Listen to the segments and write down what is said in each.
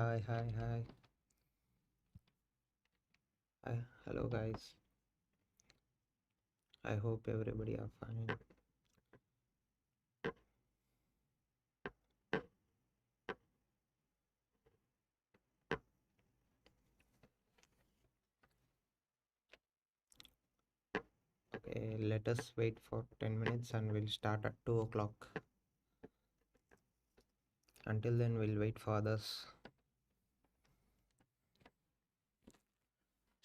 Hi. Hello guys. I hope everybody are fine. Okay, let us wait for 10 minutes and we'll start at 2 o'clock. Until then, we'll wait for others.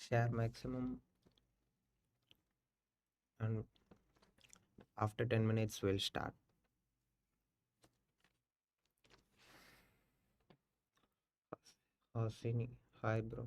Share maximum, and after 10 minutes, we'll start. Sini, hi bro.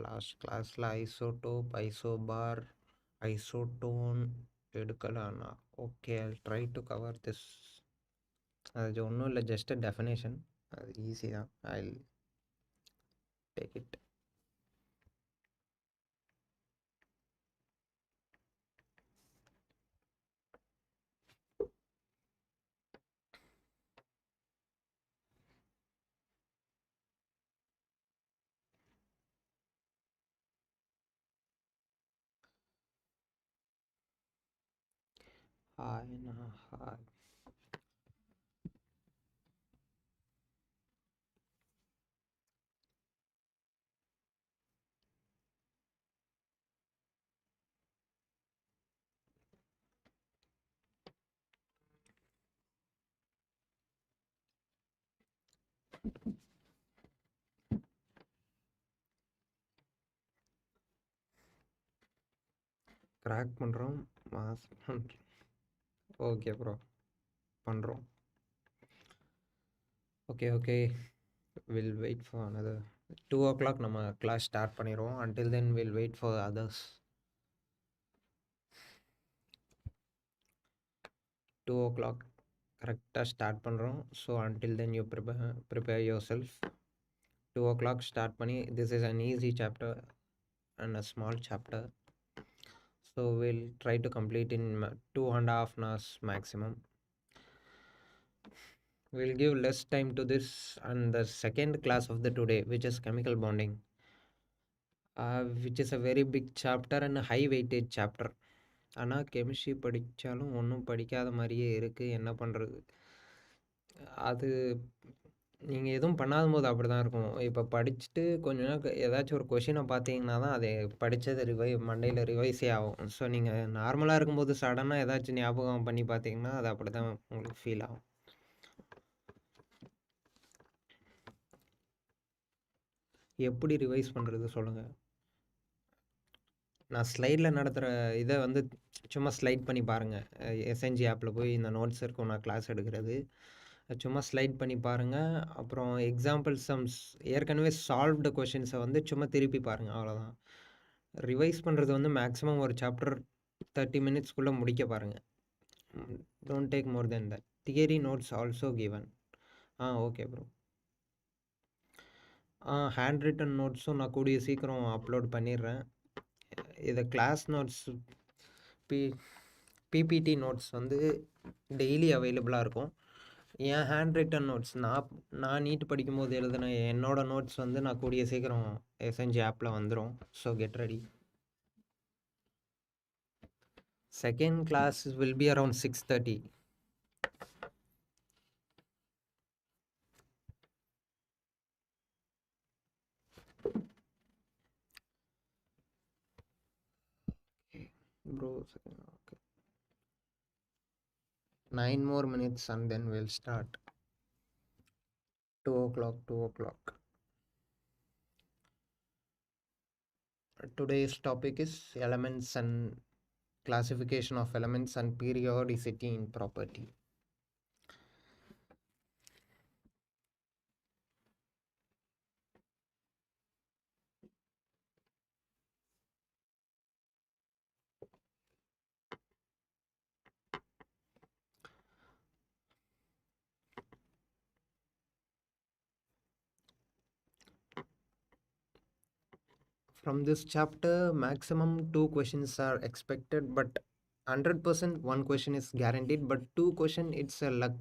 Last class la isotope, isobar, isotone எடுக்கலாம்னா okay, I'll try to cover this. அது ஒன்றும் இல்லை, just a definition. அது easy தான். I'll take it. Hi. Crack பண்ணுறோம், mass பண்ணுறோம். Okay bro, பண்ணுறோம். Okay, will wait for another 2 o'clock நம்ம class start பண்ணிடுவோம். until then we'll wait for others. 2 o'clock கரெக்டாக ஸ்டார்ட் பண்ணுறோம். So until then you prepare yourself. 2 o'clock start பண்ணி, this is an easy chapter and a small chapter. So we'll try to complete in 2.5 hours maximum. We'll give less time to this and the second class of the today, which is chemical bonding, which is a very big chapter and a high weightage chapter. ஆனால் chemistry படித்தாலும் ஒன்றும் படிக்காத மாதிரியே இருக்குது. என்ன பண்ணுறது? அது நீங்கள் எதுவும் பண்ணாத போது அப்படி தான் இருக்கும். இப்போ படிச்சுட்டு கொஞ்ச நேரம் ஏதாச்சும் ஒரு கொஷினை பார்த்தீங்கன்னா தான் அதை படித்தது மண்டையில் ரிவைஸே ஆகும். ஸோ நீங்கள் நார்மலாக இருக்கும்போது சடனாக ஏதாச்சும் ஞாபகம் பண்ணி பார்த்தீங்கன்னா அது அப்படி தான் உங்களுக்கு ஃபீல் ஆகும். எப்படி ரிவைஸ் பண்ணுறது சொல்லுங்கள். நான் ஸ்லைடில் நடத்துகிற இதை வந்து சும்மா ஸ்லைட் பண்ணி பாருங்கள். எஸ்என்ஜி ஆப்பில் போய் இந்த நோட்ஸ் இருக்கும், நான் கிளாஸ் எடுக்கிறது, சும்மா ஸ்லைட் பண்ணி பாருங்கள். அப்புறம் எக்ஸாம்பிள் சம்ஸ், ஏற்கனவே சால்வ்டு கொஷின்ஸை வந்து சும்மா திருப்பி பாருங்கள், அவ்வளோதான். ரிவைஸ் பண்ணுறது வந்து மேக்ஸிமம் ஒரு சாப்டர் 30 மினிட்ஸ்க்குள்ளே முடிக்க பாருங்கள். Don't take more than that. Theory notes also given. Okay bro. Hand written நோட்ஸும் நான் கூடிய சீக்கிரம் அப்லோட் பண்ணிடுறேன். இதை கிளாஸ் நோட்ஸ் பிபிடி நோட்ஸ் வந்து டெய்லி அவைலபிளாக இருக்கும். என் ஹேண்ட் ரிட்டன் நோட்ஸ் நான் நீட் படிக்கும்போது எழுதின என்னோடய நோட்ஸ் வந்து நான் கூடிய சீக்கிரம் எஸ்என்ஜி ஆப்பில் வந்துடும். So get ready. Second class will be around 6:30. Bro, okay. 9 more minutes and then we'll start. 2 o'clock. Today's topic is elements and classification of elements and periodicity in property. From this chapter, maximum 2 questions are expected, but 100% one question is guaranteed, but 2 question it's a luck.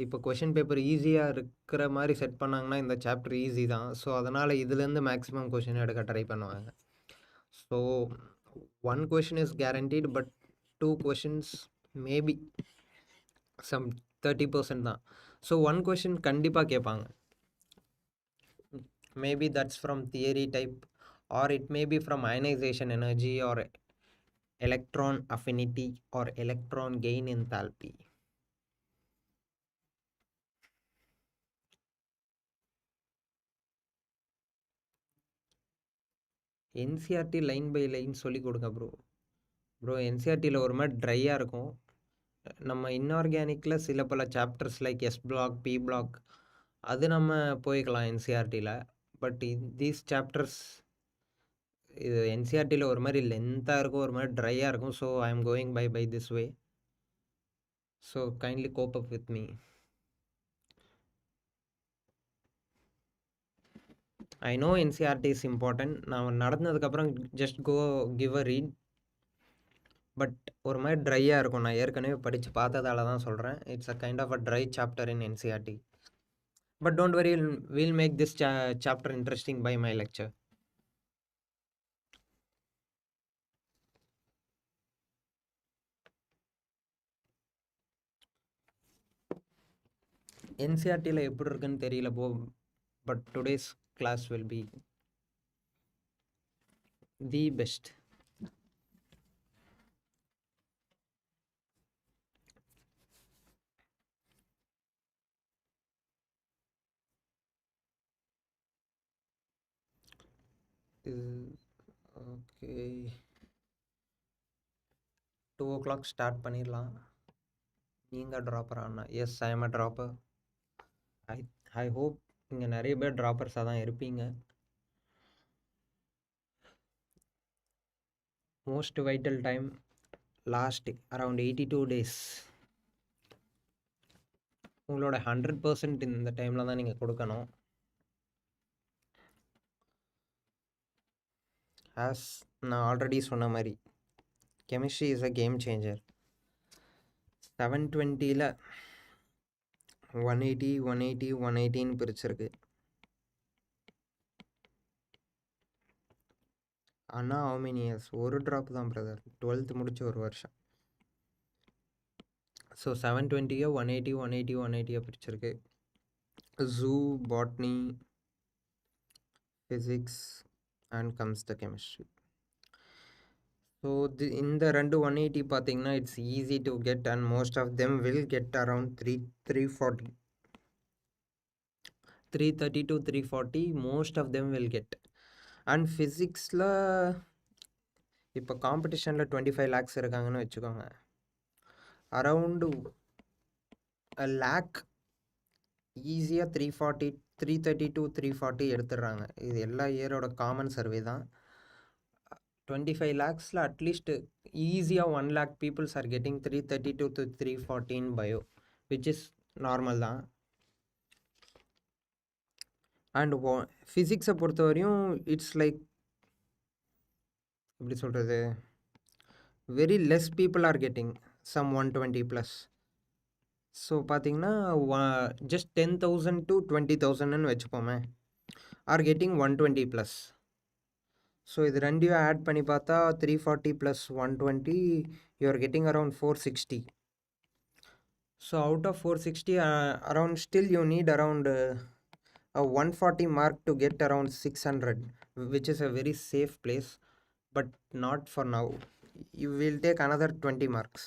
இப்போ question paper ஈஸியாக இருக்கிற மாதிரி set பண்ணாங்கன்னா இந்த chapter easy தான். So அதனால் இதுலேருந்து maximum question எடுக்க ட்ரை பண்ணுவாங்க. So 1 question is guaranteed, but 2 questions maybe some 30% தான். ஸோ 1 question கண்டிப்பாக கேட்பாங்க. Maybe that's from theory type, or it may be from ionization energy, or electron affinity, or electron gain enthalpy. NCERT line by line சொல்லி கொடுங்க bro NCERTயில் ஒரு மாதிரி ட்ரையாக இருக்கும். நம்ம இன்ஆர்கானிக்கில் சில பல chapters like S block P block அது நம்ம போய்க்கலாம் NCERTயில். பட் தீஸ் சாப்டர்ஸ் இது NCERTயில் ஒரு மாதிரி லென்த்தாக இருக்கும், ஒரு மாதிரி ட்ரையாக இருக்கும். So I am going by this way. So kindly cope up with me. I know NCERT is important. நான் நடந்ததுக்கப்புறம் just go give a read. But ஒரு மாதிரி ட்ரையாக இருக்கும். நான் ஏற்கனவே படித்து பார்த்ததால தான் சொல்கிறேன். It's a kind of a dry chapter in NCERT. But don't worry, we'll make this chapter interesting by my lecture. NCERTயில் எப்படி இருக்குன்னு தெரியல but today's class will be the best. Okay, 2 o'clock start பண்ணிடலாம். நீங்கள் ட்ராப்பராண்ணா? Yes, I am a dropper. I hope இங்கே நிறைய பேர் ட்ராப்பர்ஸாக தான் இருப்பீங்க. Most vital time last around 82 days. உங்களோட 100% இந்த டைமில் தான் நீங்கள் கொடுக்கணும். ஆஸ் நான் ஆல்ரெடி சொன்ன மாதிரி chemistry is a game changer. 720ல் 180 180 180ன்னு பிரிச்சிருக்கு. ஆனால் how many years? ஒரு ட்ராப் தான் பிரதர். 12th முடிச்சு ஒரு வருஷம். ஸோ 720 180 180 180 பிரிச்சிருக்கு. Zoo, botany, physics and comes the chemistry. So இந்த ரெண்டு 180 பார்த்தீங்கன்னா it's easy to get, and most of them will get around 340 330 to 340 most of them will get. And ஃபிசிக்ஸில் இப்போ காம்படிஷனில் 25 lakhs இருக்காங்கன்னு வச்சுக்கோங்க. அரவுண்டு lakh ஈஸியாக 330 to 340 எடுத்துடுறாங்க. இது எல்லா இயரோட காமன் சர்வே தான். 25 lakhஸில் அட்லீஸ்ட் ஈஸியாக 1 lakh peoples are getting 330 to 340 in bio, which is normal தான். அண்ட் ஃபிசிக்ஸை பொறுத்தவரையும் இட்ஸ் லைக் எப்படி சொல்கிறது, very less people are getting some 120 plus. So பார்த்தீங்கன்னா ஜஸ்ட் 10,000 to 20,000ன்னு வச்சுப்போமே, ஆர் கெட்டிங் 120 ப்ளஸ். ஸோ இது ரெண்டையும் ஆட் பண்ணி பார்த்தா 340 + 120 you are getting around 460. So out of 460 around still you need around 140 mark to get around 600, which is a very safe place, but not for now. You will take another 20 marks,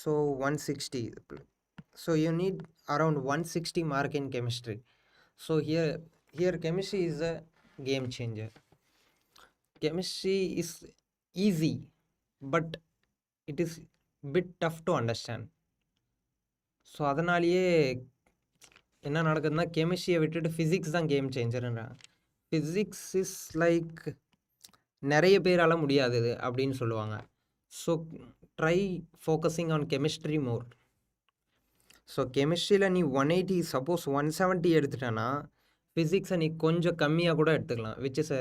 so 160. So you need around 160 mark in chemistry. So here chemistry is a game changer. Chemistry is easy, but it is bit tough to understand. So அதனாலேயே என்ன நடக்குதுன்னா கெமிஸ்ட்ரியை விட்டுட்டு physics தான் game சேஞ்சருன்றாங்க. Physics is like நிறைய பேரால் முடியாது அப்படின்னு சொல்லுவாங்க. So try focusing on chemistry more. So கெமிஸ்ட்ரியில் நீ 180 சப்போஸ் 170 எடுத்துட்டேன்னா ஃபிசிக்ஸை நீ கொஞ்சம் கம்மியாக கூட எடுத்துக்கலாம், விச் இஸ்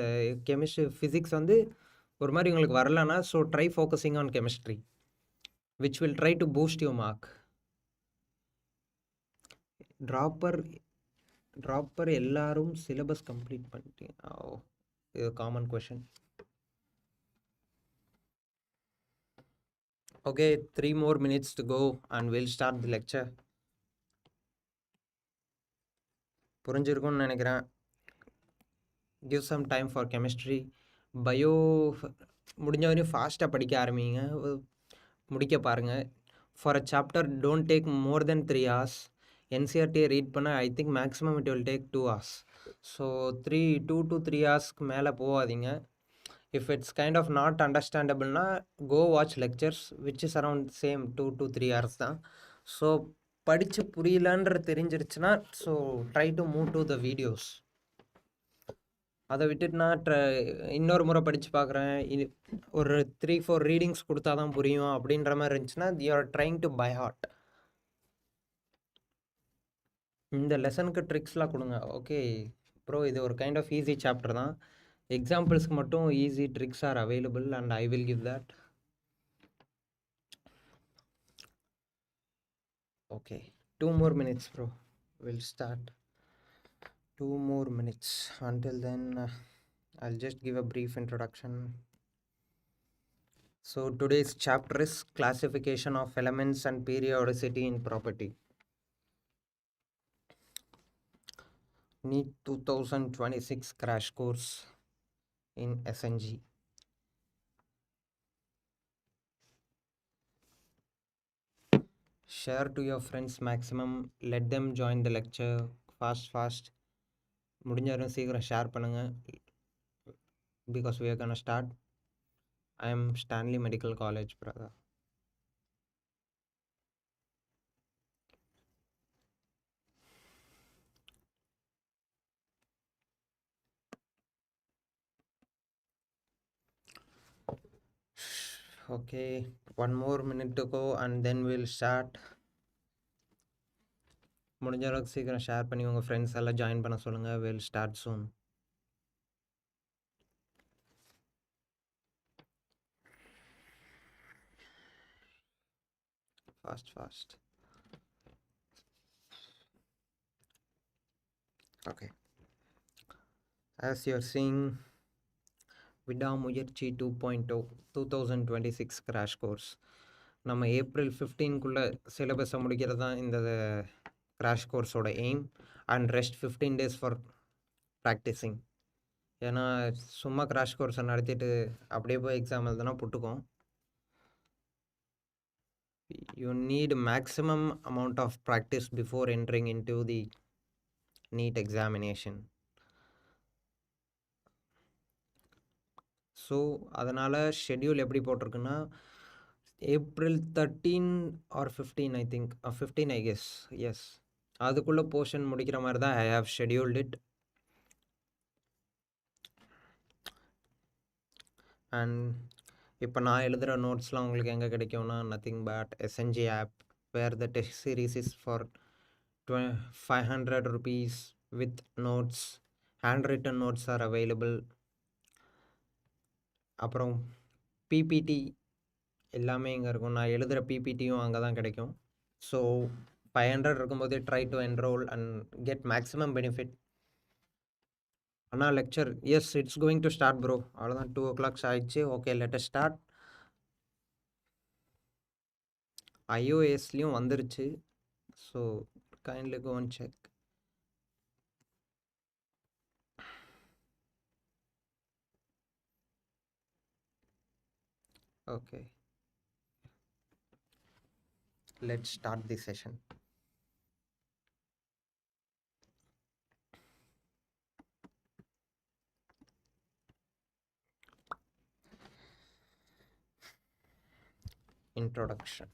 கெமிஸ்ட்ரி. ஃபிசிக்ஸ் வந்து ஒரு மாதிரி உங்களுக்கு வரலன்னா, so try focusing on chemistry, which will try to boost you mark. Dropper எல்லாரும் சிலபஸ் கம்ப்ளீட் பண்ணிட்டீங்க. ஓ, இது common question. Okay, 3 more minutes to go and we'll start the lecture. புரிஞ்சிருக்கும்னு நினைக்கிறேன். Give some time for chemistry. Bio முடிஞ்ச வரையும் ஃபாஸ்ட்டாக படிக்க ஆரம்பிங்க, முடிக்க பாருங்கள். For a chapter don't take more than 3 hours. என்சிஆர்டியை ரீட் பண்ண I think maximum it will take 2 hours. So 2 to 3 ஹவர்ஸ்க்கு மேலே போகாதீங்க. If it's kind of not understandable na, go watch lectures which is around same 2 to 3 hours தான். So படித்து புரியலன்ற தெரிஞ்சிருச்சுன்னா, so try to move to the videos. அதை விட்டுட்டு நான் இன்னொரு முறை படித்து பார்க்குறேன், ஒரு 3-4 ரீடிங்ஸ் கொடுத்தா தான் புரியும் அப்படின்ற மாதிரி இருந்துச்சுன்னா, you are trying to by heart. இந்த லெசனுக்கு ட்ரிக்ஸ்லாம் கொடுங்க. ஓகே ப்ரோ, இது ஒரு கைண்ட் ஆஃப் ஈஸி சாப்டர் தான். எக்ஸாம்பிள்ஸ்க்கு மட்டும் easy tricks are available and I will give that. Okay, 2 more minutes bro, we'll start. 2 more minutes. Until then, I'll just give a brief introduction. So today's chapter is classification of elements and periodicity in property. NEET 2026 crash course in SNG. Share to your friends maximum, let them join the lecture fast. முடிஞ்ச வரையும் சீக்கிரம் share பண்ணுங்க, because we are gonna start. I am Stanley Medical College, brother. Okay, 1 more minute to go and then we'll start. முடிஞ்ச அளவுக்கு சீக்கிரம் share பண்ணி உங்கள் friends எல்லாம் ஜாயின் பண்ண சொல்லுங்கள். we'll start soon. Fast. Okay, as you're seeing, Vidamuyarchi 2.0 2026 crash course. நம்ம April 15 சிலபஸை முடிக்கிறது தான் இந்த கிராஷ் கோர்ஸோட aim, and rest 15 days for practising. ஏன்னா சும்மா கிராஷ் கோர்ஸை நடத்திட்டு அப்படியே போய் எக்ஸாம் எழுதுனா புட்டுக்கும். You need maximum amount of practice before entering into the NEET examination. So அதனால் ஷெட்யூல் எப்படி போட்டிருக்குன்னா, April 13 or 15, I think 15 I guess, yes, அதுக்குள்ளே போர்ஷன் முடிக்கிற மாதிரி தான் I have scheduled it. அண்ட் இப்போ நான் எழுதுகிற நோட்ஸ்லாம் உங்களுக்கு எங்கே கிடைக்கும்னா, nothing but SNG app, where the test series is for 500 rupees with notes. Handwritten notes are available. அப்புறம் பிபிடி எல்லாமே இங்கே இருக்கும். நான் எழுதுகிற பிபிடியும் அங்கே தான் கிடைக்கும். ஸோ 500 இருக்கும்போதே try to enrol and get maximum benefit. ஆனால் lecture, yes it's going to start bro. அவ்வளோதான், 2 o'clock ஆயிடுச்சு. Okay, let us start. iOSலேயும் வந்துருச்சு, so kindly go and check. Okay, let's start the session. Introduction.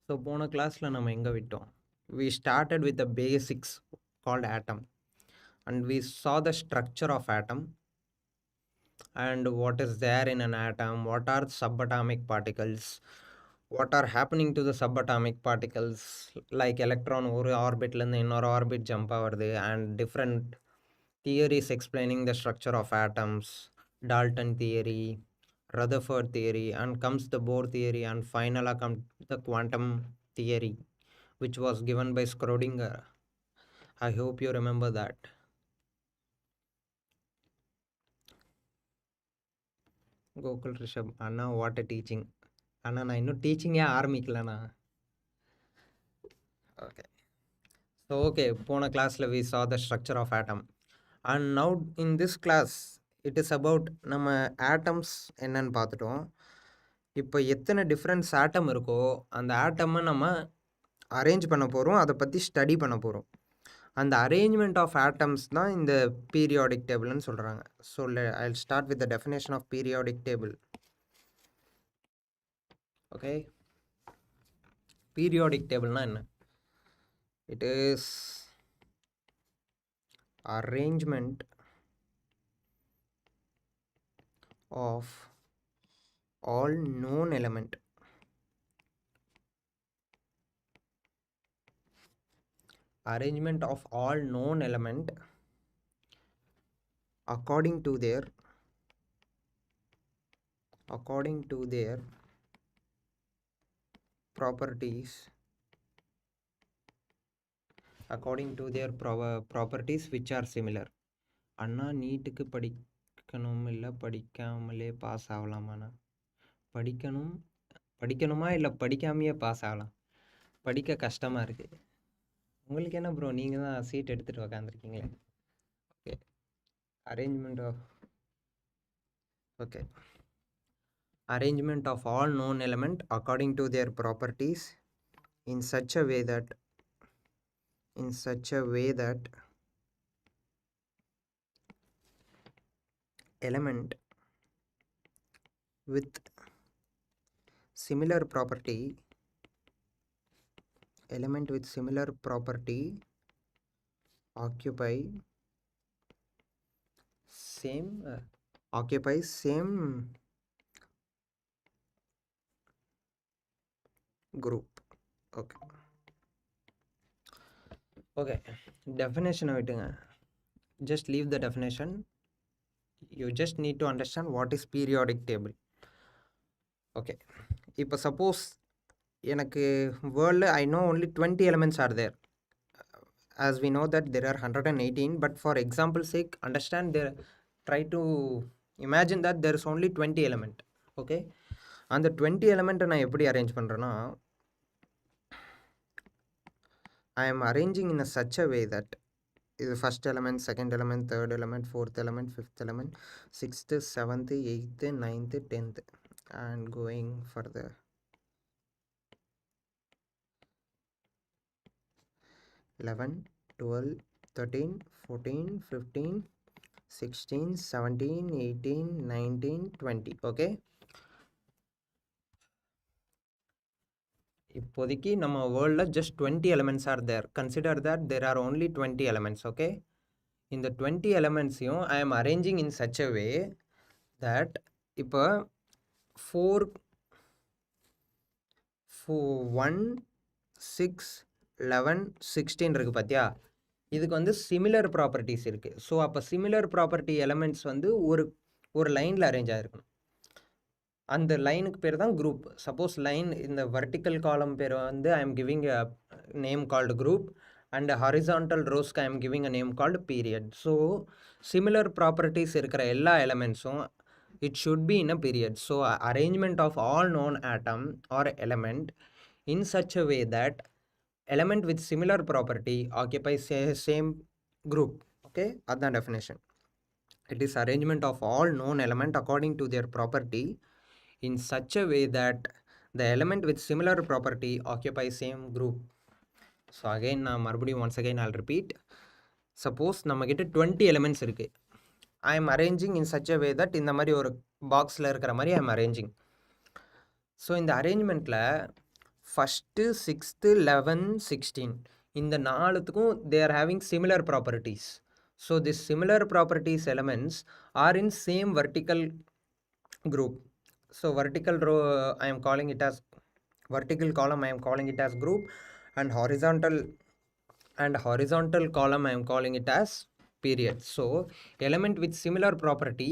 ஸோ போன கிளாஸில் நம்ம எங்கே விட்டோம்? We started with the basics called atom, and we saw the structure of atom and what is there in an atom, what are subatomic particles, what are happening to the subatomic particles, like electron ஒரு ஆர்பிட்லேருந்து இன்னொரு orbit jump ஆகுறது, and different theories explaining the structure of atoms, Dalton theory, Rutherford theory, and comes the Bohr theory, and finally comes the quantum theory, which was given by Schrödinger. I hope you remember that. Gokul Rishabh, Anna, what a teaching. Anna, நான் இன்னும் டீச்சிங்கே ஆரம்பிக்கலண்ணா. Okay. So, okay, போன கிளாஸில் we saw the structure of atom. And now in this class, it is about நம்ம atoms என்னன்னு பார்த்துட்டோம். இப்போ எத்தனை difference ஆட்டம் இருக்கோ அந்த ஆட்டமை நம்ம அரேஞ்ச் பண்ண போகிறோம், அதை பற்றி ஸ்டடி பண்ண போகிறோம். அந்த அரேஞ்ச்மெண்ட் ஆஃப் ஆட்டம்ஸ் தான் இந்த பீரியாடிக் டேபிள்னு சொல்கிறாங்க. So I will start with the definition of periodic table. Okay, periodic டேபிள்னா என்ன? It is arrangement of all known element according to their properties which are similar. அண்ணா நீட்டுக்கு படிக்கணும் இல்லை படிக்காமலே பாஸ் ஆகலாமாண்ணா? படிக்கணுமா இல்லை படிக்காமையே பாஸ் ஆகலாம்? படிக்க கஷ்டமாக இருக்குது. உங்களுக்கு என்ன ப்ரோ, நீங்கள் தான் சீட் எடுத்துகிட்டு உக்காந்துருக்கீங்களே. Okay, arrangement of all known element according to their properties in such a way that element with similar property occupies same group. Okay, definition விட்டுங்க, just leave the definition. You just need to understand what is periodic table. Okay, இப்போ suppose எனக்கு world I know only 20 elements are there, as we know that there are 118, but for example sake understand there, try to imagine that there is only 20 element. Okay, அந்த 20 element நான் எப்படி arrange பண்ணுறேன்னா, I am arranging in a such a way that is first element, second element, third element, fourth element, fifth element, sixth, seventh, eighth, ninth, 10th, and going further. 11, 12, 13, 14, 15, 16, 17, 18, 19, 20. Okay, இப்போதைக்கு நம்ம வேர்ல்டில் just 20 elements are there. Consider that there are only 20 elements. Okay, இந்த 20 elements-யும் I am arranging in such a way that இப்போ 4, 1, 6, 11, 16 இருக்குது பார்த்தியா, இதுக்கு வந்து similar properties இருக்குது. ஸோ அப்போ சிமிலர் ப்ராப்பர்ட்டி எலமெண்ட்ஸ் வந்து ஒரு லைனில் அரேஞ்ச் ஆகிருக்கணும். அந்த லைனுக்கு பேர் தான் குரூப். சப்போஸ் லைன் இந்த வெர்டிக்கல் காலம் பேர் வந்து I am giving a name called group, and horizontal ரோஸ்க்கு I am giving a name called period. So similar properties இருக்கிற எல்லா எலமெண்ட்ஸும் it should be in a period. So arrangement of all known atom or element in such a way that element with similar property occupies same group. Okay, that's the definition. It is arrangement of all known element according to their property in such a way that the element with similar property occupies same group. So again once again I'll repeat. Suppose நம்மகிட்ட 20 elements இருக்கு. I am arranging in such a way that இந்த மாதிரி ஒரு பாக்ஸில் இருக்கிற மாதிரி I am arranging. So இந்த அரேஞ்ச்மெண்ட்டில் first, 6th, 11, 16 இந்த நாலுத்துக்கும் they are having similar properties. So this similar properties elements are in same vertical group. So vertical row I am calling it as vertical column I am calling it as group, and horizontal column I am calling it as period. So element with similar property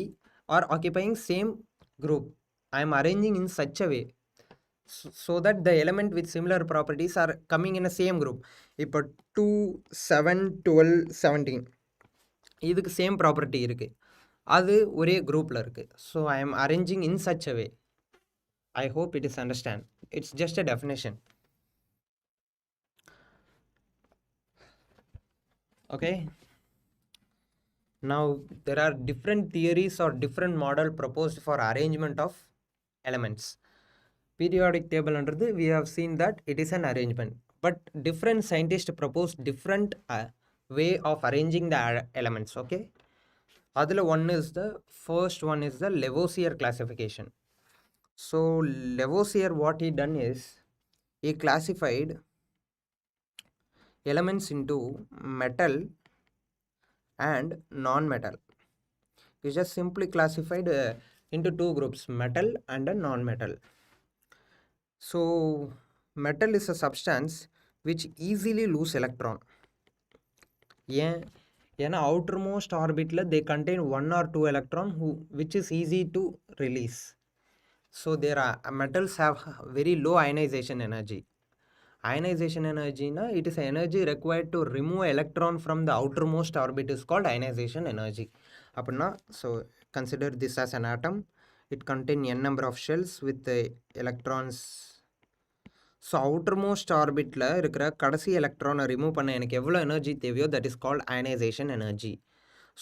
are occupying same group. I am arranging in such a way so that the element with similar properties are coming in a same group. இப்போ 2 7 12 17 இதுக்கு same property இருக்கு, அது ஒரே குரூப்ல இருக்கு. So I M arranging in such a way. I hope it is understand. It's just a definition. Okay. Now there are different theories or different model proposed for arrangement of elements. Periodic table under the, we have seen that it is an arrangement, but different scientists propose different way of arranging the elements. Okay. Adula first one is the Lavoisier classification. So Lavoisier, what he done is he classified elements into metal and non-metal. He just simply classified into two groups, metal and a non-metal. So metal is a substance which easily lose electron. Yeah, outermost orbit they contain 1 or 2 electron which is easy to release. So there are metals have very low ionization energy. Ionization energy, it is energy required to remove electron from the outermost orbit is called ionization energy. So consider this as an atom. It contains n number of shells with the electrons. So outermost orbit la irukra kadasi electron remove panna enak evlo energy theviyo, that is called ionization energy.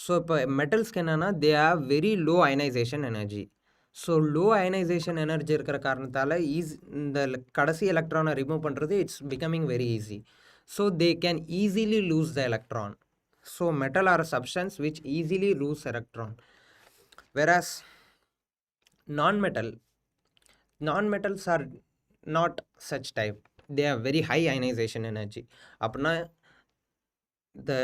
So ipo metals kenana they have very low ionization energy. So low ionization energy இருக்கிற காரணத்தால இந்த கடைசி எலக்ட்ரானை remove பண்ணுறது it's becoming very easy. So they can easily lose the electron. So metal are a substance which easily lose electron. Whereas non-metals are not such type. They have very high ionization energy. Apna the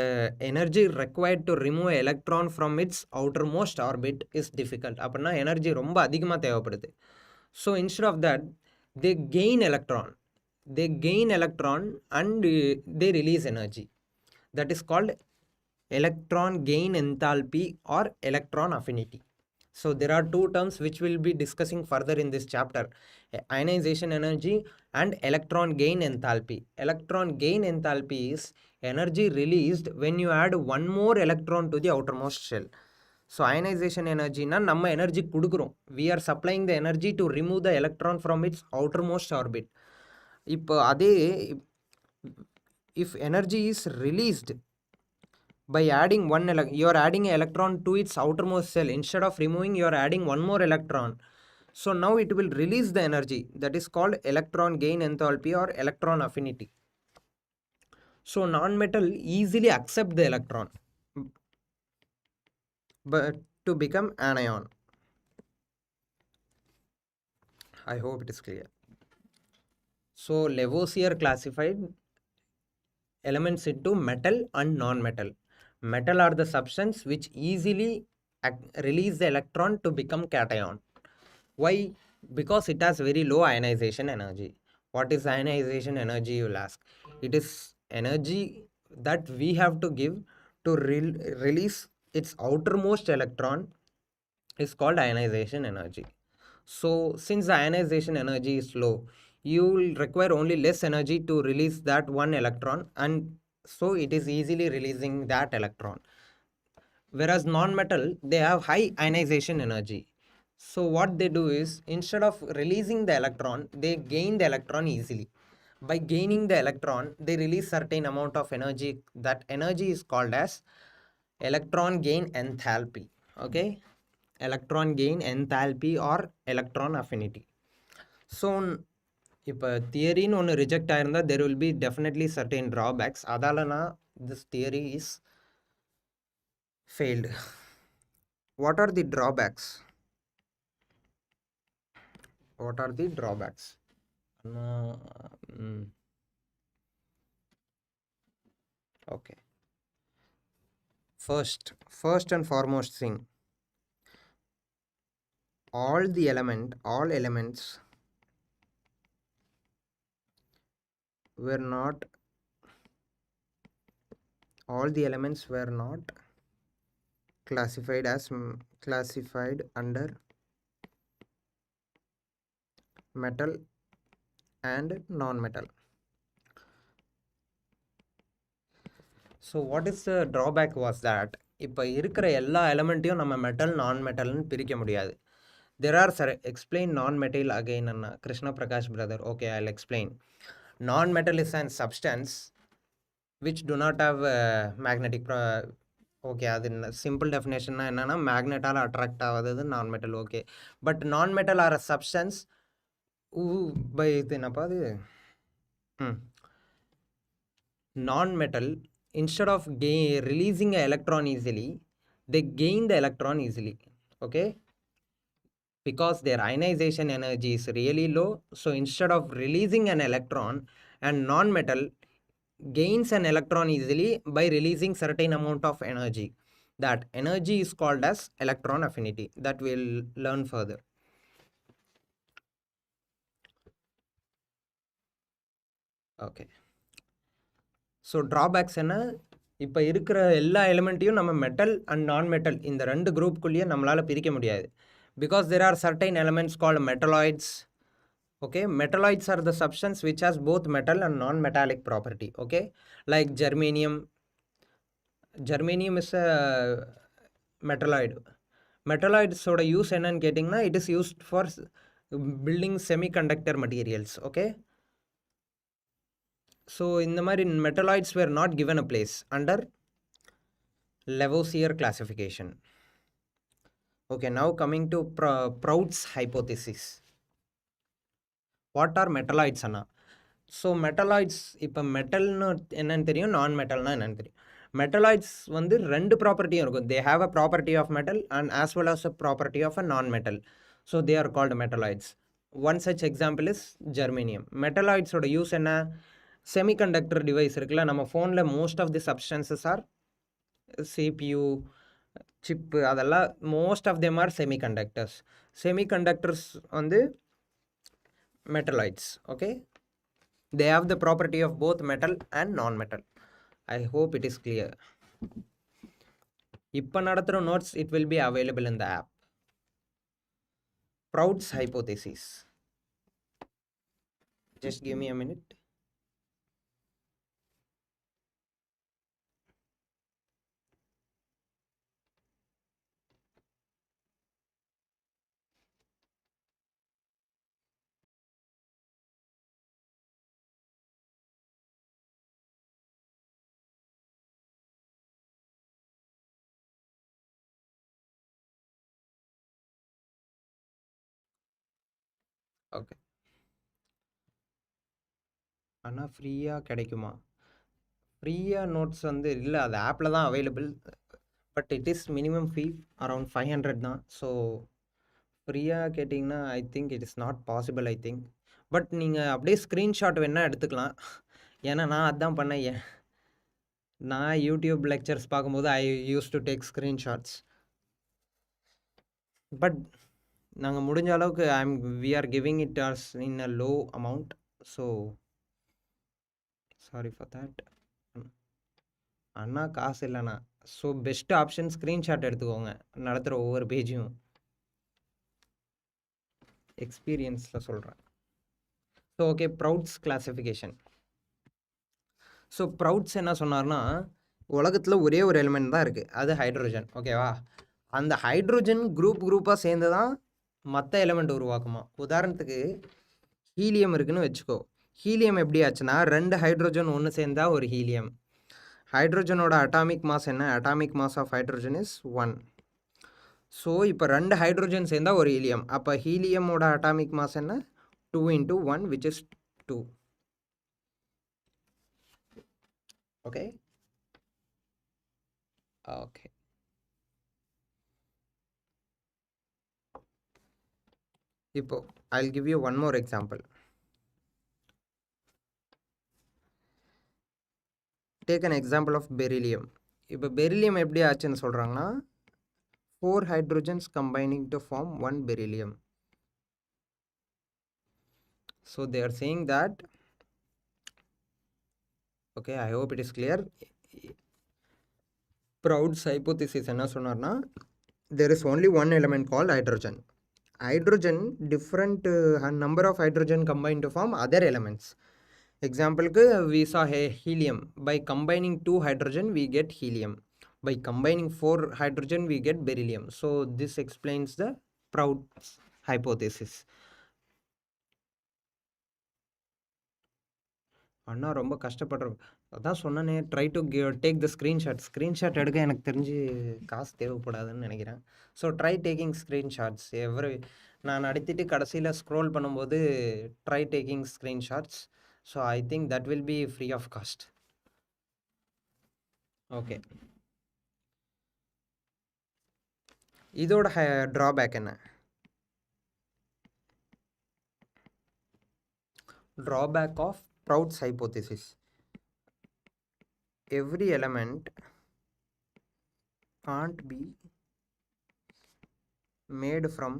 energy required to remove electron from its outermost orbit is difficult. Apna energy romba adhigama thevapadudhu. So instead of that, they gain electron and they release energy. That is called electron gain enthalpy or electron affinity. So there are two terms which we'll be discussing further in this chapter: ionization energy and electron gain enthalpy. Electron gain enthalpy is energy released when you add one more electron to the outermost shell. So ionization energy na namma energy kudukurom, we are supplying the energy to remove the electron from its outermost orbit. If energy is released by adding you are adding an electron to its outermost shell, instead of removing you are adding one more electron. So now it will release the energy, that is called electron gain enthalpy or electron affinity. So non-metal easily accept the electron but to become anion. I hope it is clear. So Lavoisier classified elements into metal and non-metal. Metal are the substance which easily release the electron to become cation. Why? Because it has very low ionization energy. What is ionization energy, you will ask? It is energy that we have to give to release its outermost electron is called ionization energy. So since the ionization energy is low, you will require only less energy to release that one electron, and so it is easily releasing that electron. Whereas non-metal, they have high ionization energy. So what they do is, instead of releasing the electron, they gain the electron easily. By gaining the electron, they release certain amount of energy. That energy is called as electron gain enthalpy. Okay, electron gain enthalpy or electron affinity. So இப்போ தியரின்னு ஒன்று reject ஆயிருந்தா there will be definitely certain drawbacks. அதாலனா this theory is failed. What are the drawbacks? Okay, first and foremost thing, all elements were not, all the elements were not classified as classified under metal and non-metal. So what is the drawback was that இப்போ இருக்கிற எல்லா எலமெண்ட்டையும் நம்ம metal நான் மெட்டல்னு பிரிக்க முடியாது. There are, sir, explain non-metal again, Anna. Krishna Prakash brother. Okay, I'll explain. Non-metal is an substance which do not have magnetic okay, அது simple definition என்னன்னா மேக்னெட்டால் attract ஆகாதது non metal. Okay, but non metal are a substance by இது என்னப்பா அது non-metal, instead of releasing an electron easily, they gain the electron easily. Okay, because their ionization energy is really low, so instead of releasing an electron, and non-metal gains an electron easily by releasing certain amount of energy. That energy is called as electron affinity. That we'll learn further. Okay, so drawbacks என்ன, இப்போ இருக்கிற எல்லா எலிமெண்ட்டையும் நம்ம metal and நான் metal இந்த ரெண்டு குரூப்புக்குள்ளேயே நம்மளால் பிரிக்க முடியாது. Because there are certain elements called metalloids. Okay, metalloids are the substance which has both metal and non-metallic property. Okay, like germanium. Germanium is a metalloid. Metalloids ஓட யூஸ் என்னன்னு கேட்டிங்கன்னா, it is used for building semiconductor materials. Okay, so இந்த மாதிரி metalloids were not given a place under Lavoisier classification. Okay, now coming to Proud's hypothesis. What are metalloids Anna? So metalloids, இப்போ மெட்டல்னு என்னன்னு தெரியும், நான் மெட்டல்னா என்னன்னு தெரியும். மெட்டலாய்ட்ஸ் வந்து ரெண்டு ப்ராப்பர்ட்டியும் இருக்கும். They have a property of metal and as well as a property of a non metal. So they are called metalloids. One such example is germanium. மெட்டலாய்ட்ஸோட யூஸ் என்ன, செமிகண்டக்டர் டிவைஸ் இருக்குல்ல, நம்ம ஃபோனில் most of the substances are CPU, chip, அதெல்லாம் most of them are semiconductors. Semiconductors வந்து metalloids. Okay, they have the property of both metal and non-metal. I hope it is clear. இப்ப நடத்துற notes, it will be available in the app. Proud's hypothesis. Just give me a minute. Okay, ஆனால் ஃப்ரீயாக கிடைக்குமா? ஃப்ரீயாக notes வந்து இல்லை, அது ஆப்பில் தான் available. But it is minimum fee around 500 தான். ஸோ ஃப்ரீயாக கேட்டிங்கன்னா ஐ think it is not possible, I think. But நீங்கள் அப்படியே ஸ்க்ரீன்ஷாட் வேணால் எடுத்துக்கலாம். ஏன்னா நான் அதான் பண்ணேன். நான் யூடியூப் லெக்சர்ஸ் பார்க்கும்போது I use to take screenshots. But நாங்கள் முடிஞ்ச அளவுக்கு we are giving it as in a low amount, so sorry for that. அண்ணா காசு இல்லைண்ணா. ஸோ பெஸ்ட் ஆப்ஷன் ஸ்க்ரீன்ஷாட் எடுத்துக்கோங்க நடத்துகிற ஒவ்வொரு பேஜையும். எக்ஸ்பீரியன்ஸில் சொல்கிறேன். So okay, Prout's classification. So Prout's என்ன சொன்னார்னா, உலகத்தில் ஒரே ஒரு எலிமெண்ட் தான் இருக்குது, அது ஹைட்ரோஜன். ஓகேவா? அந்த ஹைட்ரோஜன் குரூப்பாக சேர்ந்து தான் மற்ற எலிமெண்ட் உருவாக்குமா. உதாரணத்துக்கு ஹீலியம் இருக்குன்னு வச்சுக்கோ. ஹீலியம் எப்படி ஆச்சுன்னா, ரெண்டு ஹைட்ரோஜன் ஒன்று சேர்ந்தா ஒரு ஹீலியம். ஹைட்ரோஜனோட அட்டாமிக் மாஸ் என்ன? Atomic mass of hydrogen is 1. So இப்போ ரெண்டு ஹைட்ரோஜன் சேர்ந்தா ஒரு ஹீலியம். அப்போ ஹீலியமோட அட்டாமிக் மாஸ் என்ன? 2 × 1 which is 2. ஓகே ஓகே, இப்போ I'll give you one more example. Take an example of beryllium. இப்போ பெரிலியம் எப்படி ஆச்சுன்னு சொல்கிறாங்கன்னா, 4 hydrogens combining to form 1 beryllium. So they are saying that Okay, I hope it is clear. Proud's hypothesis என்ன சொன்னார்னா, there is only one element called hydrogen. Hydrogen, different number of hydrogen combined to form other elements. Example, we saw helium. By combining 2 hydrogen, we get helium. By combining 4 hydrogen, we get beryllium. So this explains the Proud's hypothesis. அண்ணா ரொம்ப கஷ்டப்படுறோம். அதான் சொன்னேனே, try to take the screenshot எடுக்க எனக்கு தெரிஞ்சு காசு தேவைப்படாதுன்னு நினைக்கிறேன். So try taking screenshots நான் நடத்திட்டு கடைசியில் ஸ்க்ரோல் பண்ணும்போது try taking screenshots. So I think that will be free of cost. Okay, இதோட ட்ராபேக் என்ன? Drawback of Proud's hypothesis. Every element can't be made from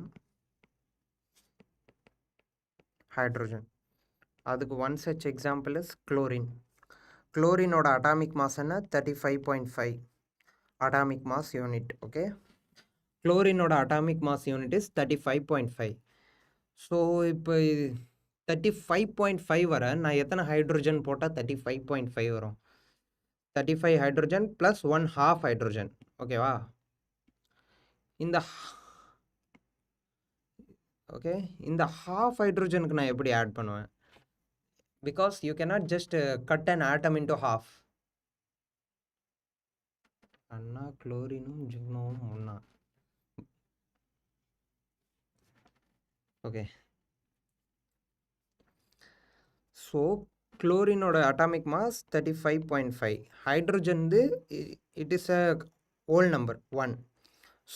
hydrogen. அதுக்கு one such example is chlorine. Chlorine ஓட atomic mass என்ன? 35.5 atomic mass unit. Okay, chlorine ஓட atomic mass unit is 35.5. So இப்போ 35.5 வர நான் எத்தனை ஹைட்ரோஜன் போட்டால் 35.5 வரும்? 35 hydrogen plus 1 half hydrogen. ஓகேவா? இந்த half hydrogenக்கு நான் எப்படி ஆட் பண்ணுவேன்? Because you cannot just cut an atom into half. அண்ணா குளோரினும் ஜிக்னோவும் ஒண்ணா. ஓகே, ஸோ குளோரினோட atomic mass 35.5. Hydrogen it is a whole number 1.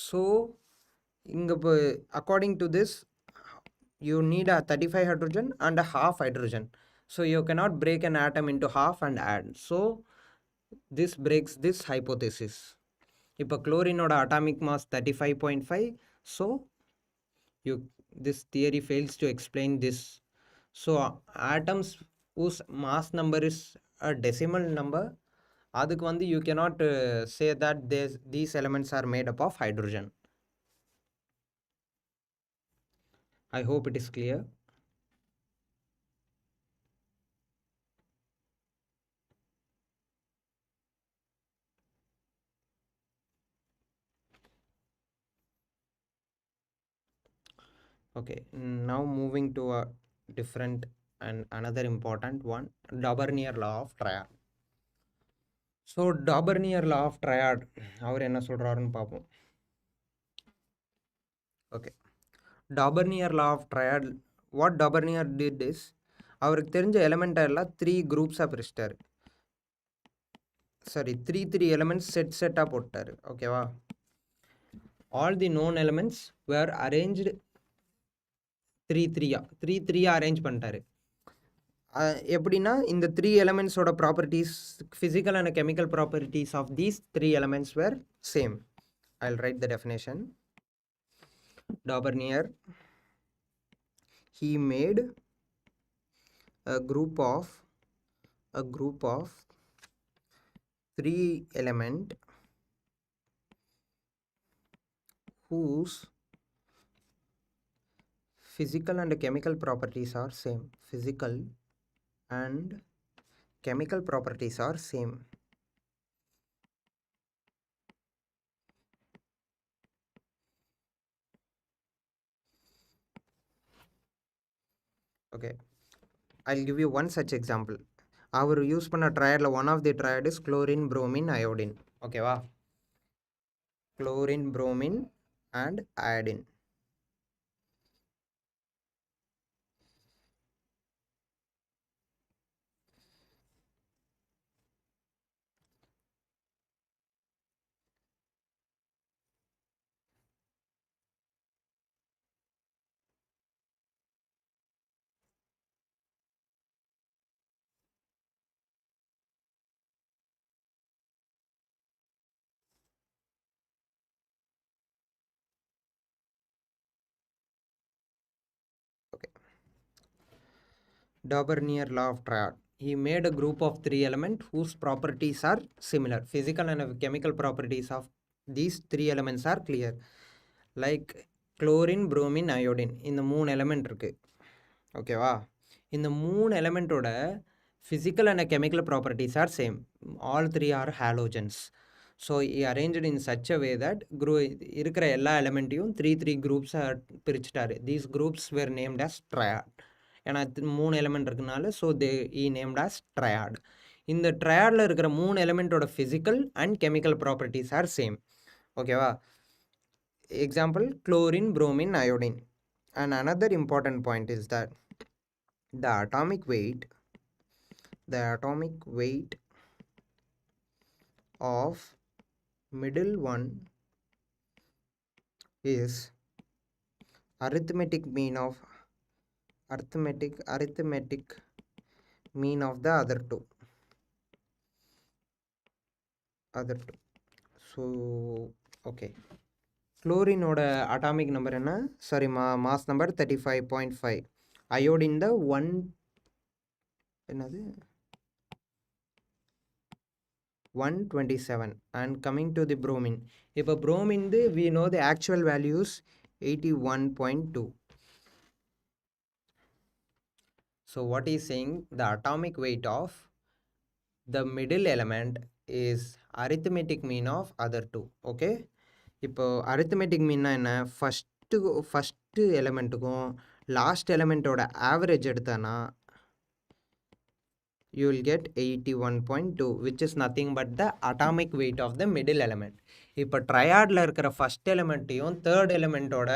So இங்கே இப்போ according to this you need a 35 hydrogen and a half hydrogen. So you cannot break an atom into half and add. So this breaks this hypothesis. இப்போ chlorine atomic mass 35.5. So this theory fails to explain this. So atoms whose mass number is a decimal number, அதுக்கு வந்து you cannot say that these elements are made up of hydrogen. I hope it is clear. Okay, now moving to a different and another important one, Daubernier law of triad. So Daubernier law of triad, அவர் என்ன சொல்றாருன்னு பார்ப்போம். Okay, Daubernier law of triad, what Daubernier did is, அவருக்கு தெரிஞ்ச element எல்லாம் 3 குரூப்ஸாக பிரிச்சிட்டாரு. Sorry, 3 elements செட்டாக போட்டார். ஓகேவா? all the known elements were arranged 3 arrange பண்ணிட்டாரு. எப்படின்னா இந்த 3 எலிமெண்ட்ஸோட properties, physical and chemical properties of these 3 elements were same. I'll write the definition. Daubernier, he made a group of 3 element whose physical and chemical properties are same. Physical and chemical properties are same. Okay, I'll give you one such example. அவர் use பண்ண ட்ரையடில் one of the triad is chlorine, bromine, iodine. ஓகேவா? Chlorine, bromine and iodine. Daubernier law of triad. he made a group of 3 elements whose properties are similar. Physical and chemical properties of these 3 elements are clear. Like chlorine, bromine, iodine. இந்த 3 element இருக்கு. ஓகேவா? இந்த 3 elementோட physical and chemical properties are same. All 3 are halogens. So he arranged in such a way that இருக்கிற எல்லா எலமெண்ட்டையும் 3 groups பிரிச்சுட்டாரு. These groups were named as triad. ஏன்னா 3 element இருக்குனால so he named as triad. இந்த triadல இருக்கிற 3 எலிமெண்ட்டோட physical and chemical properties are same. ஓகேவா? Example, chlorine, bromine, iodine. And another important point is that the atomic weight of middle one is arithmetic mean of the other two. So okay, chlorine oda atomic number enna, sorry, mass number 35.5. iodine the 1 enadhu 127. And coming to the bromine, if a bromine we know the actual values 81.2. So what is saying, the atomic weight of the middle element is arithmetic mean of other two. Okay, இப்போ arithmetic mean என்ன, first எலிமெண்ட்டுக்கும் last எலிமெண்ட்டோட average எடுத்தானா you will get 81.2, which is nothing but the atomic weight of the middle element. இப்போ ட்ரையாடில் இருக்கிற first எலிமெண்ட்டையும் third எலிமெண்ட்டோட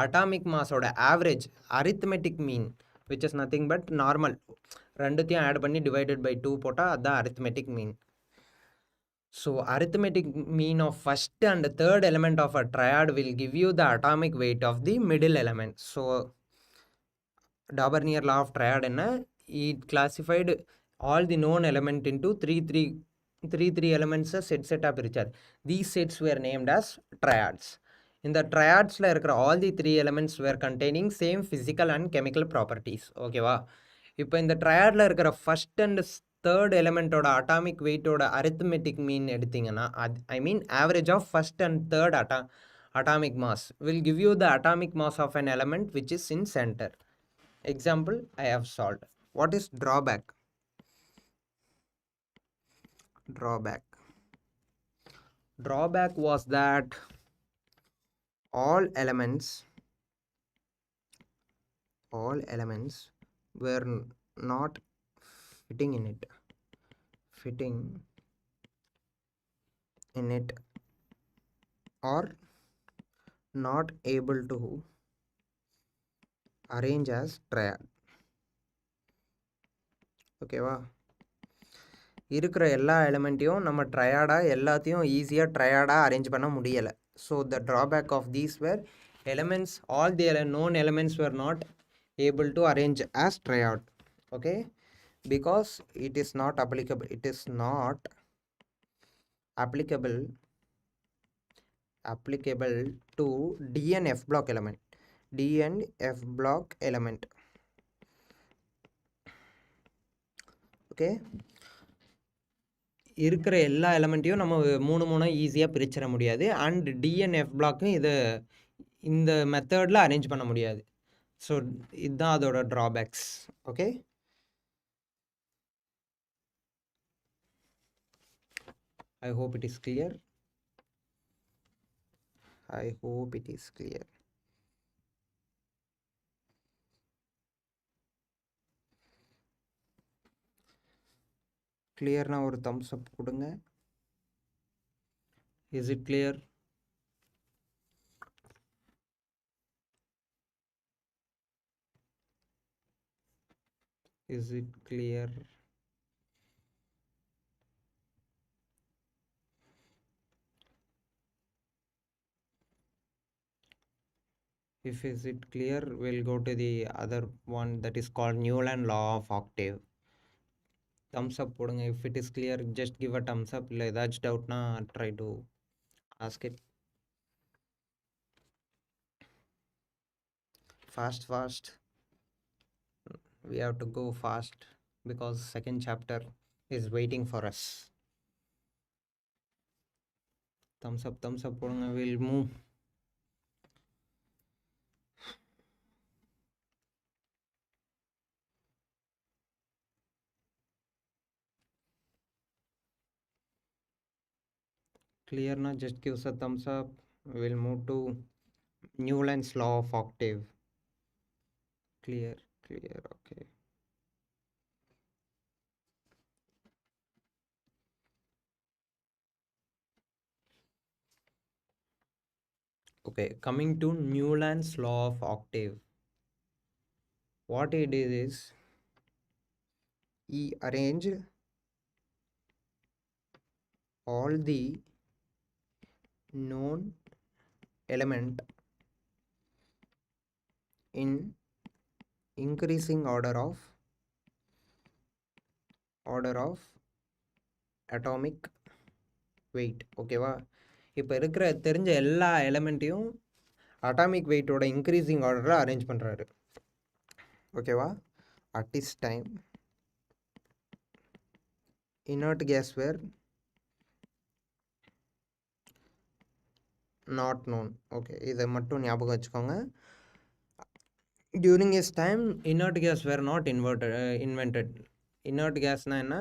அட்டாமிக் மாஸோட average arithmetic mean, which is nothing but normal, ரெண்டுத்தையும் ஆட் பண்ணி டிவைடட் பை 2 போட்டால் அதுதான் arithmetic mean. So arithmetic mean of first and third element of a triad will give you the atomic weight of the middle element. So Daubernier law of triad enna, it classified all the known element into three elements set up pirichar. These sets were named as triads. In the triads la irukra all the 3 elements were containing same physical and chemical properties. Okay va? இப்போ இந்த ட்ரையாடில் இருக்கிற first and third எலிமெண்ட்டோட atomic வெயிட்டோட arithmetic mean எடுத்தீங்கன்னா I mean average of first and third atomic mass will give you the atomic mass of an element which is in center. Example I have solved. What is drawback? Drawback was that all elements were not fitting in it or not able to arrange as triad. ஓகேவா? இருக்கிற எல்லா எலிமெண்ட்டையும் நம்ம ட்ரையாடாக எல்லாத்தையும் ஈஸியாக ட்ரையாடாக arrange பண்ண முடியலை. So the drawback of these were elements, all the known elements were not able to arrange as triad. Okay, because it is not applicable to D and F block element. Okay, இருக்கிற எல்லா எலிமெண்ட்டையும் நம்ம மூணு ஈஸியாக பிரிச்சிட முடியாது. And TNF பிளாக்கும் இதை இந்த மெத்தடில் arrange பண்ண முடியாது. ஸோ இதுதான் அதோட drawbacks. Okay, I hope it is clear. கிளியர்னா ஒரு தம்ஸ் அப் கொடுங்க. Is it clear? Is it clear? If is it clear, we'll go to the other one that is called Newland law of octave. Thumbs up podunga if it is clear. Just give a thumbs up. Illa edach doubt na try to ask it. Fast. We have to go fast. because second chapter is waiting for us. Thumbs up போடுங்க. We'll move. Clear na? Just give us a thumbs up. We'll move to Newland's law of octave. Clear, okay. Okay, coming to Newland's law of octave. What it is he arranged all the known element in increasing order of atomic weight. ஓகேவா? இப்போ இருக்கிற தெரிஞ்ச எல்லா எலமெண்ட்டையும் atomic வெயிட்டோட increasing ஆர்டரில் arrange பண்ணுறாரு. ஓகேவா? At this time inert gas were not known. Okay, இதை மட்டும் ஞாபகம் வச்சுக்கோங்க. During his time inert gas were not invented. Inert gasனா என்ன?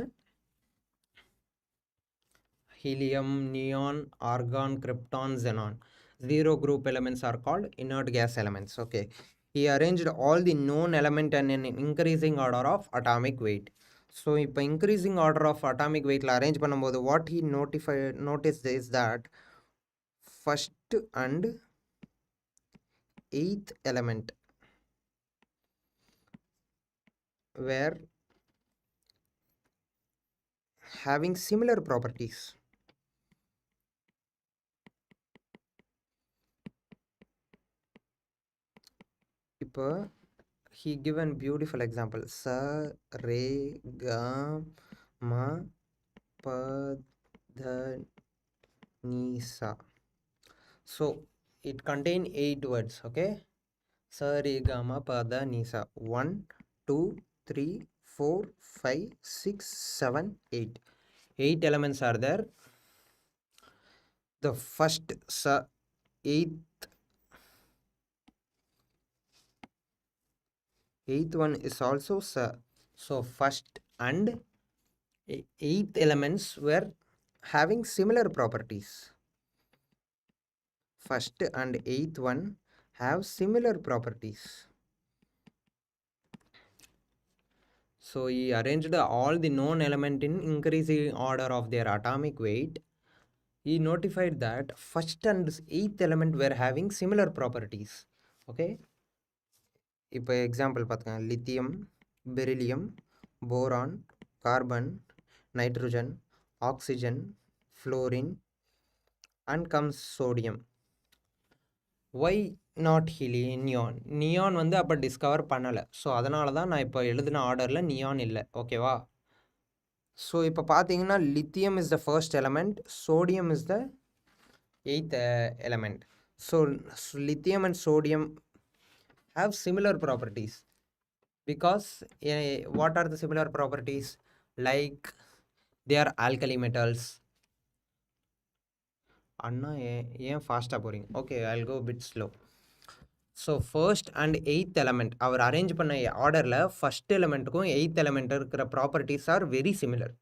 Helium, neon, argon, krypton, xenon. Zero group elements are called inert gas elements. Okay, he arranged all the known element and in increasing order of atomic weight. So இப்போ increasing order of atomic weightல arrange பண்ணும்போது what he noticed is that first and eighth element were having similar properties. இப்போ he given beautiful example. Sa, re, ga, ma, pa, dha, ni, sa. So it contain 8 words. Okay, sa, re, ga, ma, pa, dha, ni, sa. 1, 2, 3, 4, 5, 6, 7, 8. 8 elements are there. The first sa, eighth one is also sa. So first and eighth elements were having similar properties. First and eighth one have similar properties. So he arranged all the known element in increasing order of their atomic weight. He notified that first and eighth element were having similar properties. Okay, இப்போ example பார்த்துக்கோங்க. Lithium, beryllium, boron, carbon, nitrogen, oxygen, fluorine and comes sodium. Why not neon? Neon வந்து அப்போ discover பண்ணலை. So அதனால தான் நான் இப்போ எழுதின ஆர்டரில் நியான் இல்லை. ஓகேவா? ஸோ இப்போ பார்த்தீங்கன்னா லித்தியம் இஸ் த ஃபர்ஸ்ட் element, sodium is the eighth element. So lithium and sodium have similar properties because what are the similar properties? Like they are alkali metals. Anna ஏன் ஃபாஸ்ட்டாக போகிறீங்க? Okay, I'll go a bit slow. So first and eighth element அவர் arrange பண்ண ஆர்டரில் first எலமெண்ட்டுக்கும் eighth element இருக்கிற properties are very similar.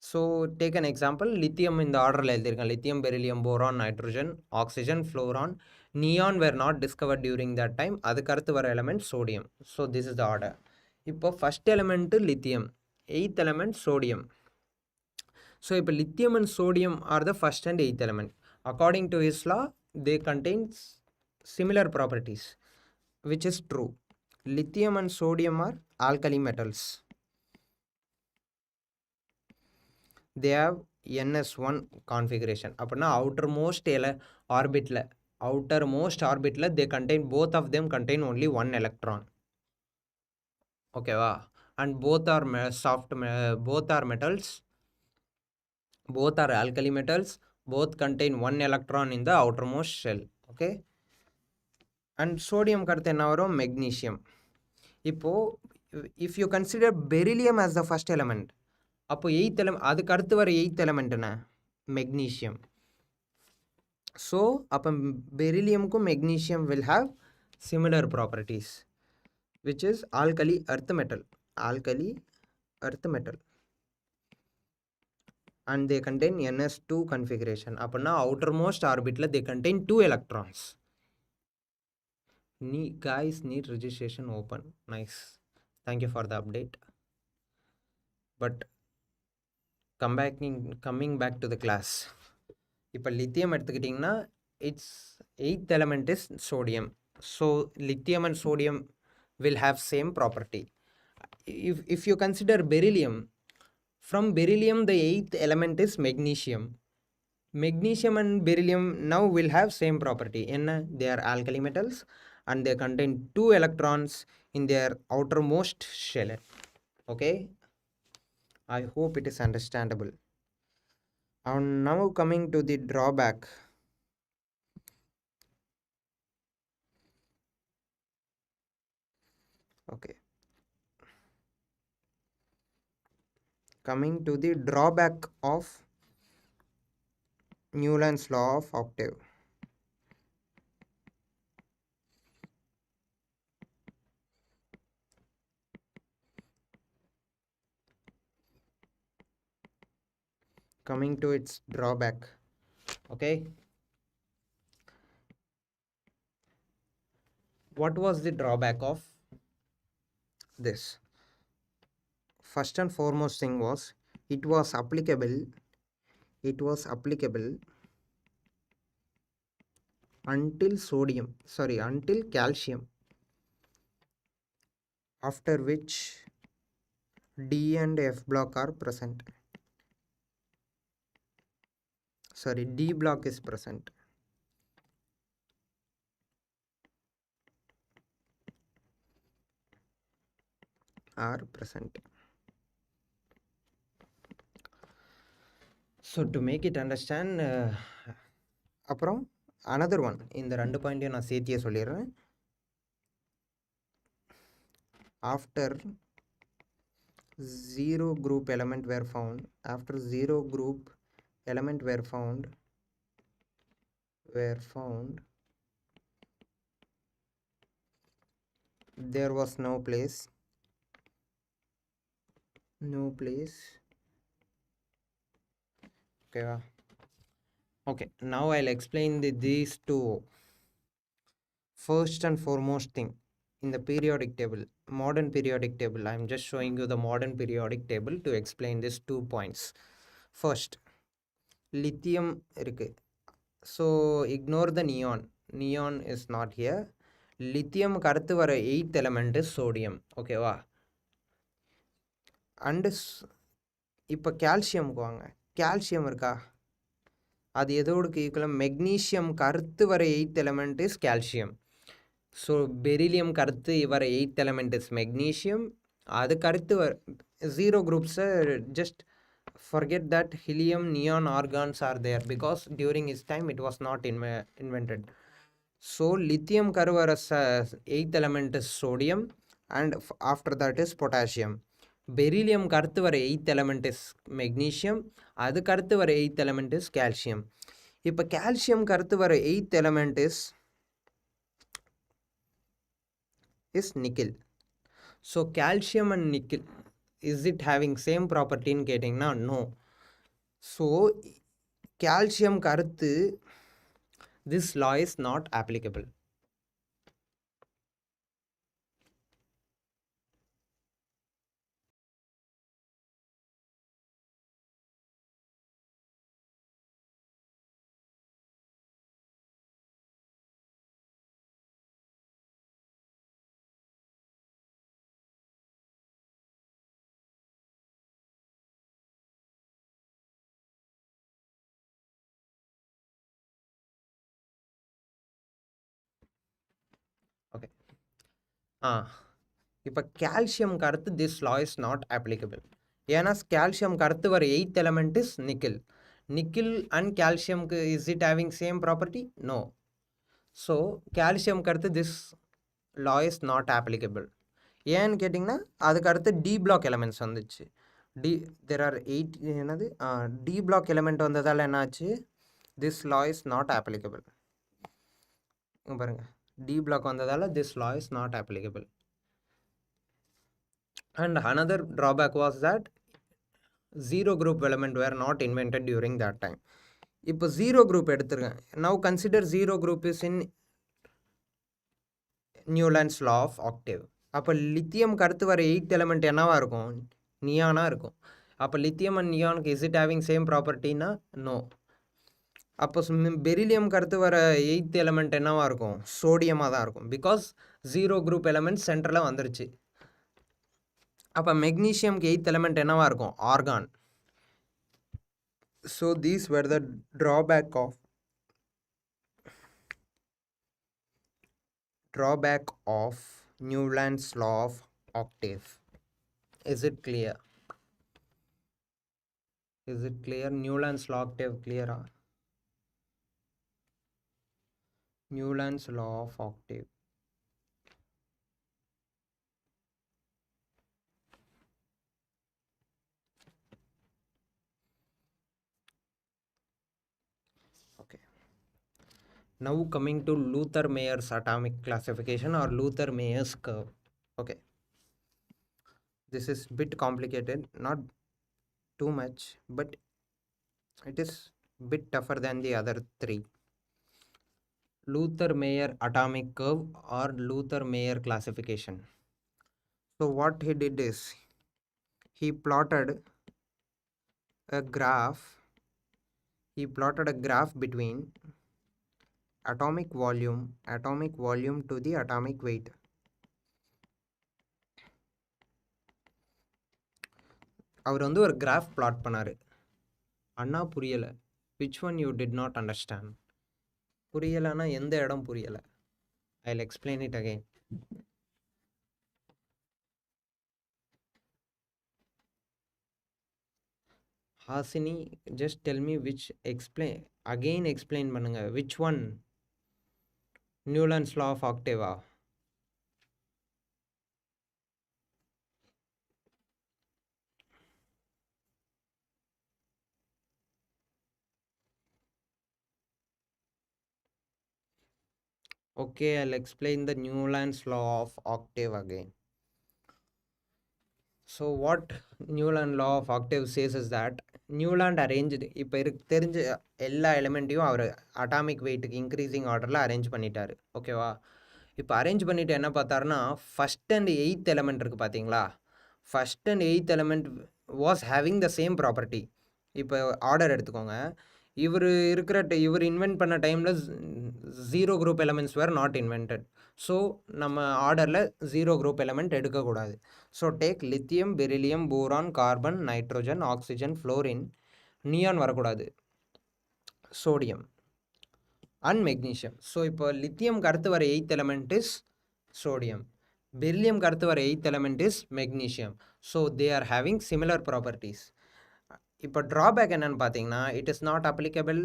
So take an example. Lithium இந்த ஆர்டரில் எழுதியிருக்கேன். Lithium, beryllium, boron, nitrogen, oxygen, fluorine. Neon were not discovered during that time. அதுக்கு அடுத்து வர element sodium. So this is the order. இப்போ first element lithium, eighth element sodium. So இப்போ lithium and sodium are the first and eighth element. According to his law they contains similar properties, which is true. Lithium and sodium are alkali metals. They have ns1 configuration. அப்படின்னா outermost orbitல they contain, both of them contain only one electron. ஓகேவா? and both are metals, both are alkali metals, both contain one electron in the outermost shell. okay, and sodium அடுத்து என்ன வரும்? Magnesium. இப்போது if you consider beryllium as the first element, அப்போ eighth element அதுக்கு அடுத்து வர eighth element என்ன? Magnesium. So அப்போ பெரிலியமுக்கும் magnesium will have similar properties, which is alkali earth metal. Alkali earth metal. And they contain ns2 configuration. அப்போனா outermost orbitல they contain 2 electrons. Guys, NEET registration open. Nice. Thank you for the update. But coming back to the class. இப்போ lithium எடுத்துக்கிட்டிங்கன்னா it's eighth element is sodium. So lithium and sodium will have same property. If you consider beryllium, from beryllium the eighth element is magnesium. Magnesium and beryllium now will have same property. They are alkali metals and they contain 2 electrons in their outermost shell. Okay, I hope it is understandable. And now coming to the drawback. Okay, coming to the drawback of Newland's law of octave. Coming to its drawback. Okay, what was the drawback of this? First and foremost thing was it was applicable until calcium, after which D and F block are present. D block is present. So to make it understand, அப்புறம் another one, இந்த ரெண்டு பாயிண்ட்டையும் நான் சேர்த்தியே சொல்லிடுறேன். After zero group element were found, there was no place. Okay, now I'll explain these two. First and foremost thing, in the periodic table, modern periodic table, I'm just showing you the modern periodic table to explain these 2 points. First, lithium irukku, so ignore the neon is not here. Lithium க்கு அடுத்து வர 8th element is sodium. Okay வா? And இப்போ கால்சியம்க்கு வாங்க. Calcium இருக்கா? அது எதோடுக்கு ஈக்குவலாக மெக்னீஷியம்க்கு அடுத்து வர 8th element is calcium. So பெரிலியம்க்கு அடுத்து வர 8th element is magnesium. அதுக்கு அடுத்து zero groups, just forget that helium, neon, argons are there because during his time it was not invented. So lithium க்கு வர 8th element is sodium and after that is potassium. பெரிலியம்க்கு அடுத்து வர 8th element is magnesium. அதுக்கு அடுத்து வர 8th element is calcium. இப்போ calciumக்கு அடுத்து வர 8th element is nickel. So calcium and nickel, is it having same property in கேட்டிங்கன்னா no. So calciumக்கு அடுத்து this law is not applicable. Okay. இப்போ கால்சியம்க்கு அடுத்து this law is not applicable. ஏன்னா கால்சியம்க்கு அடுத்து வர 8th element is nickel. Nickel and calciumக்கு is it having same property? No. So calciumக்கு அடுத்து this law is not applicable. ஏன்னு கேட்டிங்கன்னா அதுக்கு அடுத்து டி பிளாக் எலமெண்ட்ஸ் வந்துச்சு. தேர் ஆர் 8 என்னது டி பிளாக் எலமெண்ட் வந்ததால் என்னாச்சு, this law is not applicable. பாருங்க, டி பிளாக் வந்ததால் this law is not applicable. And another drawback was that zero group element were not invented during that time. இப்போ zero group எடுத்துருங்க. Now consider zero group is in Newlands law of octave. அப்போ லித்தியம்க்கு அடுத்து வர 8th element என்னவா இருக்கும், நியானாக இருக்கும். அப்போ லித்தியம் அண்ட் நியானுக்கு இஸ் இட் ஹேவிங் சேம் ப்ராப்பர்ட்டினா நோ. அப்போ பெரிலியம்க்கு அடுத்து வர 8th எலமெண்ட் என்னவா இருக்கும், சோடியமாக தான் இருக்கும். பிகாஸ் ஜீரோ குரூப் எலமெண்ட் சென்டரில் வந்துருச்சு. அப்போ மெக்னீஷியம்க்கு 8th எலமெண்ட் என்னவா இருக்கும், argon. So these were the drawback of Newland's law of octave. Is it clear? Is it clear? Newland's law octave clear? Newland's law of octave. Okay. Now coming to Luther-Mayer's atomic classification or Luther-Mayer's curve. Okay. This is bit complicated, not too much, but it is bit tougher than the other three. Luther-Mayer atomic curve or Luther-Mayer classification. So what he did is he plotted a graph between atomic volume to the atomic weight. அவர் வந்து ஒரு graph plot பண்ணாரு. அண்ணா புரியலை. which one you did not understand? புரியலைன்னா எந்த இடம் புரியலை? I'll explain it again. Hasini, just tell me which explain பண்ணுங்க. which one? Newland's law of octave. Okay, I'll explain the Newland's law of octave again. So what Newland law of octave says is that Newland arranged இப்போ தெரிஞ்ச எல்லா எலிமெண்ட்டையும் அவர் atomic வெயிட்டுக்கு increasing ஆர்டரில் arrange பண்ணிட்டார். ஓகேவா? இப்போ arrange பண்ணிவிட்டு என்ன பார்த்தாருன்னா, ஃபஸ்ட் அண்ட் 8th எலிமெண்ட் இருக்குது பார்த்தீங்களா, first and 8th element was having the same property. இப்போ ஆர்டர் எடுத்துக்கோங்க. இவர் இன்வென்ட் பண்ண டைமில் zero group elements were not invented. So நம்ம ஆர்டரில் ஜீரோ குரூப் எலமெண்ட் எடுக்கக்கூடாது. So take lithium, beryllium, boron, carbon, nitrogen, oxygen, fluorine, neon வரக்கூடாது, sodium and magnesium. So இப்போ லித்தியம்க்கு அடுத்து வர 8th எலமெண்ட் இஸ் சோடியம், பெரிலியம்க்கு அடுத்து வர 8th element is magnesium. So they are having similar properties. இப்போ drawback என்னன்னு பார்த்தீங்கன்னா, it is not applicable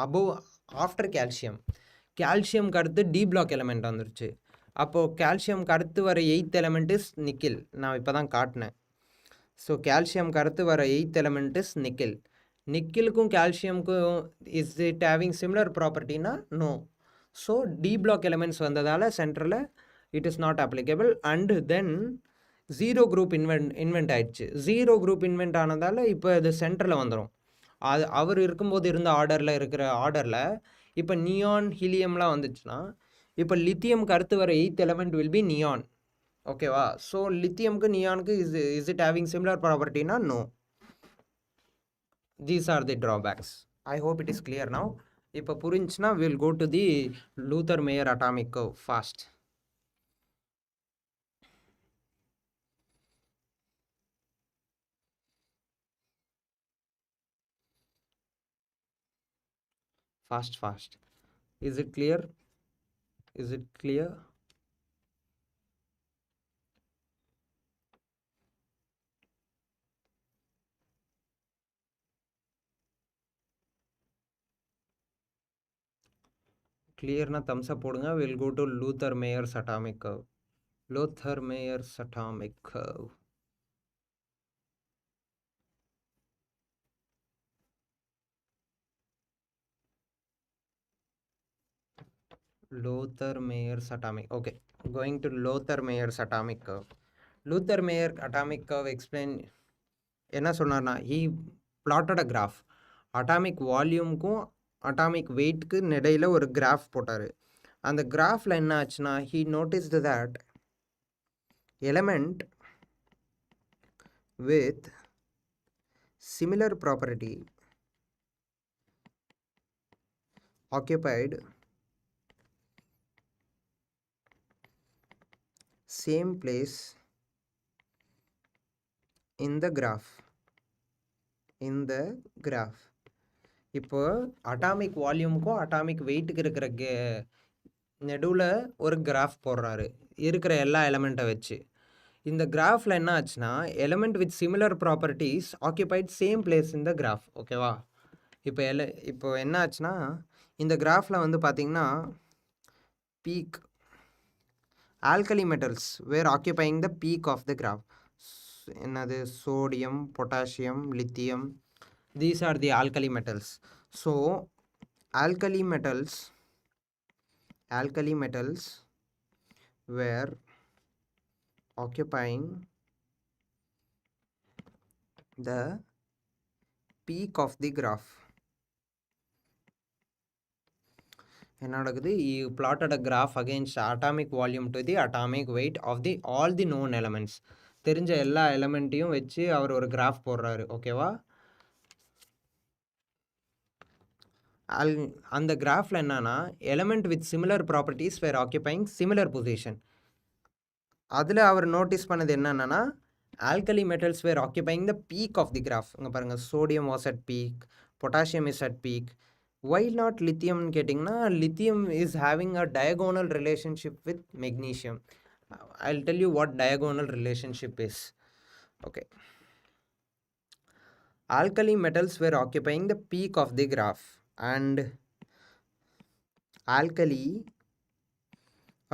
above after calcium. கால்சியம்க்கு அடுத்து டி பிளாக் எலமெண்ட் வந்துருச்சு. அப்போது கால்சியம்க்கு அடுத்து வர 8th எலமெண்ட் இஸ் நிக்கில். நான் இப்போ தான் காட்டினேன். ஸோ கால்சியம்க்கு அடுத்து வர 8th எலமெண்ட் இஸ் நிக்கில். நிக்கிலுக்கும் கால்சியம்க்கும் இஸ் இட் ஹேவிங் சிமிலர் ப்ராப்பர்ட்டினா no. So D block elements வந்ததால் சென்டரில் it is not applicable. And then zero group invent ஆயிடுச்சு. ஜீரோ குரூப் இன்வென்ட் ஆனதால் இப்போ இது சென்டரில் வந்துடும். அது அவர் இருக்கும்போது இருந்த ஆர்டரில் இப்போ நியான், ஹீலியம்லாம் வந்துச்சுன்னா, இப்போ லித்தியம்க்கு அடுத்து வர 8th element will be neon. ஓகேவா? ஸோ லித்தியம்க்கு நியானுக்கு இஸ் இட் ஹேவிங் சிமிலர் ப்ராப்பர்ட்டினா no. These are the drawbacks. I hope it is clear now. இப்போ புரிஞ்சுன்னா we'll go to the Luther-Mayer atomic curve fast. Fast. Is it clear? Is it clear? Clear na thumbs up போடுங்க. We'll go to Luther-Mayer's atomic curve. Lothar-Meyer's atomic curve. Lothar-Meyer's atomic. Okay, going to Lothar-Meyer's atomic curve. Lothar-Meyer atomic curve explain என்ன சொன்னார்னா he plotted a graph. Atomic வால்யூம்க்கும் atomic வெயிட்க்கு இடையில ஒரு graph போட்டார். அந்த கிராஃபில் என்ன ஆச்சுன்னா he noticed that element with similar property occupied same place in the graph. இப்போ அட்டாமிக் வால்யூமுக்கும் அட்டாமிக் வெயிட்டுக்கு இருக்கிற நடுவில் ஒரு கிராஃப் போடுறாரு இருக்கிற எல்லா எலமெண்ட்டை வச்சு. இந்த கிராஃபில் என்ன ஆச்சுன்னா element with similar properties occupied same place in the graph. ஓகேவா? இப்போ என்ன ஆச்சுன்னா இந்த கிராஃபில் வந்து பார்த்தீங்கன்னா peak alkali metals were occupying the peak of the graph. என்னது? Sodium, potassium, lithium, these are the alkali metals. So alkali metals were occupying the peak of the graph. என்ன நடக்குது? You plotted a graph against atomic volume to the atomic weight of the all the known elements. தெரிஞ்ச எல்லா எலமெண்ட்டையும் வச்சு அவர் ஒரு graph போடுறாரு. ஓகேவா? அந்த கிராஃபில் என்னன்னா element with similar properties were occupying similar position. அதில் அவர் நோட்டீஸ் பண்ணது என்னென்னா alkali metals were occupying the peak of the graph. இங்கே பாருங்கள், sodium was at peak, potassium is at peak. Why not லித்தியம்னு கேட்டிங்கன்னா lithium is having a diagonal relationship with magnesium. I'll tell you what diagonal relationship is. Okay. Alkali metals were occupying the peak of the graph and alkali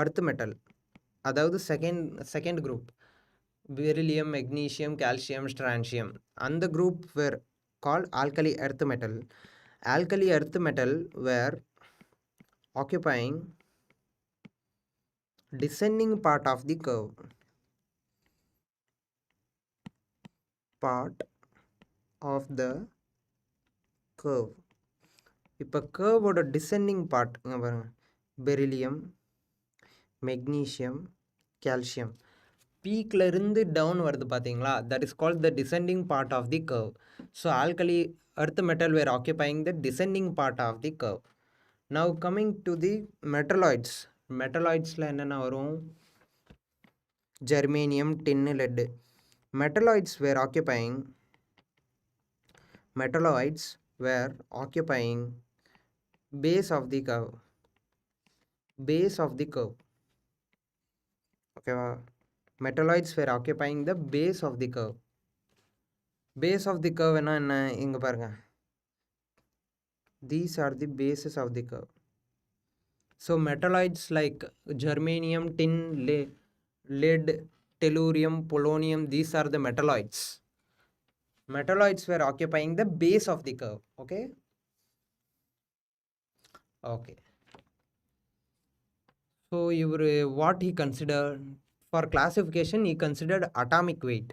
earth metal, அதாவது second group beryllium, magnesium, calcium, strontium, அந்த group where called alkali earth metal. Alkali earth metal were occupying descending part of the curve. இப்போ கர்வோட descending part இங்கே பாருங்க, beryllium, magnesium, calcium பீக்கில் இருந்து down வருது பார்த்தீங்களா? That is called the descending part of the curve. So alkali earth metal were occupying the descending part of the curve. Now coming to the metalloids. மெட்டலாய்ட்ஸில் என்னென்ன வரும்? Germanium, tin, lead. Metalloids were occupying base of the curve. Okay, metalloids were occupying the base of the curve. Base of the curve என்ன இங்க பாருங்க, these are the bases of the curve. So metalloids like germanium, tin, lead, tellurium, polonium, these are the metalloids. Metalloids were occupying the base of the curve. Okay. So what he considered for classification, he considered atomic weight.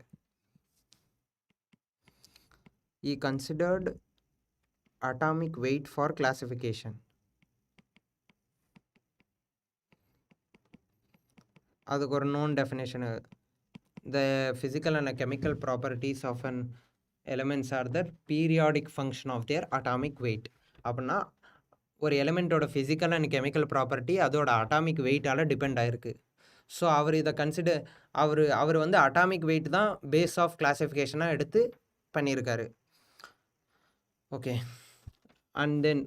For classification. அதுக்கு ஒரு known definition. The physical and chemical properties of an elements are the periodic function of their atomic weight. அப்படின்னா ஒரு எலிமெண்ட்டோட physical and chemical property அதோட atomic வெயிட்டால் depend ஆகிருக்கு. So அவர் இதை அவர் வந்து அட்டாமிக் வெயிட் தான் பேஸ் ஆஃப் கிளாசிஃபிகேஷனாக எடுத்து பண்ணியிருக்காரு. ஓகே. அண்ட் தென்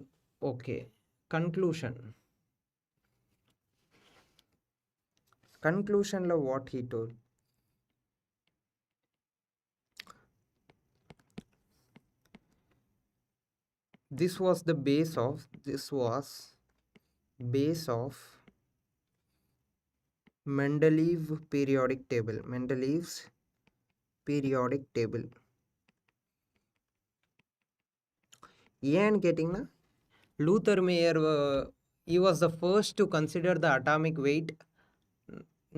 கன்க்ளூஷனில் what he told. This was base of Mendeleev periodic table. Mendeleev's periodic table. ஏன்னு கேட்டிங்கன்னா Lothar Meyer he was the first to consider the atomic weight.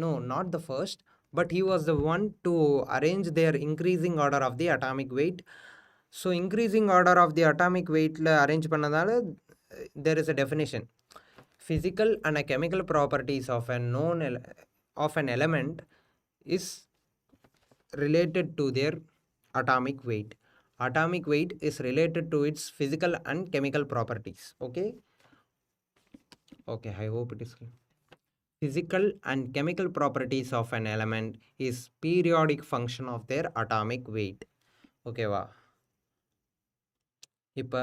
No, not the first, but he was the one to arrange their increasing order of the atomic weight. So increasing order of the atomic weight arrange பண்ணதால there is a definition. Physical and chemical properties of an element is related to their atomic weight. Atomic weight is related to its physical and chemical properties. Okay, I hope it is clear. Physical and chemical properties of an element is periodic function of their atomic weight. Okay va. இப்போ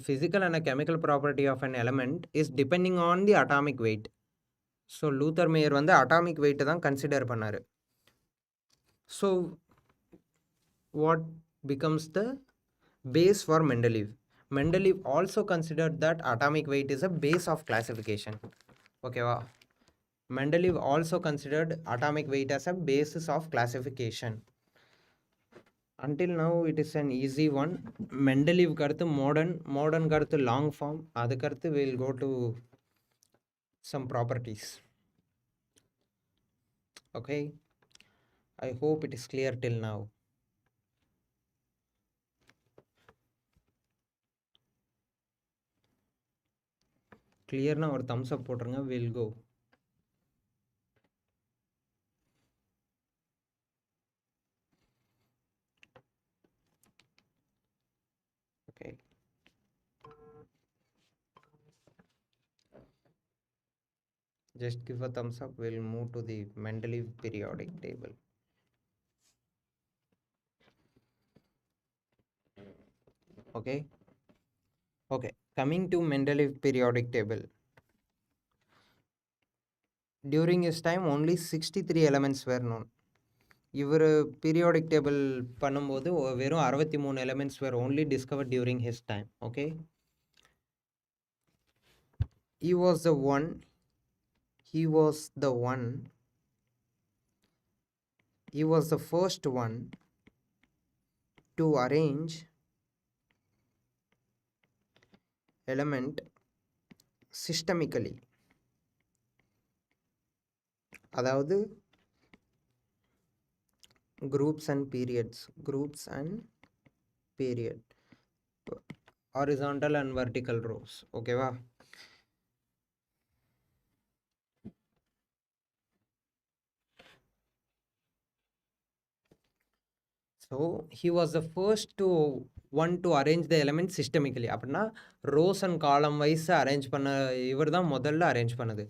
physical and chemical property of an element is depending on the atomic weight. So Luther Mayer வந்து atomic weight தான் consider பண்ணாரு. So what becomes the base for Mendeleev? Mendeleev also considered that atomic weight is a base of classification. Okay va. Mendeleev also considered atomic weight as a basis of classification. Until now it is an easy one. Mendeleev karthu modern karthu long form, adukarthu we'll go to some properties. Okay, I hope it is clear till now. Clear na or thumbs up போட்ருங்க, we'll go. Okay, just give a thumbs up. We'll move to the Mendeleev periodic table. Okay, coming to Mendeleev periodic table. During his time only 63 elements were known. இவர் periodic table பண்ணும்போது வெறும் 63 elements were only discovered during his time. Okay, he was the first one to arrange element systemically. அதாவது groups and period, horizontal and vertical rows. Okay va. So he was the first one to arrange the elements systemically. அப்படின்னா rows and column wise arrange பண்ண இவர் தான் முதல்ல arrange பண்ணது.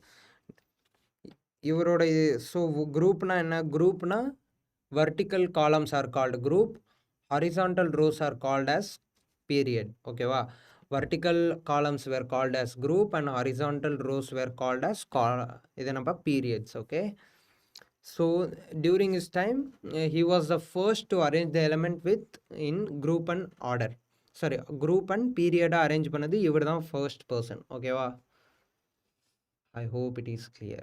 இவரோட so குரூப்னா என்ன? குரூப்னா vertical columns are called group, horizontal rows are called as period. ஓகேவா? vertical columns were called as group and horizontal rows were called as இது நம்ம periods. Okay, so during his time he was the first to arrange the element in group and order. Sorry, group and period arrange பண்ணது இவர் தான் first person. ஓகேவா? I hope it is clear.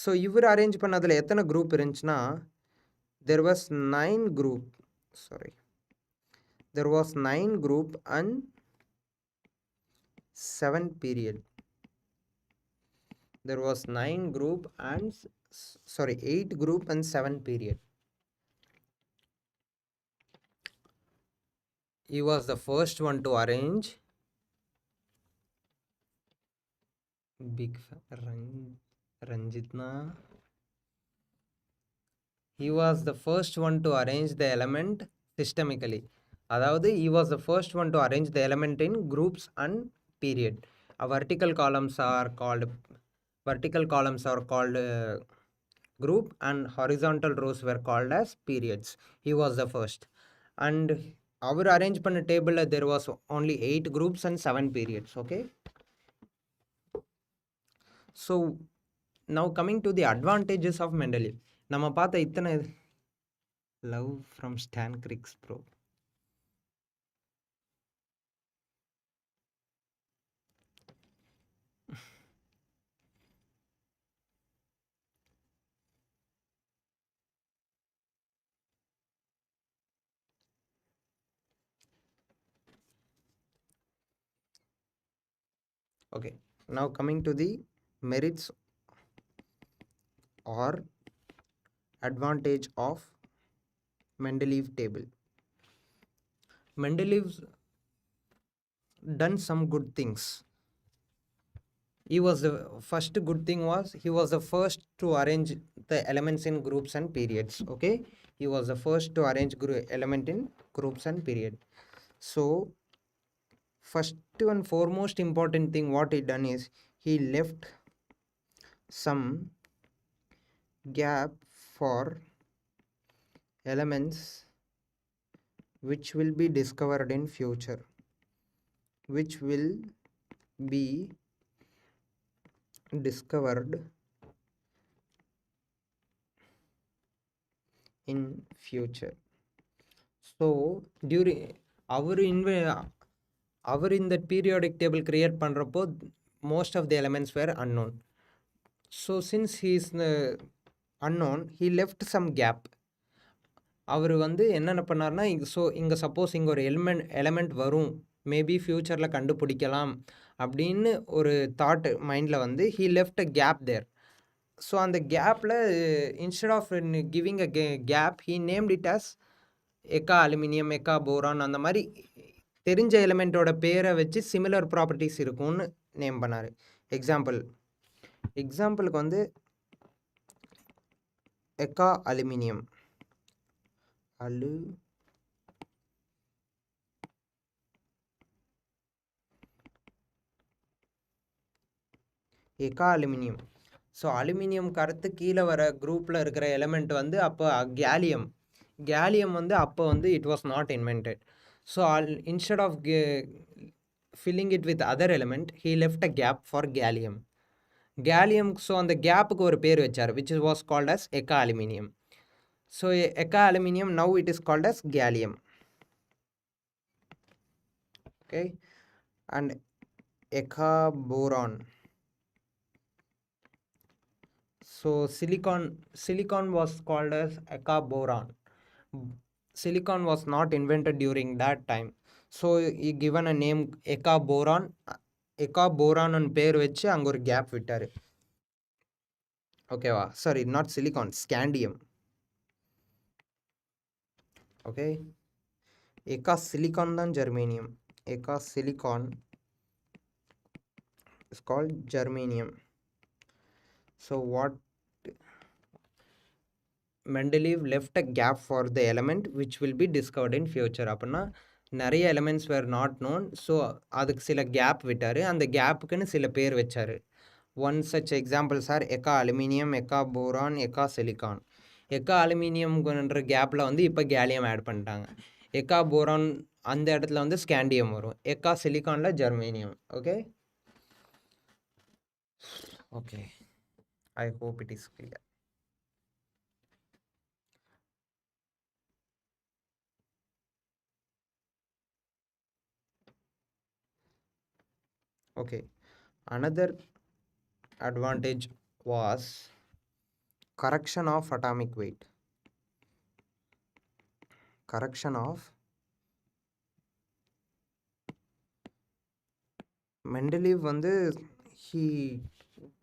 So இவர் arrange பண்ணதுல எத்தனை group இருந்துச்சுன்னா there was 9 group and 7 period. There was 8 group and 7 period. He was the first one to arrange Ranjitna. He was the first one to arrange the element systemically. அதாவது he was the first one to arrange the element in groups and period. Vertical columns are called group and horizontal rows were called as periods. He was the first. And our arrange பண்ண table there was only 8 groups and 7 periods. Okay, so now coming to the advantages of Mendeleev. நம்ம பார்த்த இத்தனை love from Stan Cricks bro. Okay, now coming to the merits or advantage of Mendeleev table. Mendeleev's done some good things. He was the first good thing was he was the first to arrange the elements in groups and periods. Okay, he was the first to arrange element in groups and period. So first and foremost important thing what he done is he left some gap for elements which will be discovered in future, which will be discovered in future. So during our in the periodic table create பண்றப்போ most of the elements were unknown. So since he is unknown, he left some gap. அவர் வந்து என்னென்ன பண்ணார்னா so இங்கே suppose இங்கே ஒரு element வரும், maybe ஃப்யூச்சரில் கண்டுபிடிக்கலாம் அப்படின்னு ஒரு தாட் மைண்டில் வந்து he left a gap there. So அந்த கேப்பில் instead of giving a gap he named it as eka aluminium, eka boron, அந்த மாதிரி தெரிஞ்ச எலிமெண்ட்டோட பேரை வச்சு சிமிலர் ப்ராப்பர்ட்டிஸ் இருக்கும்னு நேம் பண்ணார். எக்ஸாம்பிளுக்கு வந்து எக்கா அலுமினியம், எக்கா அலுமினியம். ஸோ அலுமினியம்க்கு அடுத்து கீழே வர குரூப்பில் இருக்கிற எலிமெண்ட் வந்து அப்போ கேலியம் வந்து அப்போ வந்து it was not invented. So instead of filling it with other element he left a gap for gallium. So அந்த கேப்புக்கு ஒரு பேர் வச்சார், which was called as eka aluminium. So eka aluminium now it is called as gallium. Okay, and eka boron. So silicon was called as eka boron. Silicon was not invented during that time. So he given a name eka boron. Eka boron and பேர் வச்சு அங்க ஒரு gap விட்டாரு. ஓகேவா? Sorry, not silicon, scandium. Okay, eka silicon தான் germanium. eka silicon is called germanium. So what Mendeleev left a gap for the element which will be discovered in future. அப்படின்னா நிறைய elements where not known. So அதுக்கு சில gap விட்டார், அந்த கேப்புக்குன்னு சில பேர் வச்சார். ஒன் சச் எக்ஸாம்பிள்ஸ் ஆர் எக்கா அலுமினியம், எக்கா போரான், எக்கா சிலிகான். எக்கா அலுமினியம்ன்ற கேப்பில் வந்து இப்போ கேலியம் ஆட் பண்ணிட்டாங்க. எக்கா போரான் அந்த இடத்துல வந்து ஸ்காண்டியம் வரும். எக்கா சிலிகானில் germanium. Okay okay, I hope it is clear. Okay, another advantage was correction of atomic weight. Correction of Mendeleev வந்து he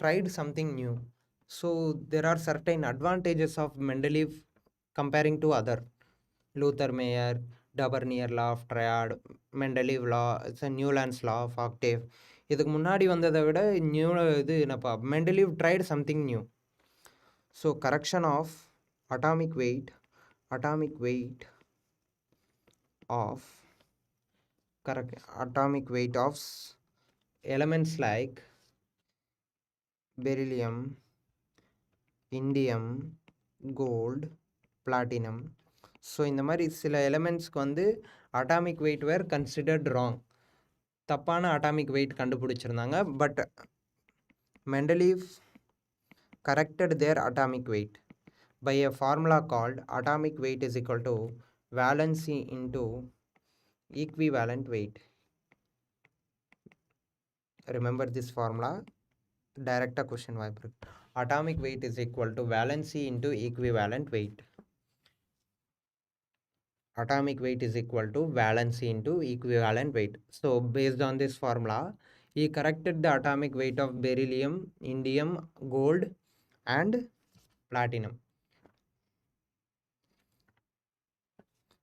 tried something new. So there are certain advantages of Mendeleev comparing to other. Luther Mayer, Dabernier law of triad, Mendeleev law, it's a Newland's law of octave. இதுக்கு முன்னாடி வந்ததை விட இது என்னப்பா, Mendeleev tried something new. So correction of atomic weight of elements like beryllium, indium, gold, platinum. So இந்த மாதிரி சில எலிமெண்ட்ஸ்க்கு வந்து atomic weight were considered wrong, தப்பான அட்டாமிக் வெயிட் கண்டுபிடிச்சிருந்தாங்க. But Mendeleev corrected their atomic weight by a formula called atomic weight is equal to valency into equivalent weight. Remember this formula, direct question viper. Atomic weight is equal to valency into equivalent weight. Atomic weight is equal to valency into equivalent weight. So based on this formula, He corrected the atomic weight of beryllium, indium, gold, and platinum.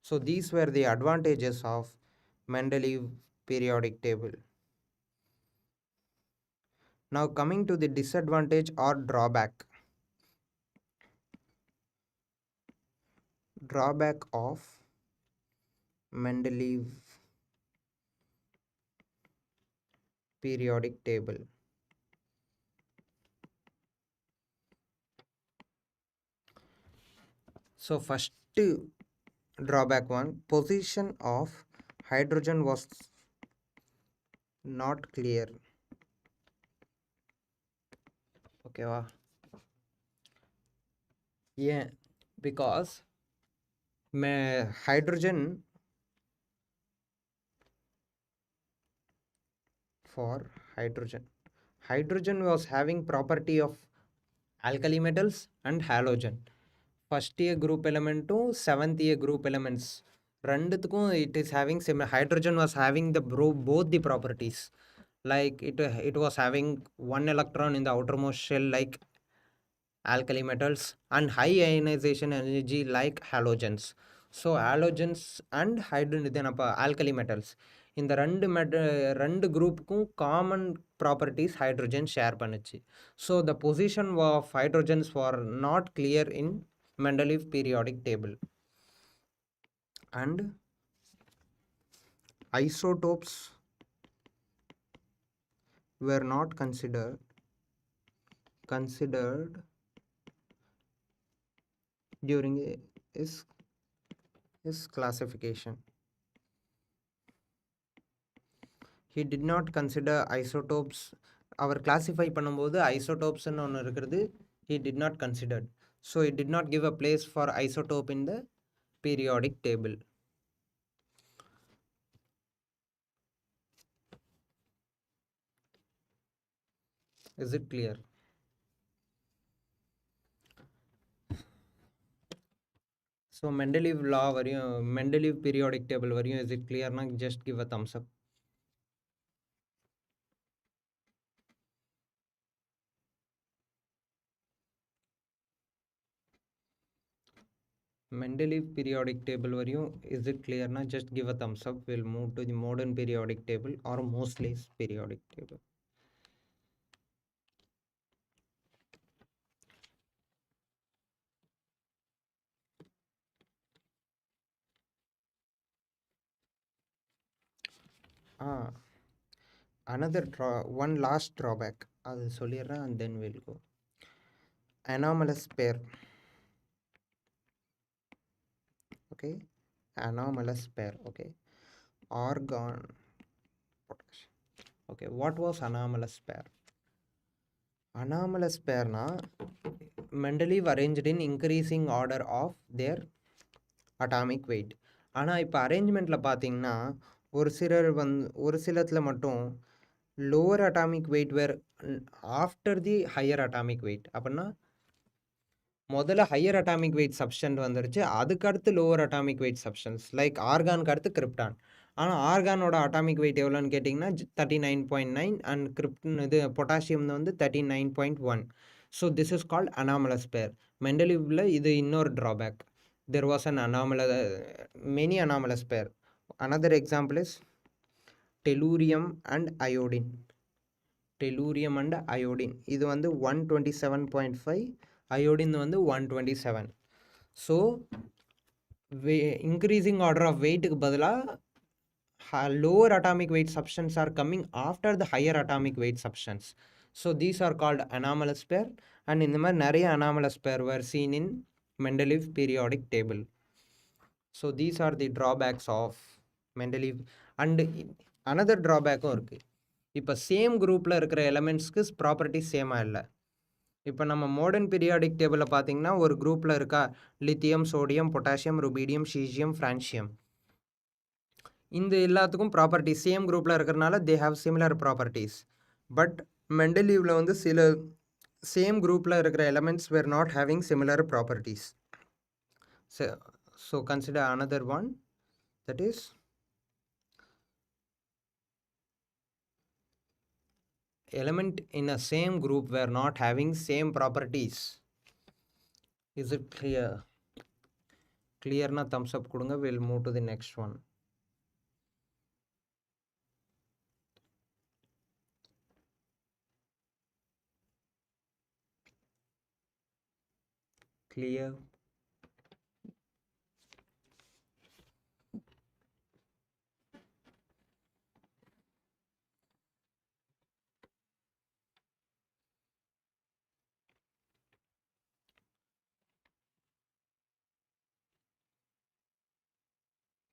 So these were the advantages of Mendeleev periodic table. Now coming to the disadvantage or drawback. Drawback of Mendeleev periodic table. So first drawback one, position of hydrogen was not clear. Okay, wow. Yeah, because hydrogen for hydrogen was having property of alkali metals and halogen. First year group element to seventh year group elements. It is having similar. Hydrogen was having both the properties. Like it was having one electron in the outermost shell like alkali metals and high ionization energy like halogens. So halogens and hydrogen then alkali metals இந்த ரெண்டு குரூப்புக்கும் common properties hydrogen share பண்ணுச்சு. So the position of hydrogens for not clear in Mendeleev periodic table, and isotopes were not considered during his classification. He did not consider isotopes. Our classify பண்ணும்போது isotopes ன்னு ஒன்று இருக்கிறது he did not consider. So it did not give a place for isotope in the periodic table. Is it clear? So Mendeleev law varyum, Mendeleev periodic table varyum, is it clear? Na? Just give a thumbs up. Mendeleev periodic table varyum, is it clear? Na? Just give a thumbs up. We'll move to the modern periodic table or Mosley's periodic table. Another one last drawback. I'll solira and then we'll go. Anomalous pair. Okay, anomalous pair. Okay, argon potassium. Okay, what was anomalous pair? Anomalous pair na Mendeleev arranged in increasing order of their atomic weight. ஆனால் இப்போ அரேஞ்ச்மெண்ட்டில் பார்த்தீங்கன்னா ஒரு சிலத்தில் மட்டும் lower atomic weight were after the higher atomic weight. அப்படின்னா முதல்ல higher atomic wait substance வந்துருச்சு, அதுக்கடுத்து lower atomic weight substance like ஆர்கானுக்கு அடுத்து கிரிப்டான். ஆனால் ஆர்கானோட அட்டாமிக் வெயிட் எவ்வளோன்னு கேட்டிங்கன்னா 39.9 அண்ட் இது பொட்டாசியம் வந்து 39.1. So this is called anomalous pair. மெண்டலீவில் இது இன்னொரு drawback. There was an many anomalous pair. Another example is tellurium and iodine. Tellurium and iodine இது வந்து 127.5, iodine வந்து 127. ஸோ இன்க்ரீசிங் ஆர்டர் ஆஃப் வெயிட்டுக்கு பதிலாக lower atomic weight substances are coming after the higher atomic weight substance. So these are called anomalous pair. அண்ட் இந்த மாதிரி நிறைய anomalous pair were seen in Mendeleev periodic table. So these are the drawbacks of Mendeleev. And another drawback-ம் இருக்குது. இப்போ same குரூப்பில் இருக்கிற எலமெண்ட்ஸ்க்கு properties சேமாக இல்லை. இப்போ நம்ம மாடர்ன் பீரியாடிக் டேபிளில் பார்த்தீங்கன்னா ஒரு குரூப்பில் இருக்கா lithium, sodium, potassium, rubidium, caesium, francium. இந்த எல்லாத்துக்கும் ப்ராப்பர்ட்டிஸ் சேம் குரூப்பில் இருக்கிறனால they have similar properties. But மெண்டலீவில் வந்து சில சேம் குரூப்பில் இருக்கிற elements were not having similar properties. So consider another one, that is element in a same group were not having same properties. Is it clear? Clear na thumbs up kudunga. We'll move to the next one. Clear?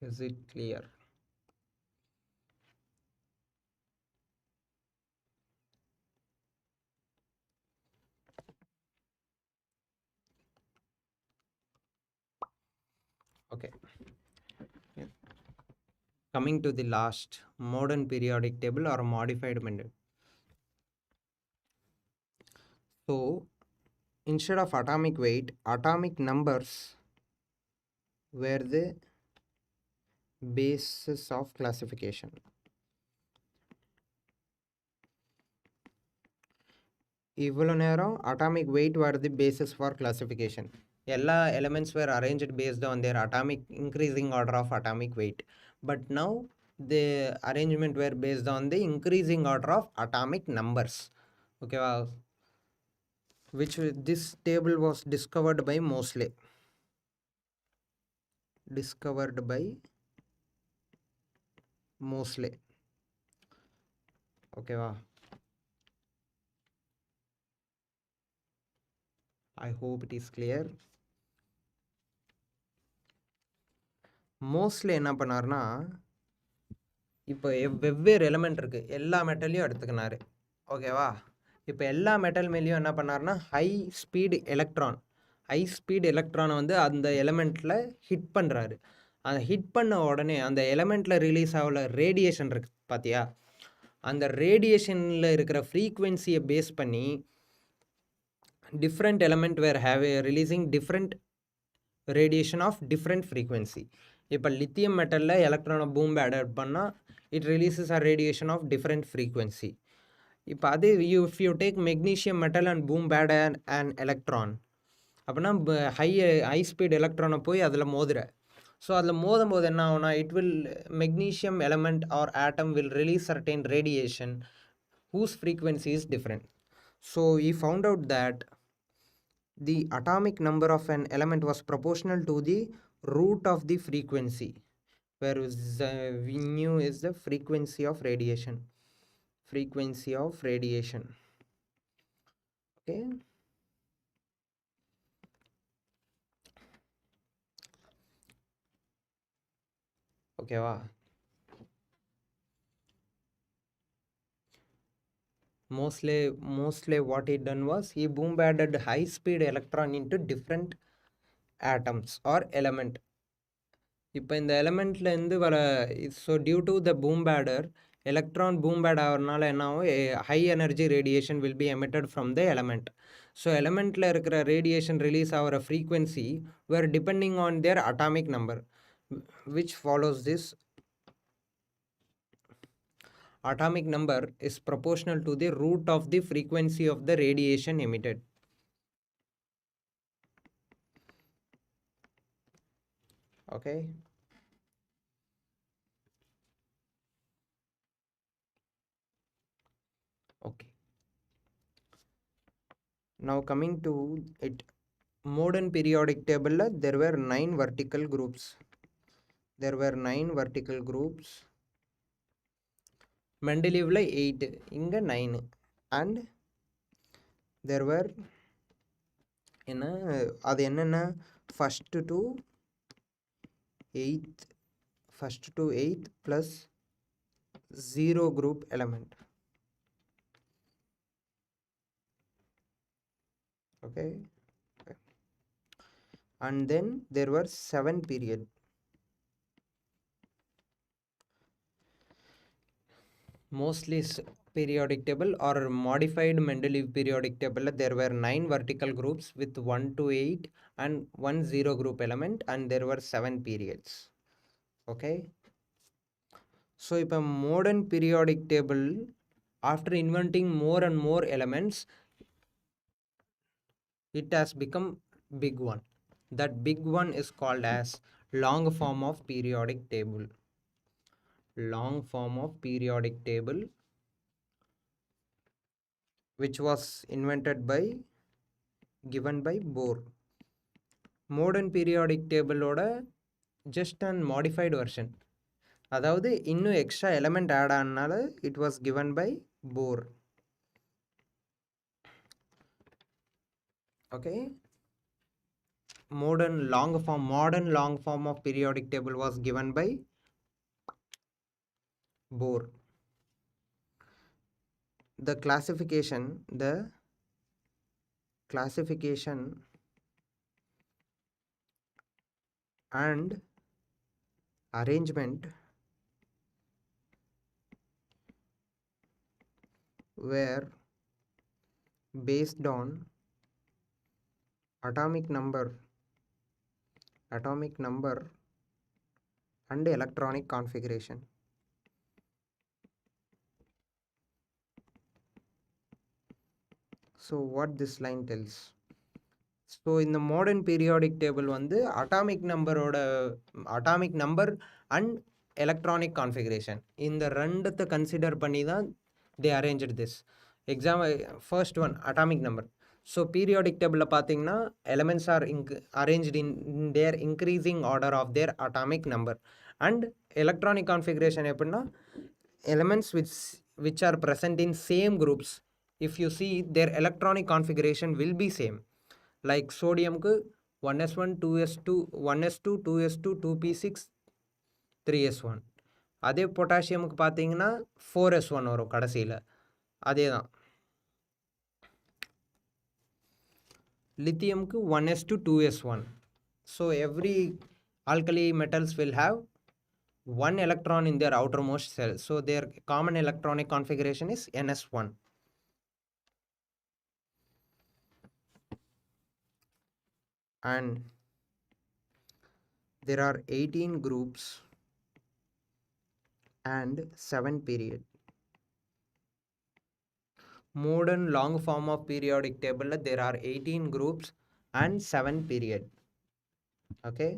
Is it clear? Okay. Yeah. Coming to the last, modern periodic table or modified method. So instead of atomic weight, atomic numbers were the basis of classification. இவ்வளோ நேரம் atomic weight were the basis for classification. எல்லா elements were arranged based on their atomic increasing order of atomic weight. But now the arrangement were based on the increasing order of atomic numbers. Okay, wow. Which this table was discovered by Moseley. Discovered by Moseley. Okay, wow. I hope it is clear. Mostly என்ன பண்ணார்னா, இப்போ வெவ்வேறு element இருக்குது, எல்லா மெட்டல்லையும் எடுத்துக்கினாரு. ஓகேவா? இப்போ எல்லா metal மேலேயும் என்ன பண்ணார்னா ஹை ஸ்பீடு எலக்ட்ரானை வந்து அந்த எலிமெண்ட்டில் ஹிட் பண்ணுறாரு. அந்த ஹிட் பண்ண உடனே அந்த எலிமெண்ட்டில் ரிலீஸ் ஆகல ரேடியேஷன் இருக்குது பார்த்தியா, அந்த ரேடியேஷனில் இருக்கிற ஃப்ரீக்குவென்சியை பேஸ் பண்ணி different element were releasing different radiation of different frequency. இப்போ லித்தியம் மெட்டலில் எலக்ட்ரானை பூம் பேட் பண்ணால் it releases a radiation of different frequency. இப்போ அது if you take magnesium metal and bombard and electron அப்படின்னா ஹை ஸ்பீட் எலக்ட்ரானை போய் அதில் மோதுற. ஸோ அதில் மோதும் போது என்ன ஆகும்னா it will magnesium element or atom will release certain radiation whose frequency is different. So he found out that the atomic number of an element was proportional to the root of the frequency, where we knew is the frequency of radiation. Frequency of radiation. Okay. Okay, wow. Mostly what he done was he bombarded high speed electron into different atoms or element. இப்போ இந்த எலமெண்ட்லேருந்து வர so due to the bombarded electron bombard ஆகிறதுனால என்ன ஆகும், high energy radiation will be emitted from the element. So எலமெண்ட்டில் இருக்கிற radiation release ஆகிற frequency were depending on their atomic number, which follows this atomic number is proportional to the root of the frequency of the radiation emitted. Okay. Okay. Now coming to it, modern periodic table there were 9 vertical groups. There were 9 vertical groups. Mendeleevல 8, இங்க 9, and there were அது என்னென்ன first to 8th plus 0 group element. Okay. And then there were 7 period. Mostly periodic table or modified Mendeleev periodic table there were 9 vertical groups with 1 to 8 and 1 0 group element, and there were 7 periods. Okay. So இப்போ modern periodic table After inventing more and more elements, it has become big one. That big one is called as long form of periodic table. Long form of periodic table, which was invented by given by Bohr. Modern periodic table oda just an modified version. அதாவது இன்னும் extra element add ஆனனால it was given by Bohr. Okay, modern long form of periodic table was given by Bohr. The classification and arrangement were based on atomic number and electronic configuration. So what this line tells? So in the modern periodic table வந்து atomic number and electronic configuration இந்த ரெண்டத்தை consider பண்ணி தான் they arranged this. Example, first one atomic number. So periodic table பார்த்தீங்கன்னா elements are arranged in their increasing order of their atomic number. And electronic configuration எப்படின்னா elements which are present in same groups, if you see their electronic configuration will be same. Like sodium ku 1s1 2s2 1s2 2s2 2p6 3s1. அதே பொட்டாசியமுக்கு பார்த்தீங்கன்னா 4s1 வரும் கடைசியில். அதே தான் lithiumக்கு 1s2 2s1. So every alkali metals will have one electron in their outermost cell. So their common electronic configuration is ns1. And there are 18 groups and 7 period. Modern long form of periodic table there are 18 groups and 7 period. Okay.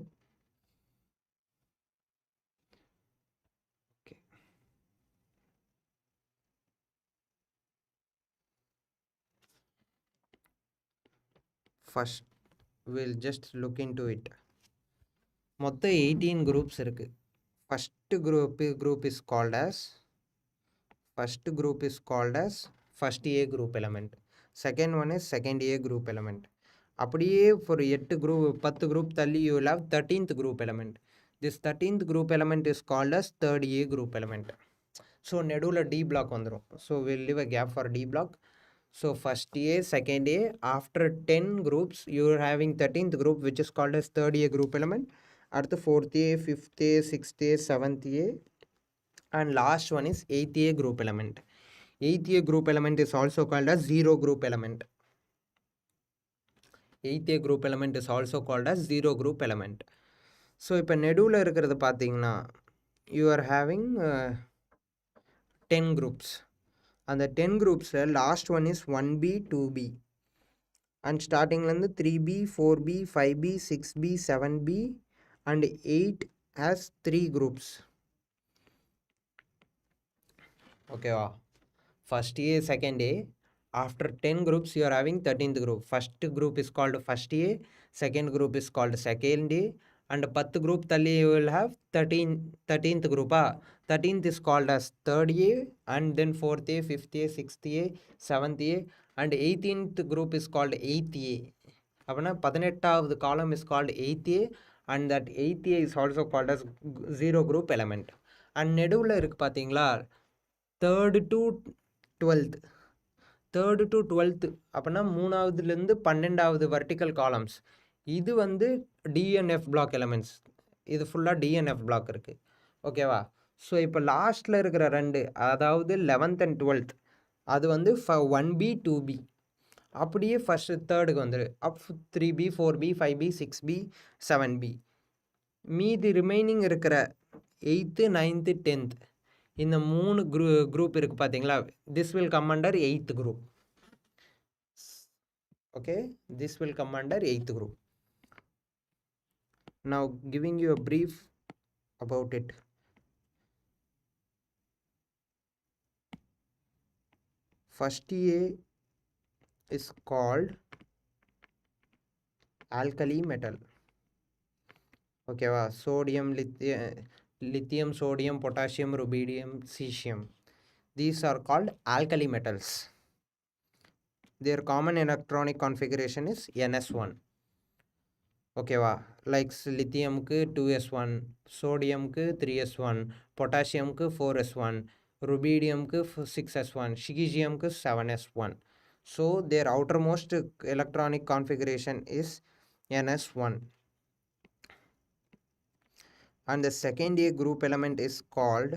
First we'll just look into it. மொத்த 18 groups இருக்கு. First group is called as first A group element. Second one is second A group element. அப்படியே for 8 group 10 group தள்ளி you will have 13th group element. This 13th group element is called as third A group element. So நடுவுல D block வந்துரும். So we'll leave a gap for D block. So first A, second A, after 10 groups you are having 13th group which is called as third A group element. After 4th A, 5th A, 6th A, 7th A, and last one is 8th A group element. 8th A group element is also called as zero group element. 8th A group element is also called as zero group element. So இப்போ நடுவுல இருக்கிறது பார்த்தீங்கன்னா you are having 10 groups. அந்த 10 groups last one is 1B 2B and starting லேருந்து 3B 4B 5B 6B 7B and 8 has 3 groups. Okay, first A, second A, after 10 groups you are having 13th group. First group is called first A, second group is called second A, and 10th group thalli you will have 13th group. 13th is called as third A, and then 4th A, 5th A, 6th A, 7th A, and 18th group is called 8th A. அப்பனா 18வது column is called 8th A, and that 8th A is also called as zero group element. And நடுவுல இருக்கு பாத்தீங்களா third to 12th அப்பனா 3வதுலேருந்து 12வது vertical columns. இது வந்து DNF block elements. இது ஃபுல்லா DNF block இருக்கு. ஓகேவா? ஸோ இப்போ லாஸ்ட்ல இருக்கிற ரெண்டு, அதாவது 11th and 12th, அது வந்து 1B 2B. அப்படியே ஃபர்ஸ்ட் தேர்டுக்கு வந்துடு அப் 3B 4B 5B 6B 7B. மீதி ரிமைனிங் இருக்கிற 8th 9th 10th இந்த 3 group இருக்கு பாத்தீங்களா, this will come under 8th group. Okay, this will come under 8th group. Now giving you a brief about it. First A is called alkali metal. Okay, sodium, lithium, sodium, potassium, rubidium, cesium. These are called alkali metals. Their common electronic configuration is ns1. Okay, like lithium ku 2s1, sodium ku 3s1, potassium ku 4s1, rubidium ku 6s1, cesium ku 7s1. So their outermost electronic configuration is ns1. And the second A group element is called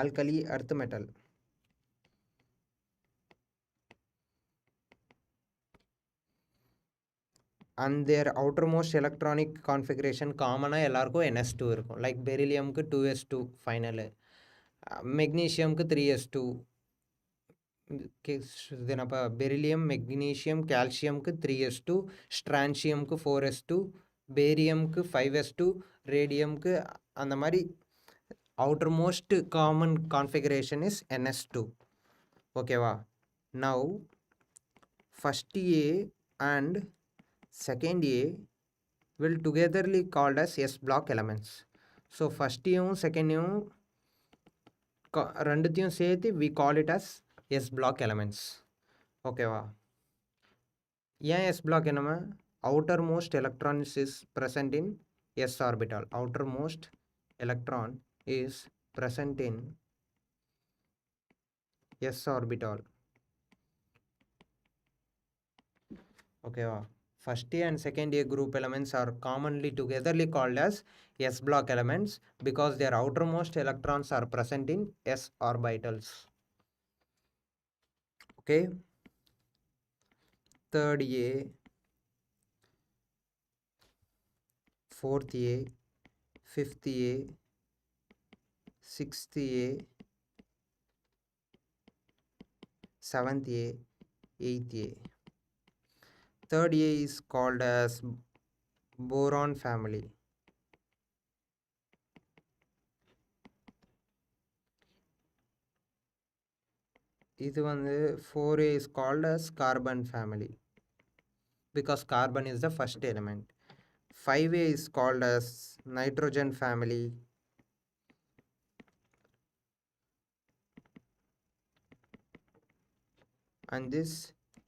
alkali earth metal. And their outermost electronic configuration common எல்லாருக்கும் ns2 இருக்கும். Like beryllium க்கு 2s2 final, magnesium க்கு 3s2. அப்ப beryllium, magnesium, calcium க்கு 3s2, strontium க்கு 4s2, barium க்கு 5s2, radium க்கு அந்த மாதிரி outermost common configuration is ns2. Okay, now first A and second A will togetherly called as S block elements. So first A second A ரெண்டுத்தையும் சேர்த்து we call it as S block elements. Okay, ஏன் S block என்னமா, outermost electron is present in S orbital. Outermost electron is present in S orbital. Okay, first A and second A group elements are commonly togetherly called as S block elements because their outermost electrons are present in S orbitals. Okay, third A, fourth A, fifth A, sixth A, seventh A, eighth A. Third A is called as boron family. இது வந்து 4A is called as carbon family because carbon is the first element. 5A is called as nitrogen family. And this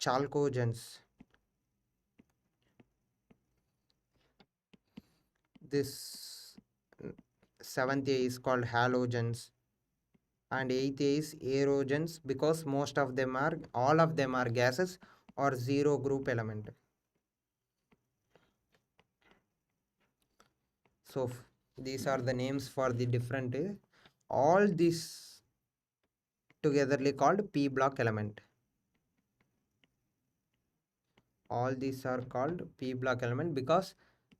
chalcogens. This 7th A is called halogens. And 8th A is aerogens because all of them are gases or zero group element. So these are the names for the different, all these togetherly called P block element. All these are called P block element because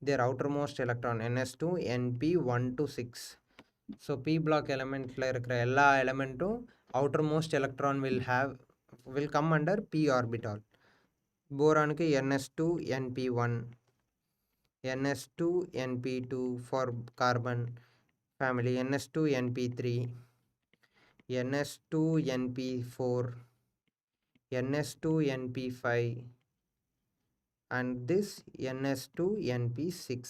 their outermost electron ns2 np 1 to 6. So P block element la irukra ella elementum outermost electron will come under P orbital. Boron ku ns2 np1, ns2 np2 for carbon family, ns2 np3, ns2 np4, ns2 np5, and this ns2 np6.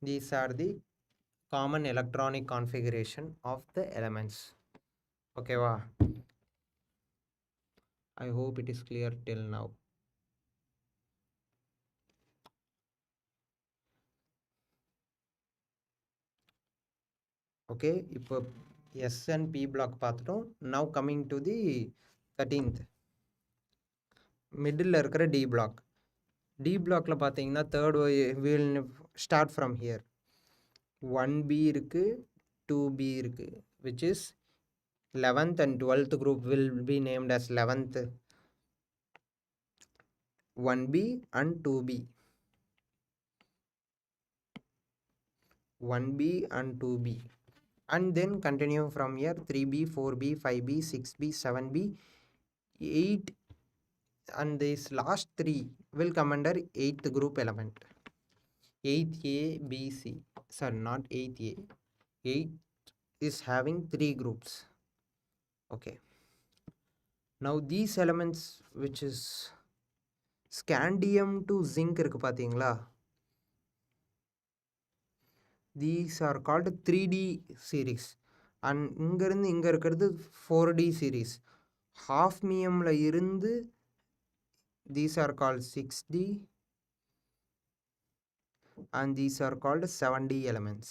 These are the common electronic configuration of the elements. Okay, I hope it is clear till now. Okay, இப்போ S and P block பார்த்துட்டோம். Now coming to the 13th, middle இருக்கிற D block. D blockல பார்த்தீங்கன்னா third will start from here. 1B இருக்கு, 2B இருக்கு, which is 11th and 12th group will be named as 11th 1B and 2B. 1b and 2b, and then continue from here 3b, 4b, 5b, 6b, 7b, 8, and this last 3 will come under 8th group element. 8th A, B, C. Sorry, not 8th A. 8 is having 3 groups. Okay. Now these elements, which is scandium to zinc இருக்கு பாத்தீங்களா, these are called 3D series, and இங்கிருந்து இங்க இருக்கிறது 4D series. ஹாஃப்மியம்ல இருந்து these are called 6D, and these are called 7D elements.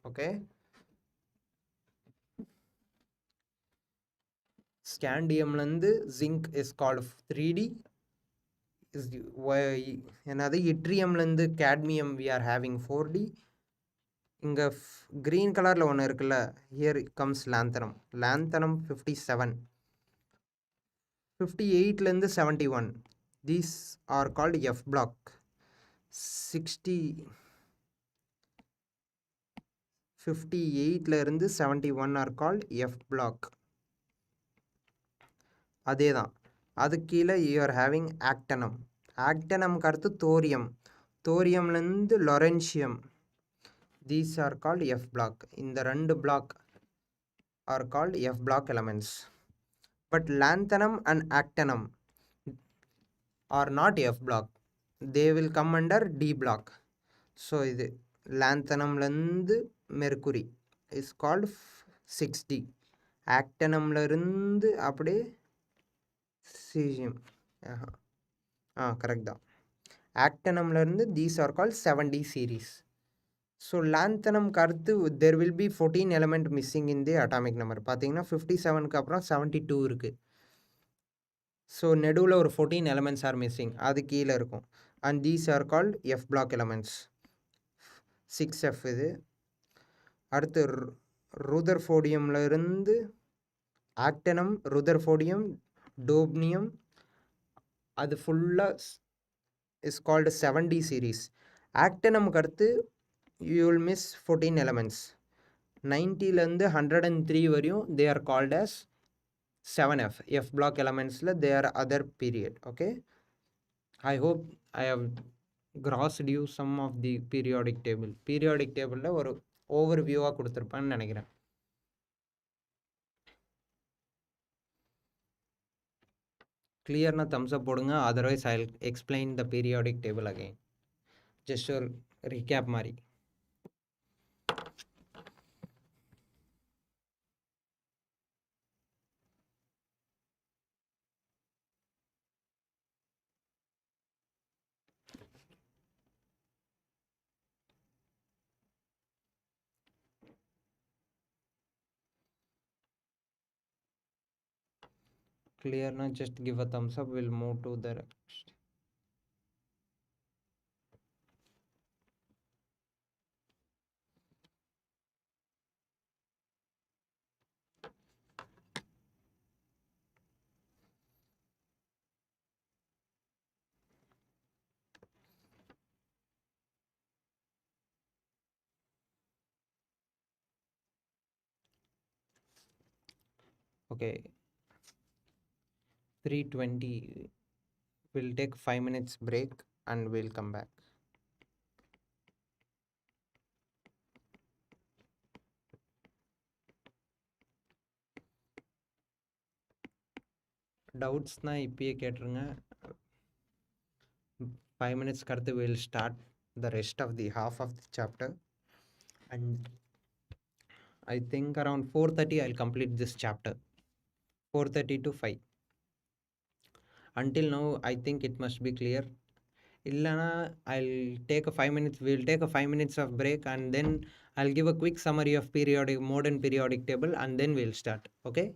Okay, scandiumல இருந்து zinc is called 3D. another yttriumல இருந்து cadmium we are having 4D. இங்க green கலர்ல ஒன்று இருக்குல்ல, here comes lanthanum. Lanthanum 57, 58ல இருந்து 71, these are called F block. 58ல இருந்து 71 are called F block. அதேதான். அது கீழே you are having actinum. actinum அடுத்து thorium. thoriumல இருந்து lawrencium. These are called F block. இந்த ரெண்டு block are called F block elements. But lanthanum and actinum are not F block. They will come under D block. So இது lanthanumல இருந்து mercury is called 6D. actinumல இருந்து அப்படியே cesium. correct தான். actinumல இருந்து these are called 7D series. So lanthanum அடுத்து there will be 14 element missing in the atomic number. பார்த்தீங்கன்னா 57க்கு அப்புறம் 72 இருக்கு. So நடுவில் ஒரு 14 elements are missing. அது கீழே இருக்கும். And these are called F block elements. 6F இது. அடுத்து rutherfordiumல இருந்து actinum, rutherfordium, dubnium, அது ஃபுல்லாக is called 7D series. actinum அடுத்து you will miss 14 elements. 90ல இருந்து 103 வரையும் they are called as 7F. F block elementsல they are other period. Okay, I hope I have grossed you some of the periodic table. periodic tableல ஒரு overview-ஆ கொடுத்திருப்பேன்னு நினைக்கிறேன். clear-னா thumbs up போடுங்க, otherwise I'll explain the periodic table again. just ஒரு recap மாதிரி. clear na, just give a thumbs up. We'll move to the next. Okay, 3:20. We'll take 5 minutes break and we'll come back. Doubts na இப்பயே கேட்டுருங்க. 5 minutes கடத்து we'll start the rest of the half of the chapter, and I think around 4:30 I'll complete this chapter. 4:30 to 5. Until now I think it must be clear. Illana I'll take a 5 minutes. We'll take a 5 minutes of break, and then I'll give a quick summary of modern periodic table, and then we'll start. Okay.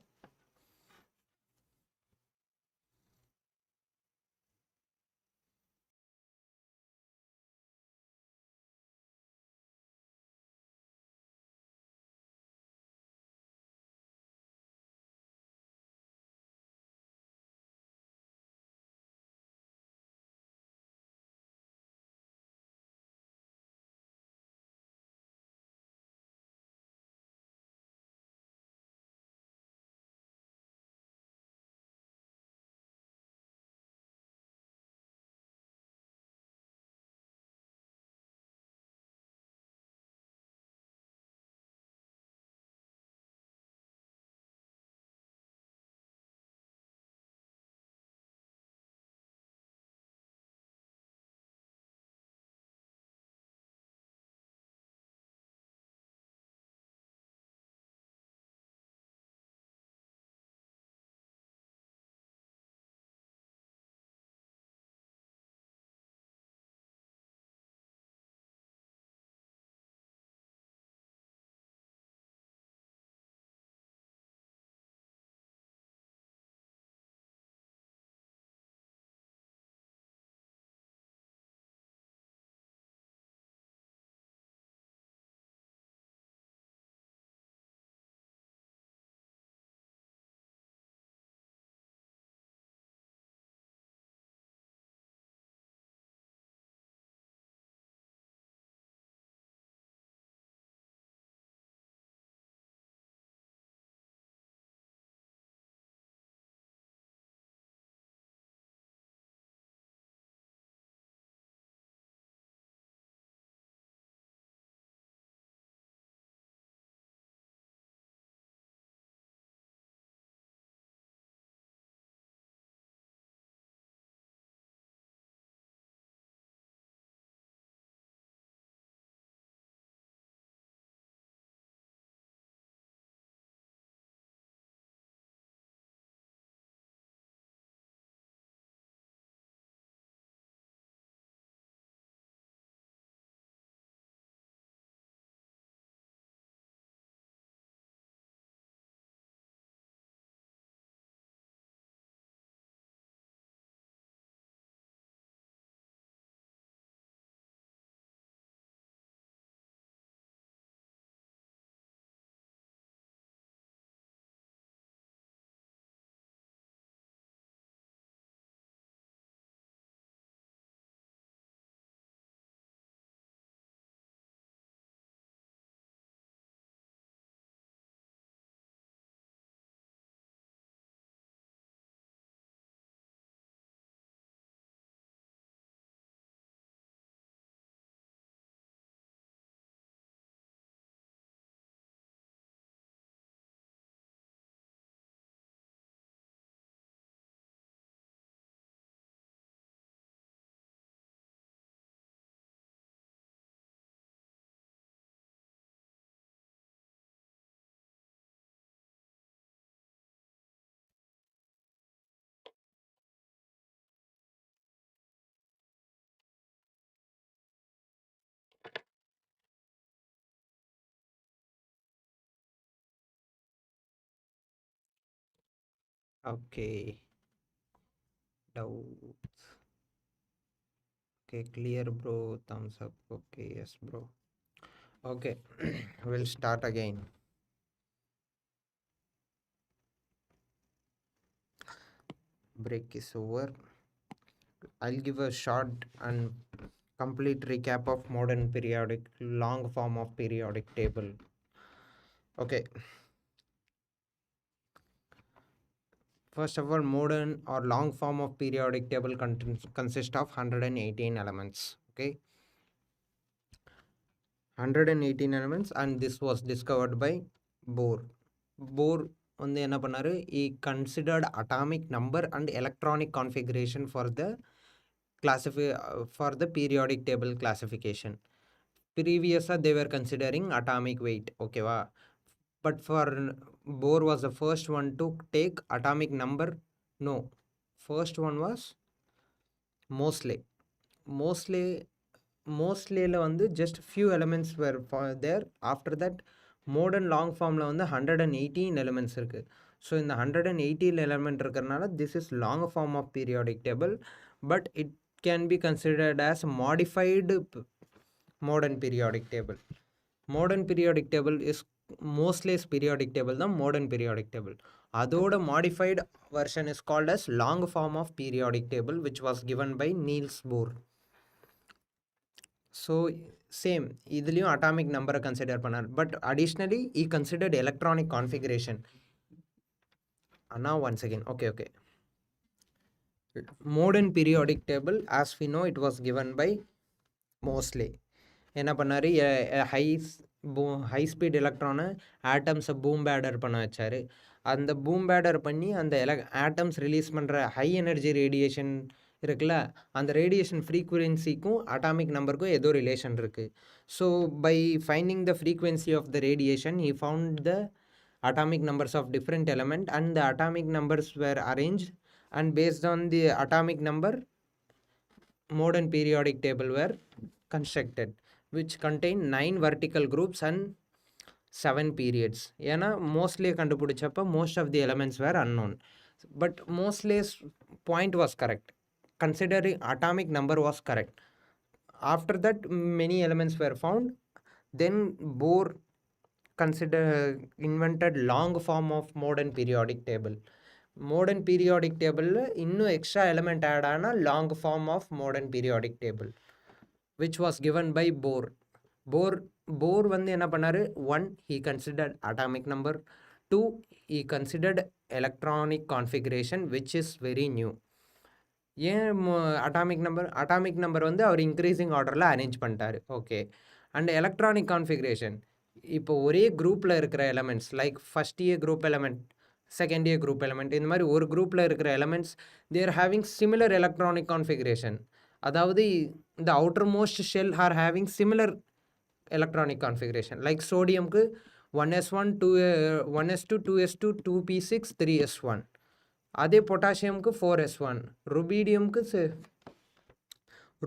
Okay. Doubts. Okay, clear, bro. Thumbs up. Okay, yes, bro. Okay, we'll start again. Break is over. I'll give a short and complete recap of modern periodic, long form of periodic table. Okay, first of all, modern or long form of periodic table consists of 118 elements. Okay, 118 elements, and this was discovered by Bohr. Bohr வந்து என்ன பண்ணாரு, he considered atomic number and electronic configuration for the periodic table classification. Previously they were considering atomic weight, okay va, but for Bohr was the first one to take atomic number. No, first one was Mosley. Mostlyல வந்து just few elements were there. After that modern long formல வந்து 118 elements இருக்கு. So இந்த 118 element இருக்கிறனால this is long form of periodic table, but it can be considered as modified modern periodic table. Modern periodic table is Mosley's periodic table தான் modern periodic table. அதோட modified version is called as long form of periodic table, which was given by Niels Bohr. So same இதுலயும் atomic number consider பண்ணார், but additionally he considered electronic configuration. Now once again, okay, modern periodic table as we know it was given by Mosley. என்ன பண்ணாரு, high speed எலக்ட்ரானை ஆட்டம்ஸை boom பேடர் பண்ண வச்சாரு. அந்த boom பேடர் பண்ணி அந்த ஆட்டம்ஸ் ரிலீஸ் பண்ணுற ஹை எனர்ஜி ரேடியேஷன் இருக்குல்ல, அந்த ரேடியேஷன் ஃப்ரீக்குவென்சிக்கும் அட்டாமிக் நம்பருக்கும் ஏதோ ரிலேஷன் இருக்குது. So by finding the frequency of the radiation he found the atomic numbers of different element, and the atomic numbers were arranged, and based on the atomic number modern periodic table were constructed, which contain 9 vertical groups and 7 periods. ஏன்னா mostly கண்டுபிடிச்சப்ப most of the elements were unknown, but Mosley's point was correct. Considering atomic number was correct. After that many elements were found. Then Bohr invented long form of modern periodic table. Modern periodic table இன்னும் extra element add ஆன long form of modern periodic table, which was given by Bohr. Bohr வந்து என்ன பண்ணாரு, 1 he considered atomic number, 2 he considered electronic configuration, which is very new. ஏன் atomic number வந்து அவர் increasing ஆர்டரில் arrange பண்ணிட்டாரு. Okay, and electronic configuration, இப்போ ஒரே குரூப்பில் இருக்கிற elements like first year group element, second year group element, இந்த மாதிரி ஒரு குரூப்பில் இருக்கிற elements there having similar electronic configuration. அதாவது இந்த outer most shell are having similar electronic configuration. Like சோடியம்க்கு 1s1 1s2 2s2 2p6 3s1. அதே பொட்டாசியம்க்கு 4s1,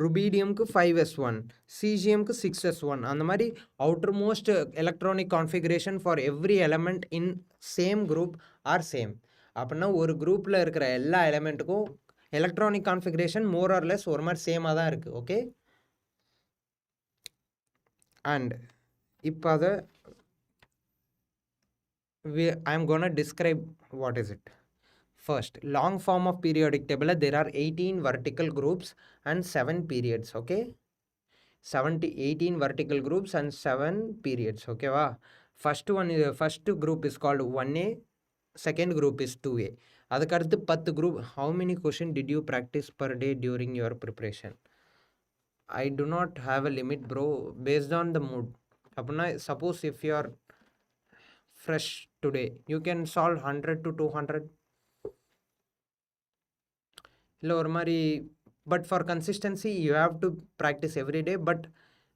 ருபீடியம்க்கு 5s1, சீசியம்க்கு 6s1. அந்த மாதிரி outer most electronic configuration for every element in same group are same. அப்படின்னா ஒரு குரூப்பில் இருக்கிற எல்லா எலமெண்ட்டுக்கும் electronic configuration more or less ஒரு மாதிரி சேமாக தான் இருக்குது. ஓகே, அண்ட் இப்போ அதை I am gonna describe what is it. First, long form of periodic table, there are 18 vertical groups and 7 periods. Okay, 18 vertical groups and 7 periods. Okay va. First group is called 1a, second group is 2a. adukaduthu 10 group. How many question did you practice per day during your preparation? I do not have a limit, bro, based on the mood. apna suppose if you are fresh today, you can solve 100 to 200. இல்லை ஒரு மாதிரி, but for consistency you have to practise every day, but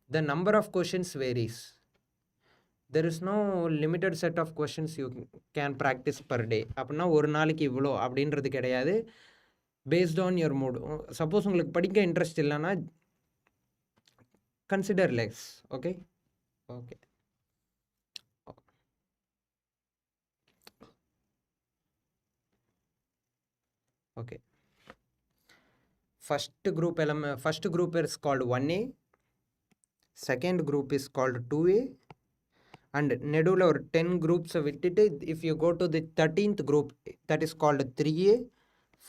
the number of questions varies. There is no limited set of questions you can practise per day. அப்படின்னா ஒரு நாளைக்கு இவ்வளோ அப்படின்றது கிடையாது, based on your mood. Suppose உங்களுக்கு படிக்க interest இல்லைன்னா consider less. Okay okay Okay. First group is called 1A, second group is called 2A, and நடுவுல ஒரு 10 groups விட்டுட்டு if you go to the 13th group, that is called 3A,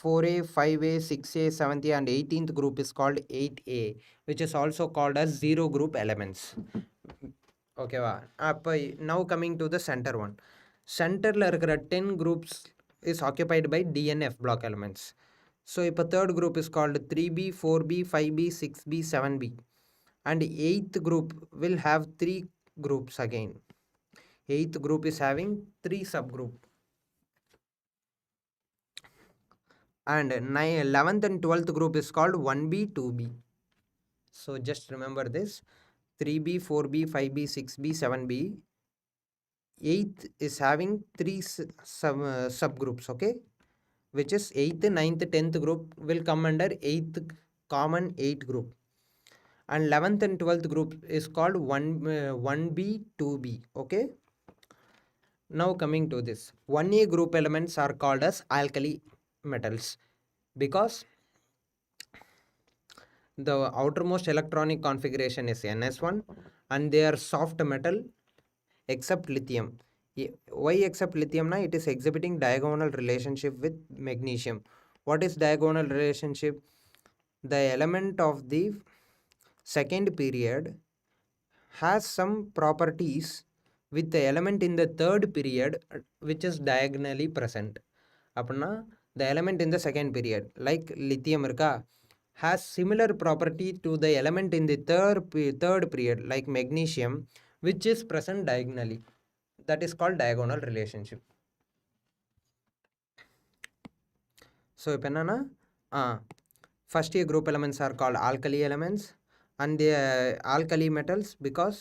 4A, 5A, 6A, 7A, and 18th group is called 8A, which is also called as zero group elements. Okay va? Now coming to the center one. Centerல இருக்கிற 10 groups is occupied by DNF block elements. So இப்போ third group is called 3B, 4B, 5B, 6B, 7B, and 8th group will have 3 groups again. 8th group is having 3 subgroup, and 11th and 12th group is called 1B, 2B. So just remember this: 3B, 4B, 5B, 6B, 7B. 8th is having 3 subgroups, okay, which is 8th, 9th, 10th group will come under 8th common 8 group, and 11th and 12th group is called 1B, 2B. Okay, now coming to this, 1A group elements are called as alkali metals because the outermost electronic configuration is NS1 and they are soft metal except lithium. Why except lithium? Na, it is exhibiting diagonal relationship with magnesium. What is diagonal relationship? The element of the second period has some properties with the element in the third period which is diagonally present. Apna, the element in the second period like lithium irka has similar property to the element in the third period like magnesium, which is present diagonally. That is called diagonal relationship. So இப்போ என்னன்னா first year group elements are called alkali elements, and they are alkali metals because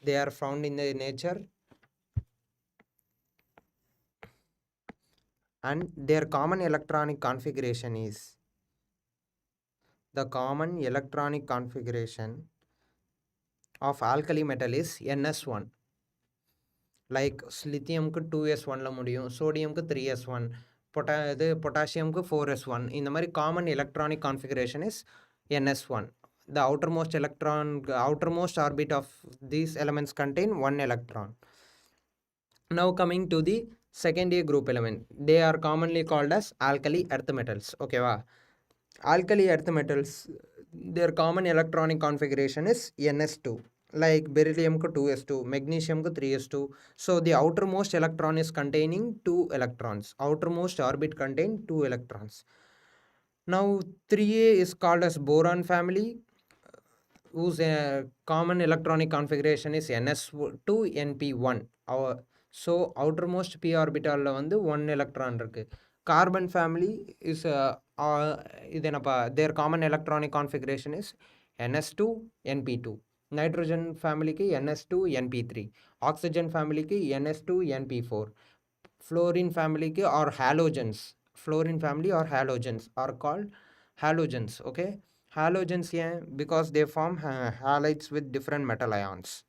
they are found in the nature, and their common electronic configuration is the common electronic configuration of alkali metal is NS1. Like lithium ku 2s1 la mudiyum, sodium ku 3s1, potassium ku 4s1. In the mari common electronic configuration is NS1. The outermost orbit of these elements contain 1 electron. Now coming to the second year group element, they are commonly called as alkali earth metals. Okay va? Alkali earth metals, their common electronic configuration is NS2. Like beryllium ko 2s2, magnesium ko 3s2. So the outermost electron is containing 2 electrons. Outermost orbit contain 2 electrons. Now 3A is called as boron family, whose common electronic configuration is NS2 NP1. So outermost p orbital la vandu 1 electron irukku. Carbon family is their common electronic configuration is NS2 NP2. Nitrogen family ki NS2 NP3. Oxygen family ki NS2 NP4. Fluorine family ki or halogens, fluorine family or halogens are called halogens. Okay, halogens because they form halides with different metal ions.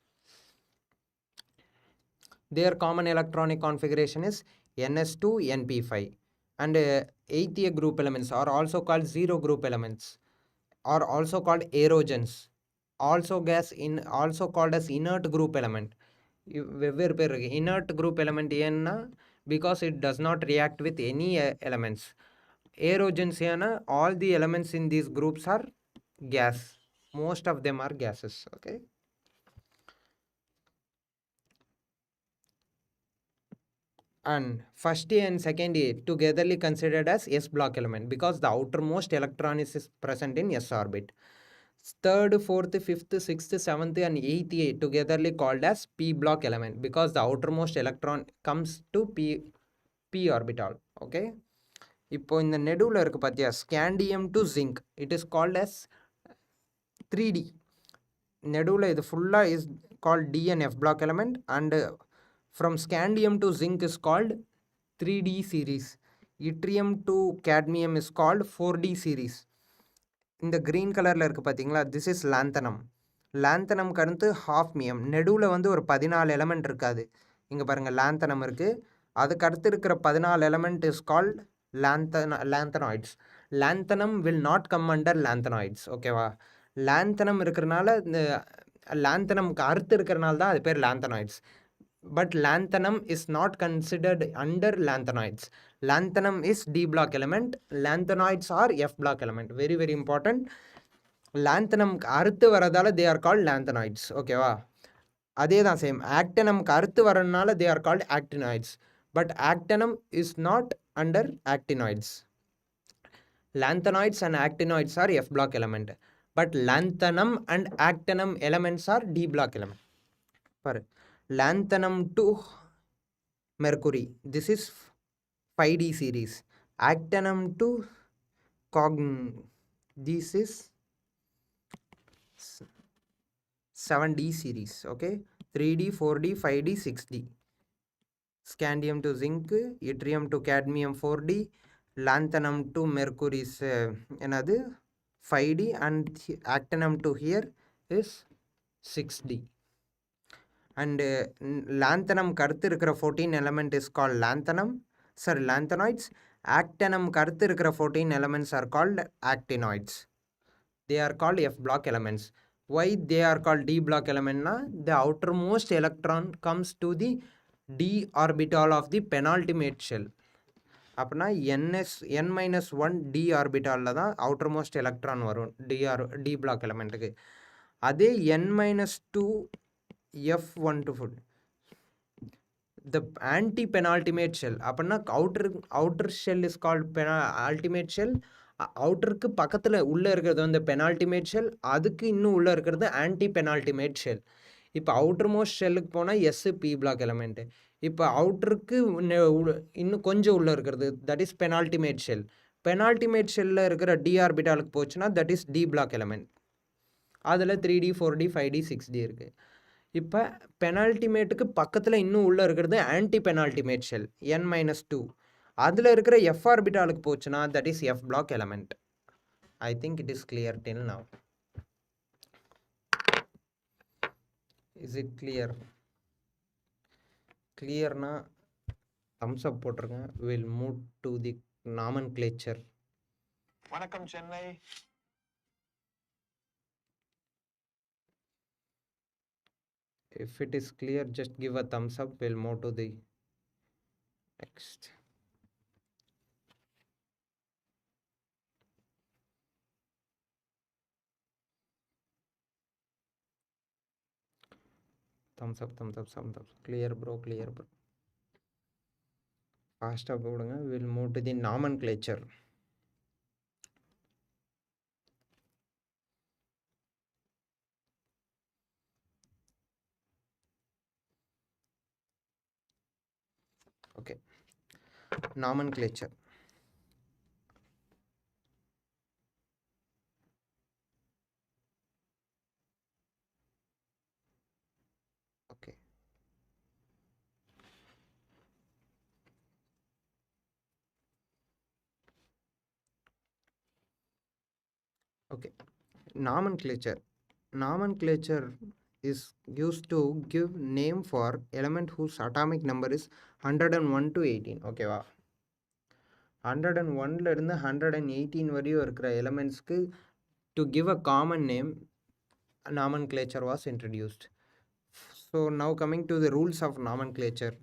Their common electronic configuration is NS2 NP5. And 8th year group elements are also called zero group elements, are also called aerogens, also called as inert group element. Inert group element because it does not react with any elements. Aerogens all the elements in these groups are gas. Most of them are gases. Okay, and first A and second A togetherly considered as S block element because the outermost electron is present in S orbit. Third, fourth, fifth, sixth, seventh, and 8th A togetherly called as P block element because the outermost electron comes to P orbital. Okay, இப்போ இந்த நெடுவில் இருக்கு பார்த்தியா, scandium to zinc, it is called as 3D. நெடுவில் இது ஃபுல்லாக is called DNF block element, and from scandium to zinc is called 3D series. Yttrium to cadmium is called 4D series. இந்த green கலரில் இருக்குது பார்த்தீங்களா, this is lanthanum. லாந்தனம்க்கு அடுத்து ஹாஃப்மியம். நெடுவில் வந்து ஒரு 14 element இருக்காது. இங்கே பாருங்கள் லாந்தனம் இருக்குது, அதுக்கு அடுத்து இருக்கிற 14 element is called lanthanoids. Lanthanum will not come under lanthanoids. ஓகேவா? lanthanum இருக்கிறனால இந்த lanthanumக்கு அறுத்து இருக்கிறனால தான் அது பேர் lanthanoids. But lanthanum is not considered under lanthanoids. Lanthanum is D block element. Lanthanoids are F block element. Very very important. Lanthanumக்கு அறுத்து வரதால they are called lanthanoids. ஓகேவா? அதே தான் சேம். ஆக்டனம்க்கு அறுத்து வரனால they are called actinoids. But actinum is not under actinoids. Lanthanoids and actinoids are F block element. But lanthanum and actinum elements are D block element. Lanthanum to mercury. This is 5D series. Actinum to this is 7D series. Okay. 3D, 4D, 5D, 6D. Scandium to zinc, yttrium to cadmium 4D, lanthanum to mercury is another 5D, and actinum to here is 6D. And lanthanum karthu irukra 14 element is called lanthanoids. Actinum karthu irukra 14 elements are called actinoids. They are called F block elements. Why they are called D block element na? The outermost electron comes to the D orbital of the penultimate shell. அப்பனா n-1 D orbital தான் outermost electron வரும் D block elementக்கு. அதே n-2 F1 to 4 the anti-penultimate shell. அப்பனா outer shell is called penultimate shell. அவுட்டருக்கு பக்கத்தில் உள்ளே இருக்கிறது வந்து பெனால்டிமேட் shell, அதுக்கு இன்னும் உள்ளே இருக்கிறது ஆன்டி பெனால்டிமேட் ஷெல். இப்போ அவுட்டர் மோஸ்ட் ஷெல்லுக்கு போனால் எஸ் பி பிளாக் எலமெண்ட்டு. இப்போ அவுட்டருக்கு இன்னும் கொஞ்சம் உள்ளே இருக்கிறது that is penultimate shell. Penultimate ஷெல்லில் இருக்கிற டி ஆர்பிட்டாலுக்கு போச்சுன்னா that is d block element. அதில் 3D 4D 5D 6D இருக்குது. இப்போ பெனால்டிமேட்டுக்கு பக்கத்தில் இன்னும் உள்ளே இருக்கிறது ஆன்டி பெனால்டிமேட் ஷெல் n-2. அதில் இருக்கிற எஃப் ஆர்பிட்டாலுக்கு போச்சுன்னா that is F block element. I think it is clear till now. Is it clear? கிளியர்னா தம்ஸ் அப் போட்டிருங்க. Will move to the nomenclature. வணக்கம் Chennai. If it is clear, just give a thumbs up. We'll move to the next. thumbs up. Clear bro. Fast up போடுங்க. We'll move to the nomenclature. Okay. Nomenclature. Okay. Okay. Nomenclature is used to give name for element whose atomic number is 101 to 18. Okay வா? 101ல இருந்து 118 வரையும் இருக்கிற elementsக்கு to give a common name, nomenclature was introduced. So now coming to the rules of nomenclature.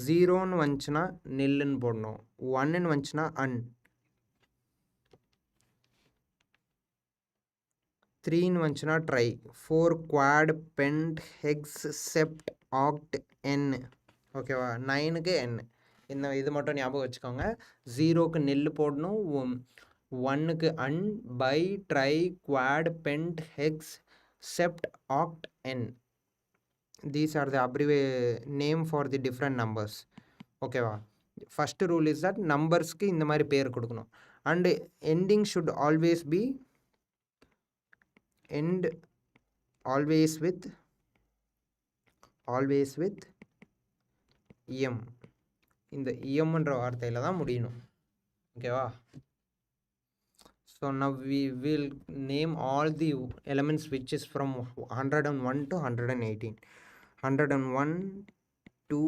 0ன்னு வந்துச்சுன்னா நில்லுன்னு போடணும். 1ன்னு வந்துச்சுன்னா un. 3ன்னு வந்துச்சுன்னா tri. 4 quad, pent, hex, sept, oct, enn. ஓகேவா? 9க்கு என். இது மட்டும் ஞாபகம் வச்சுக்கோங்க. 0க்கு நெல் போடணும். 1க்கு un, bi, tri, quad, pent, hex, sept, oct, enn. These are the name for the different numbers. ஓகேவா? First rule is that நம்பர்ஸ்க்கு இந்த மாதிரி பேர் கொடுக்கணும். And ending should always be end always with em. இந்த emன்ற வார்த்தையில தான் முடியணும். ஓகேவா? So now we will name all the elements which is from 101 to 118. 101 to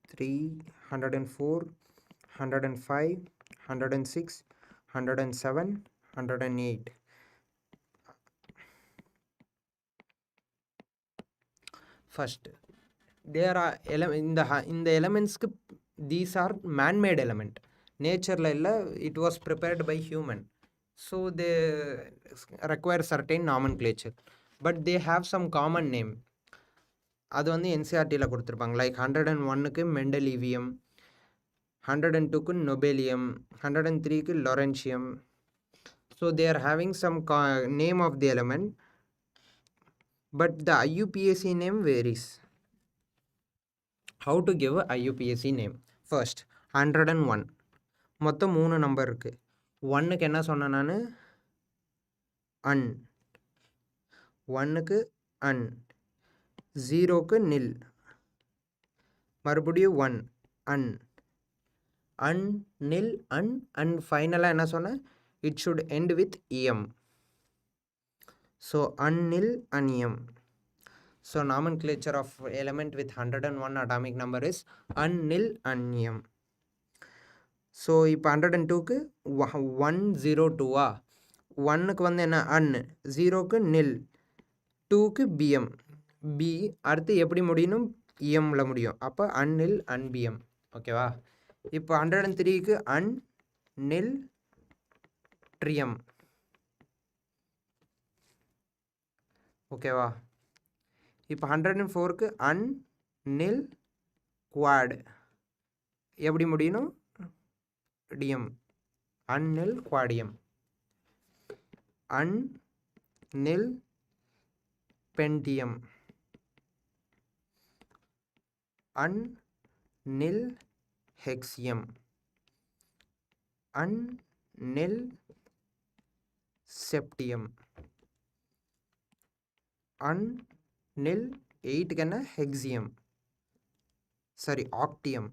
3, 104, 105, 106, 107, 108. First, there are in the elements, these are man-made element. Nature it was prepared by human, so they require certain nomenclature, but they have some common name. அது வந்து என்சிஆர்டியில் கொடுத்துருப்பாங்க. Like 101க்கு மெண்டலிவியம், 102க்கு நொபேலியம், 103க்கு லொரென்சியம். So they are having some name of the element, but the IUPAC name varies. How to give a IUPAC name? First, 101 மொத்தம் 3 number இருக்கு. 1க்கு என்ன சொன்னேன் நான்? An. 1க்கு அன், 0க்கு நில், மறுபடியும் 1 அன், அன் நில் அன், அண்ட் ஃபைனலாக என்ன சொன்னேன்? It should end with em. So unnil uniem. So nomenclature of element with 101 atomic number is unnil uniem. So இப்போ 102க்கு 102 1க்கு வந்து என்ன? அன், 0க்கு நில், 2க்கு பிஎம், பி அடுத்து எப்படி முடியணும்? இஎம்ல முடியும். அப்போ அன்னில் அன்பிஎம். ஓகேவா? இப்போ 103க்கு அன் நில் ட்ரியம். ஓகேவா? இப்போ 104க்கு அன் நில் குவாட். எப்படி முடியணும்? டிஎம், அன்னில் குவாடியம். அன் நில் பென்டியம், அன் நில் ஹெக்சியம், அன் நில் செப்டியம், அன் நில் 8க்கு என்ன? ஹெக்சியம், சாரி ஆக்டியம்.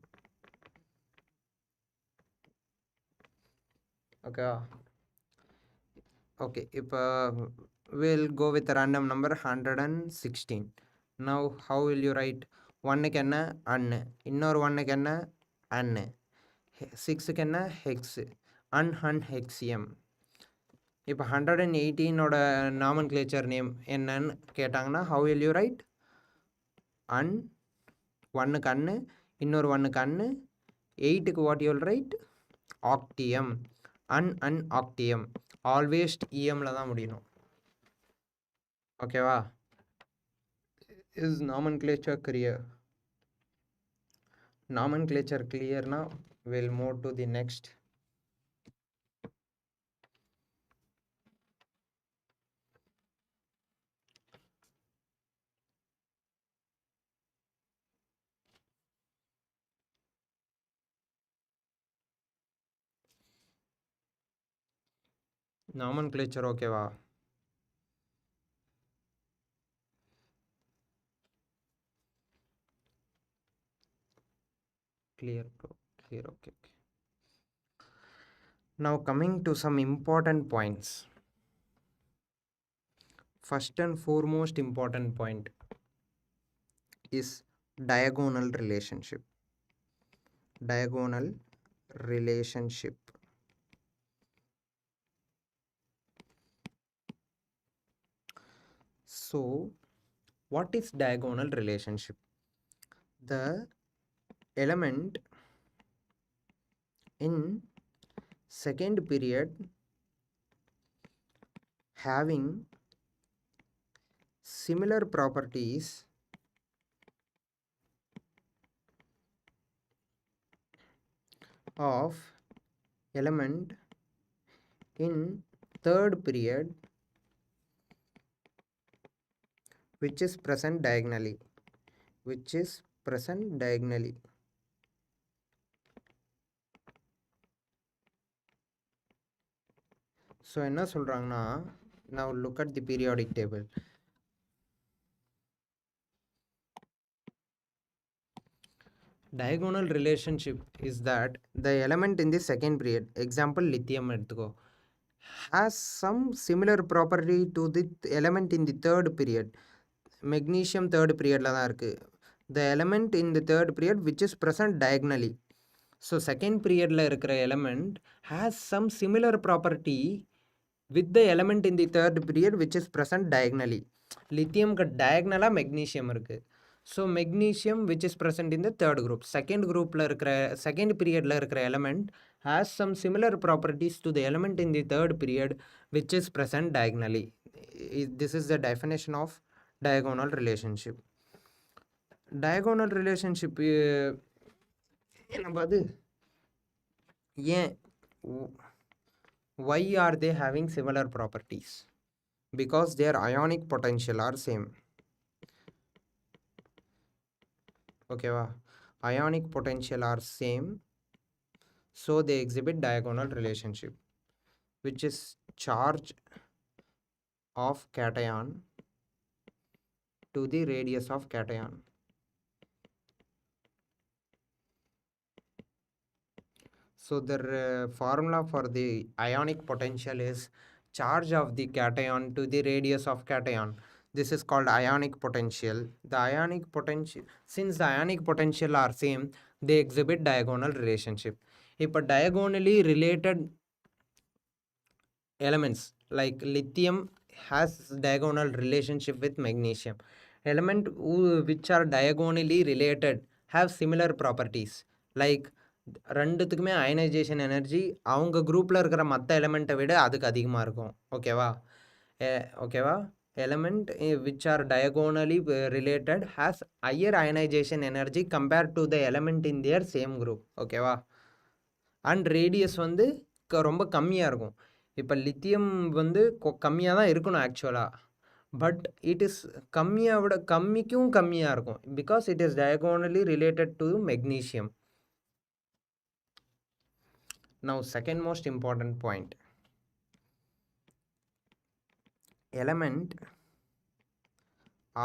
ஓகேவா? ஓகே, இப்போ we'll go with a random number 116. Now how will you write? 1க்கு என்ன? அன்னு, இன்னொரு 1க்கு என்ன? அன்னு, 6க்கு என்ன? Hex, un hexium. இப்போ 118ஓட நாமன்க்ளேச்சர் நேம் என்னன்னு கேட்டாங்கன்னா how will you write? Un, 1க்கு அன்னு, இன்னொரு 1க்கு அன்னு, 8க்கு what you will write? Octium, un octium. Always இஎம்ல தான் முடியணும். ஓகேவா? Is nomenclature clear? Nomenclature clear now? We'll move to the next. Nomenclature ஓகேவா? Clear bro, clear. Okay. Now coming to some important points. First and foremost important point is diagonal relationship. Diagonal relationship. So what is diagonal relationship? The element in second period having similar properties of element in third period which is present diagonally. So என்ன சொல்றாங்கன்னா, now look at the periodic table. Diagonal relationship is that the element in the second period, example lithium எடுத்துக்கோ, has some similar property to the element in the third period. Magnesium third periodல தான் இருக்கு. the element in the third period which is present diagonally. So second period la இருக்கிற element has some similar property with the element in the third period which is present diagonally. Lithium ka diagonal magnesium இருக்கு. So magnesium which is present in the third group. Second group la இருக்கிற second period la இருக்கிற element has some similar properties to the element in the third period which is present diagonally. This is the definition of diagonal relationship. Diagonal relationship என்னது ஏன் why are they having similar properties? Because their ionic potential are same. Okay va? Ionic potential are same, so they exhibit diagonal relationship, which is charge of cation to the radius of cation. So the formula for the ionic potential is charge of the cation to the radius of cation. This is called ionic potential. The ionic potential, since the ionic potential are same, they exhibit diagonal relationship. If a diagonally related elements like lithium has diagonal relationship with magnesium, element which are diagonally related have similar properties like ரெண்டுத்துக்குமே ionisation energy அவங்க குரூப்பில் இருக்கிற மற்ற எலிமெண்ட்டை விட அதுக்கு அதிகமாக இருக்கும். ஓகேவா? ஓகேவா? Element which are diagonally related has higher ionisation energy compared to the element in their same group. ஓகேவா? அண்ட் ரேடியஸ் வந்து ரொம்ப கம்மியாக இருக்கும். இப்போ லித்தியம் வந்து கம்மியாக தான் இருக்கணும் ஆக்சுவலாக, பட் இட் இஸ் கம்மியாக விட கம்மியாக இருக்கும் because it is diagonally related to magnesium. Now second most important point, element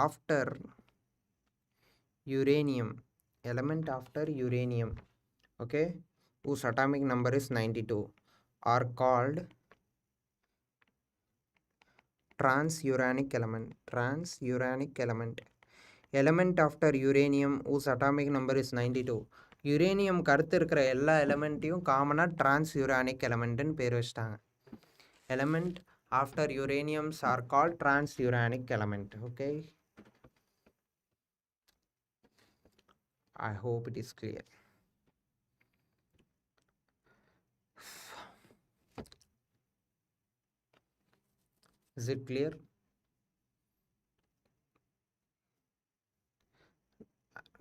after uranium, okay, whose atomic number is 92 are called transuranic element. Element after uranium whose atomic number is 92, uranium கருத்து இருக்கிற எல்லா எலமெண்ட்டையும் காமனாக transuranic எலமெண்ட்டுன்னு பேர் வச்சிட்டாங்க. Element after uraniums are called transuranic element. Okay, I hope it is clear. Is it clear?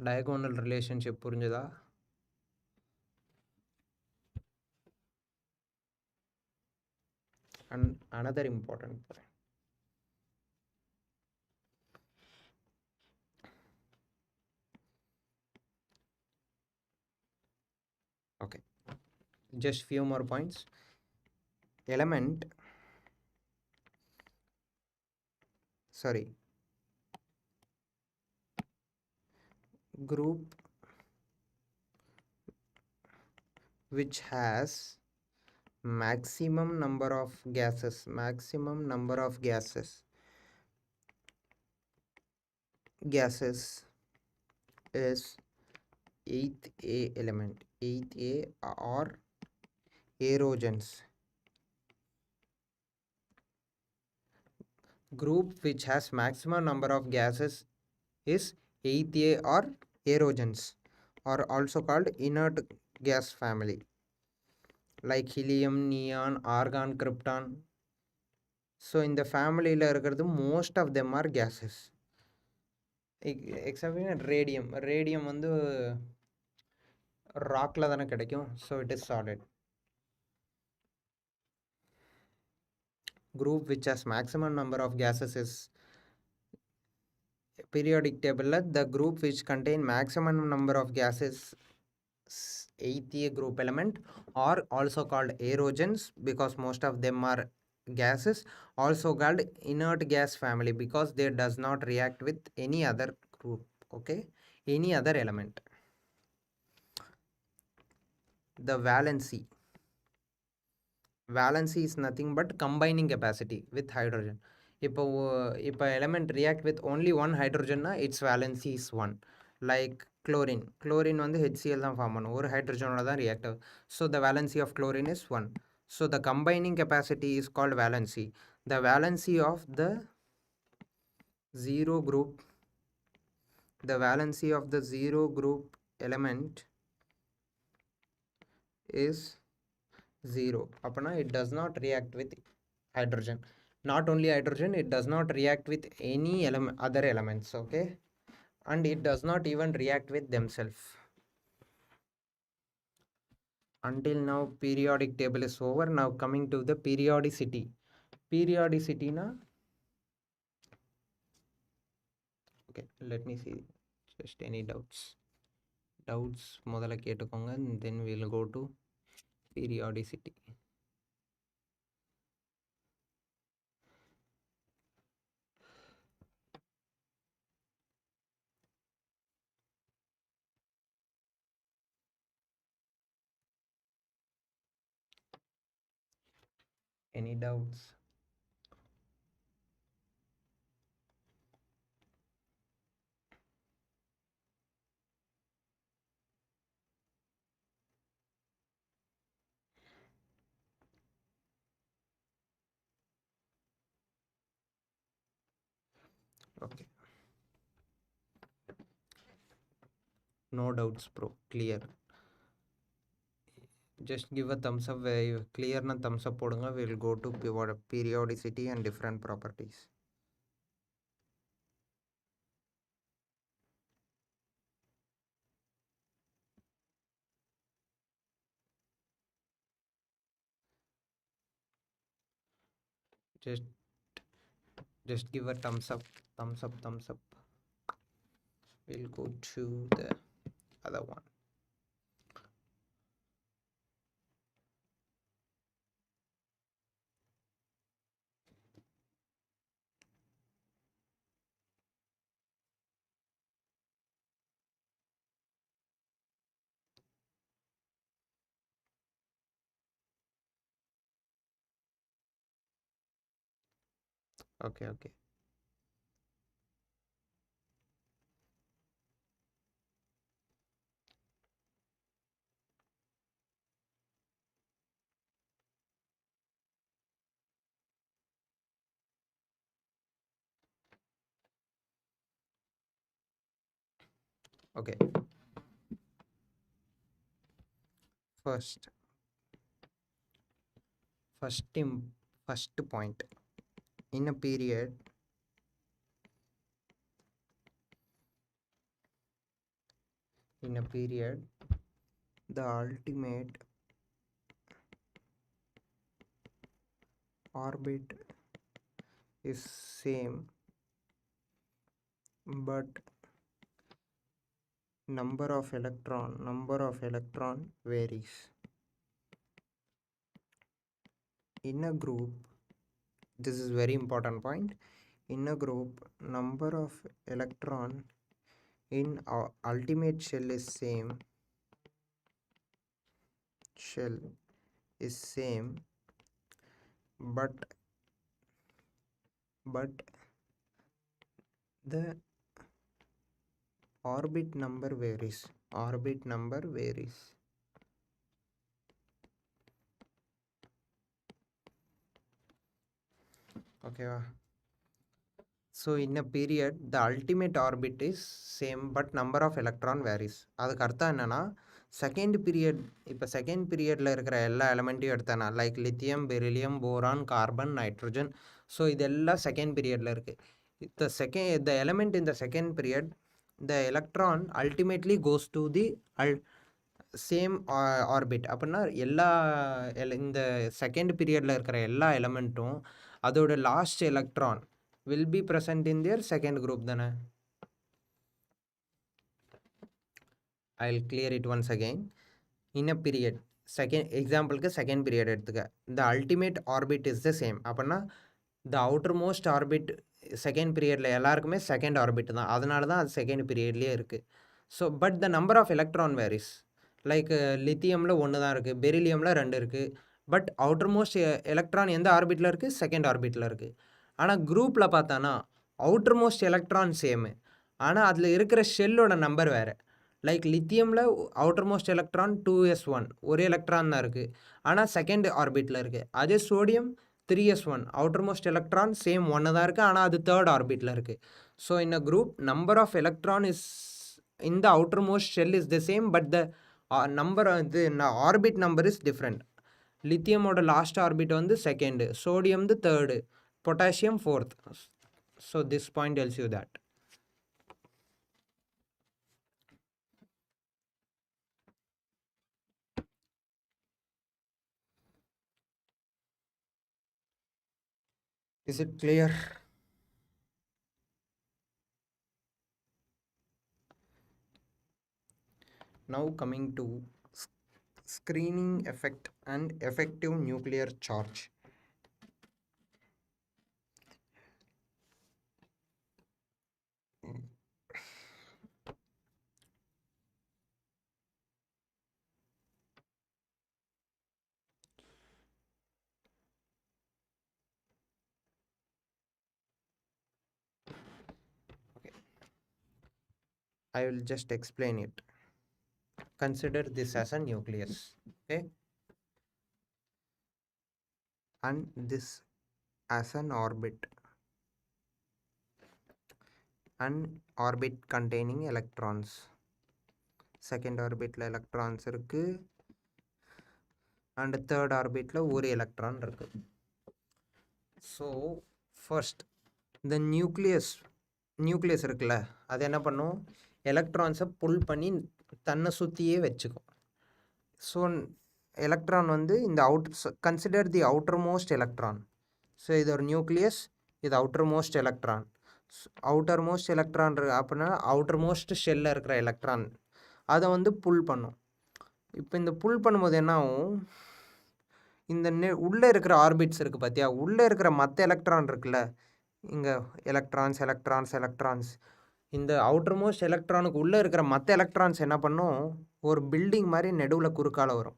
Diagonal relationship புரிஞ்சுதா? And another important point, okay, just few more points. Group which has maximum number of gases is 8th A element, 8th A or aerogens. Group which has maximum number of gases is 8th A or aerogens, or also called inert gas family, like helium, neon, argon, krypton. So in the family la irukkiradhu most of them are gases except radium வந்து ராக்ல தானே கிடைக்கும், so it is solid. Group which has maximum number of gases is periodic table, the group which contain maximum number of gases 8th group element, or also called aerogens because most of them are gases, also called inert gas family because they does not react with any other group, okay, any other element. The valency is nothing but combining capacity with hydrogen. இப்போ element react with only one hydrogen na its valency is 1. like chlorine வந்து HCl தான் form பண்ணும், ஒரு ஹைட்ரஜனோட தான் react ஆகும். So the valency of chlorine is 1. So the combining capacity is called valency. The valency of the zero group element is 0. அப்பனா it does not react with hydrogen. Not only hydrogen, it does not react with any other elements, okay? And it does not even react with themselves. Until now periodic table is over. Now coming to the periodicity. Periodicity na, okay, let me see just any doubts முதல்ல கேட்டுக்கோங்க, then we'll go to periodicity. Any doubts? Okay, no doubts bro, clear. Just give a thumbs up where you clear na thumbs up podunga. We'll go to periodicity and different properties. Just give a thumbs up. We'll go to the other one. Okay. Okay, first point. In a period, the ultimate orbit is same, but number of electron varies. In a group, this is very important point, in a group number of electron in our ultimate shell is same, but the orbit number varies. Okay, so in a period the ultimate orbit is same but number of electron varies. அதுக்கு அர்த்தம் என்னன்னா, second period, இப்போ second பீரியடில் இருக்கிற எல்லா எலமெண்ட்டையும் எடுத்தேன்னா, like lithium, beryllium, boron, carbon, nitrogen, so இதெல்லாம் second பீரியடில் இருக்குது. the element in the second period, the electron ultimately goes to the same orbit. அப்படின்னா இந்த செகண்ட் பீரியடில் இருக்கிற எல்லா எலமெண்ட்டும் அதோட last electron will be present in their second group தானே. I'll clear it once again. In a period, எக்ஸாம்பிளுக்கு second period எடுத்துக்க, the ultimate orbit is the same. அப்படின்னா the outermost orbit செகண்ட் பீரியடில் எல்லாருக்குமே செகண்ட் ஆர்பிட் தான், அதனால தான் அது செகண்ட் பீரியட்லேயே இருக்குது. So but the number of electron varies. Like லித்தியமில் 1 தான் இருக்குது, பெரிலியமில் 2 இருக்குது. பட் அவுட்டர்மோஸ்ட் எலக்ட்ரான் எந்த ஆர்பிட்டில் இருக்குது? செகண்ட் ஆர்பிட்டில் இருக்குது. ஆனால் குரூப்பில் பார்த்தானா அவுட்டர்மோஸ்ட் எலக்ட்ரான் சேமு, ஆனால் அதில் இருக்கிற ஷெல்லோட நம்பர் வேறு. லைக் லித்தியமில் அவுட்டர் மோஸ்ட் எலக்ட்ரான் 2s1 ஒரு எலக்ட்ரான் தான் இருக்குது, ஆனால் செகண்ட் ஆர்பிட்டில் இருக்குது. அதே sodium 3s1 outer most electron same ஒன்று தான் இருக்குது, ஆனால் அது தேர்ட் ஆர்பிட்டில் இருக்குது. So in a group number of electron is in the outer most shell is the same, but the number இது ஆர்பிட் நம்பர் இஸ் டிஃப்ரெண்ட். லித்தியமோட லாஸ்ட் ஆர்பிட் வந்து second, sodium third, potassium fourth. So this point tells you that. Is it clear? Now coming to screening effect and effective nuclear charge. Okay, I will just explain it. Consider this as a nucleus, okay, and this as an orbit, an orbit containing electrons. Second orbitல electrons இருக்கு, and third orbitல ஒரு electron இருக்கு. So first the nucleus இருக்குல்ல, அது என்ன பண்ணும், எலக்ட்ரான்ஸை புல் பண்ணி தன்னை சுற்றியே வச்சுக்கும். ஸோ எலக்ட்ரான் வந்து இந்த consider the outer most electron. So இது ஒரு நியூக்ளியஸ், இது outer most electron. Outer most electron அப்படின்னா அவுட்டர் மோஸ்ட் ஷெல்லில் இருக்கிற எலக்ட்ரான் அதை வந்து புல் பண்ணும். இப்போ இந்த புல் பண்ணும்போது என்ன ஆகும், இந்த உள்ளே இருக்கிற ஆர்பிட்ஸ் இருக்குது பார்த்தியா, உள்ளே இருக்கிற மற்ற எலக்ட்ரான் இருக்குல்ல, இங்கே எலக்ட்ரான்ஸ், இந்த அவுட்டர் மோஸ்ட் எலக்ட்ரானுக்கு உள்ளே இருக்கிற மற்ற எலக்ட்ரான்ஸ் என்ன பண்ணும், ஒரு பில்டிங் மாதிரி நடுவில் குறுக்கால வரும்.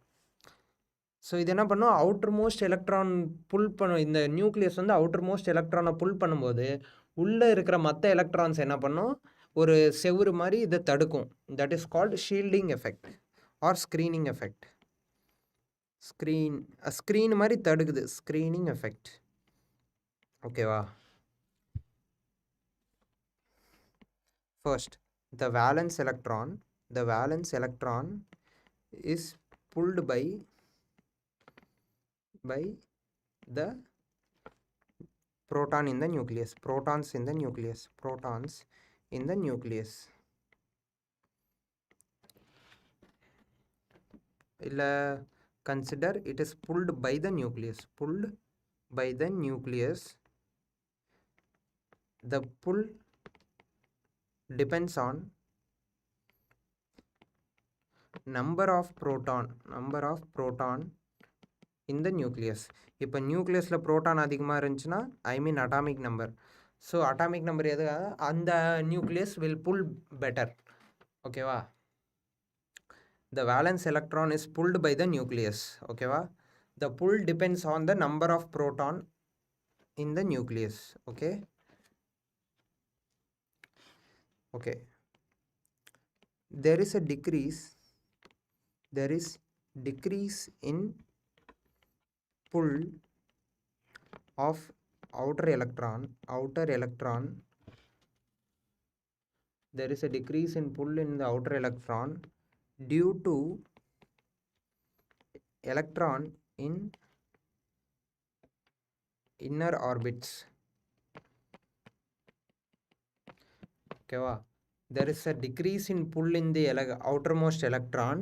ஸோ இது என்ன பண்ணும், அவுட்டர் மோஸ்ட் எலக்ட்ரான் புல் பண்ணும். இந்த நியூக்ளியஸ் வந்து அவுட்டர் மோஸ்ட் எலக்ட்ரானை புல் பண்ணும்போது உள்ளே இருக்கிற மற்ற எலக்ட்ரான்ஸ் என்ன பண்ணும், ஒரு செவுறு மாதிரி இதை தடுக்கும். That is called shielding effect or screening effect. Screen மாதிரி தடுக்குது, ஸ்க்ரீனிங் எஃபெக்ட். ஓகேவா? First, the valence electron is pulled by the proton in the nucleus, protons in the nucleus. illa consider it is pulled by the nucleus. The pull depends on number of proton in the nucleus. இப்போ நியூக்ளியஸில் proton அதிகமாக இருந்துச்சுன்னா I mean atomic number. So atomic number எது, அந்த nucleus will pull better. ஓகேவா? The valence electron is pulled by the nucleus. ஓகேவா? The pull depends on the number of proton in the nucleus. Okay, there is decrease in pull of outer electron. There is a decrease in pull in the outer electron due to electron in inner orbits. ஓகேவா? There is a decrease in pull in the outermost electron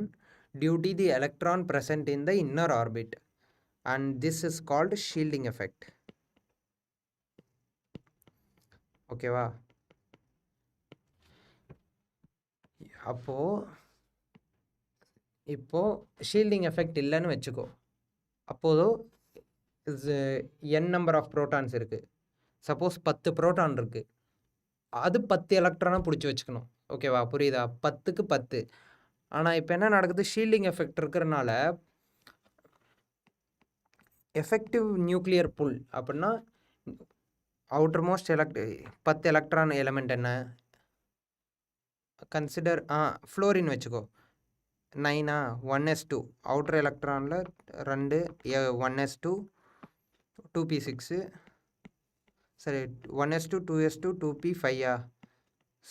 due to the electron present in the inner orbit, and this is called shielding effect. ஓகேவா? இப்போ shielding effect இல்லைன்னு வச்சுக்கோ. அப்போது n number of protons இருக்குது. Suppose 10 proton இருக்குது, அது 10 எலக்ட்ரானை பிடிச்சி வச்சுக்கணும். ஓகேவா? புரியுதா? 10க்கு 10. ஆனால் இப்போ என்ன நடக்குது, ஷீல்டிங் எஃபெக்ட் இருக்கிறனால எஃபெக்டிவ் நியூக்ளியர் புல் அப்படின்னா அவுட்டர் மோஸ்ட் 10 எலக்ட்ரான் எலிமெண்ட் என்ன, கன்சிடர் ஃப்ளோரின் வச்சுக்கோ 9 1s2 அவுட்டர் எலக்ட்ரானில் 2 1s2 2p6 சரி 1s2 2s2 2p5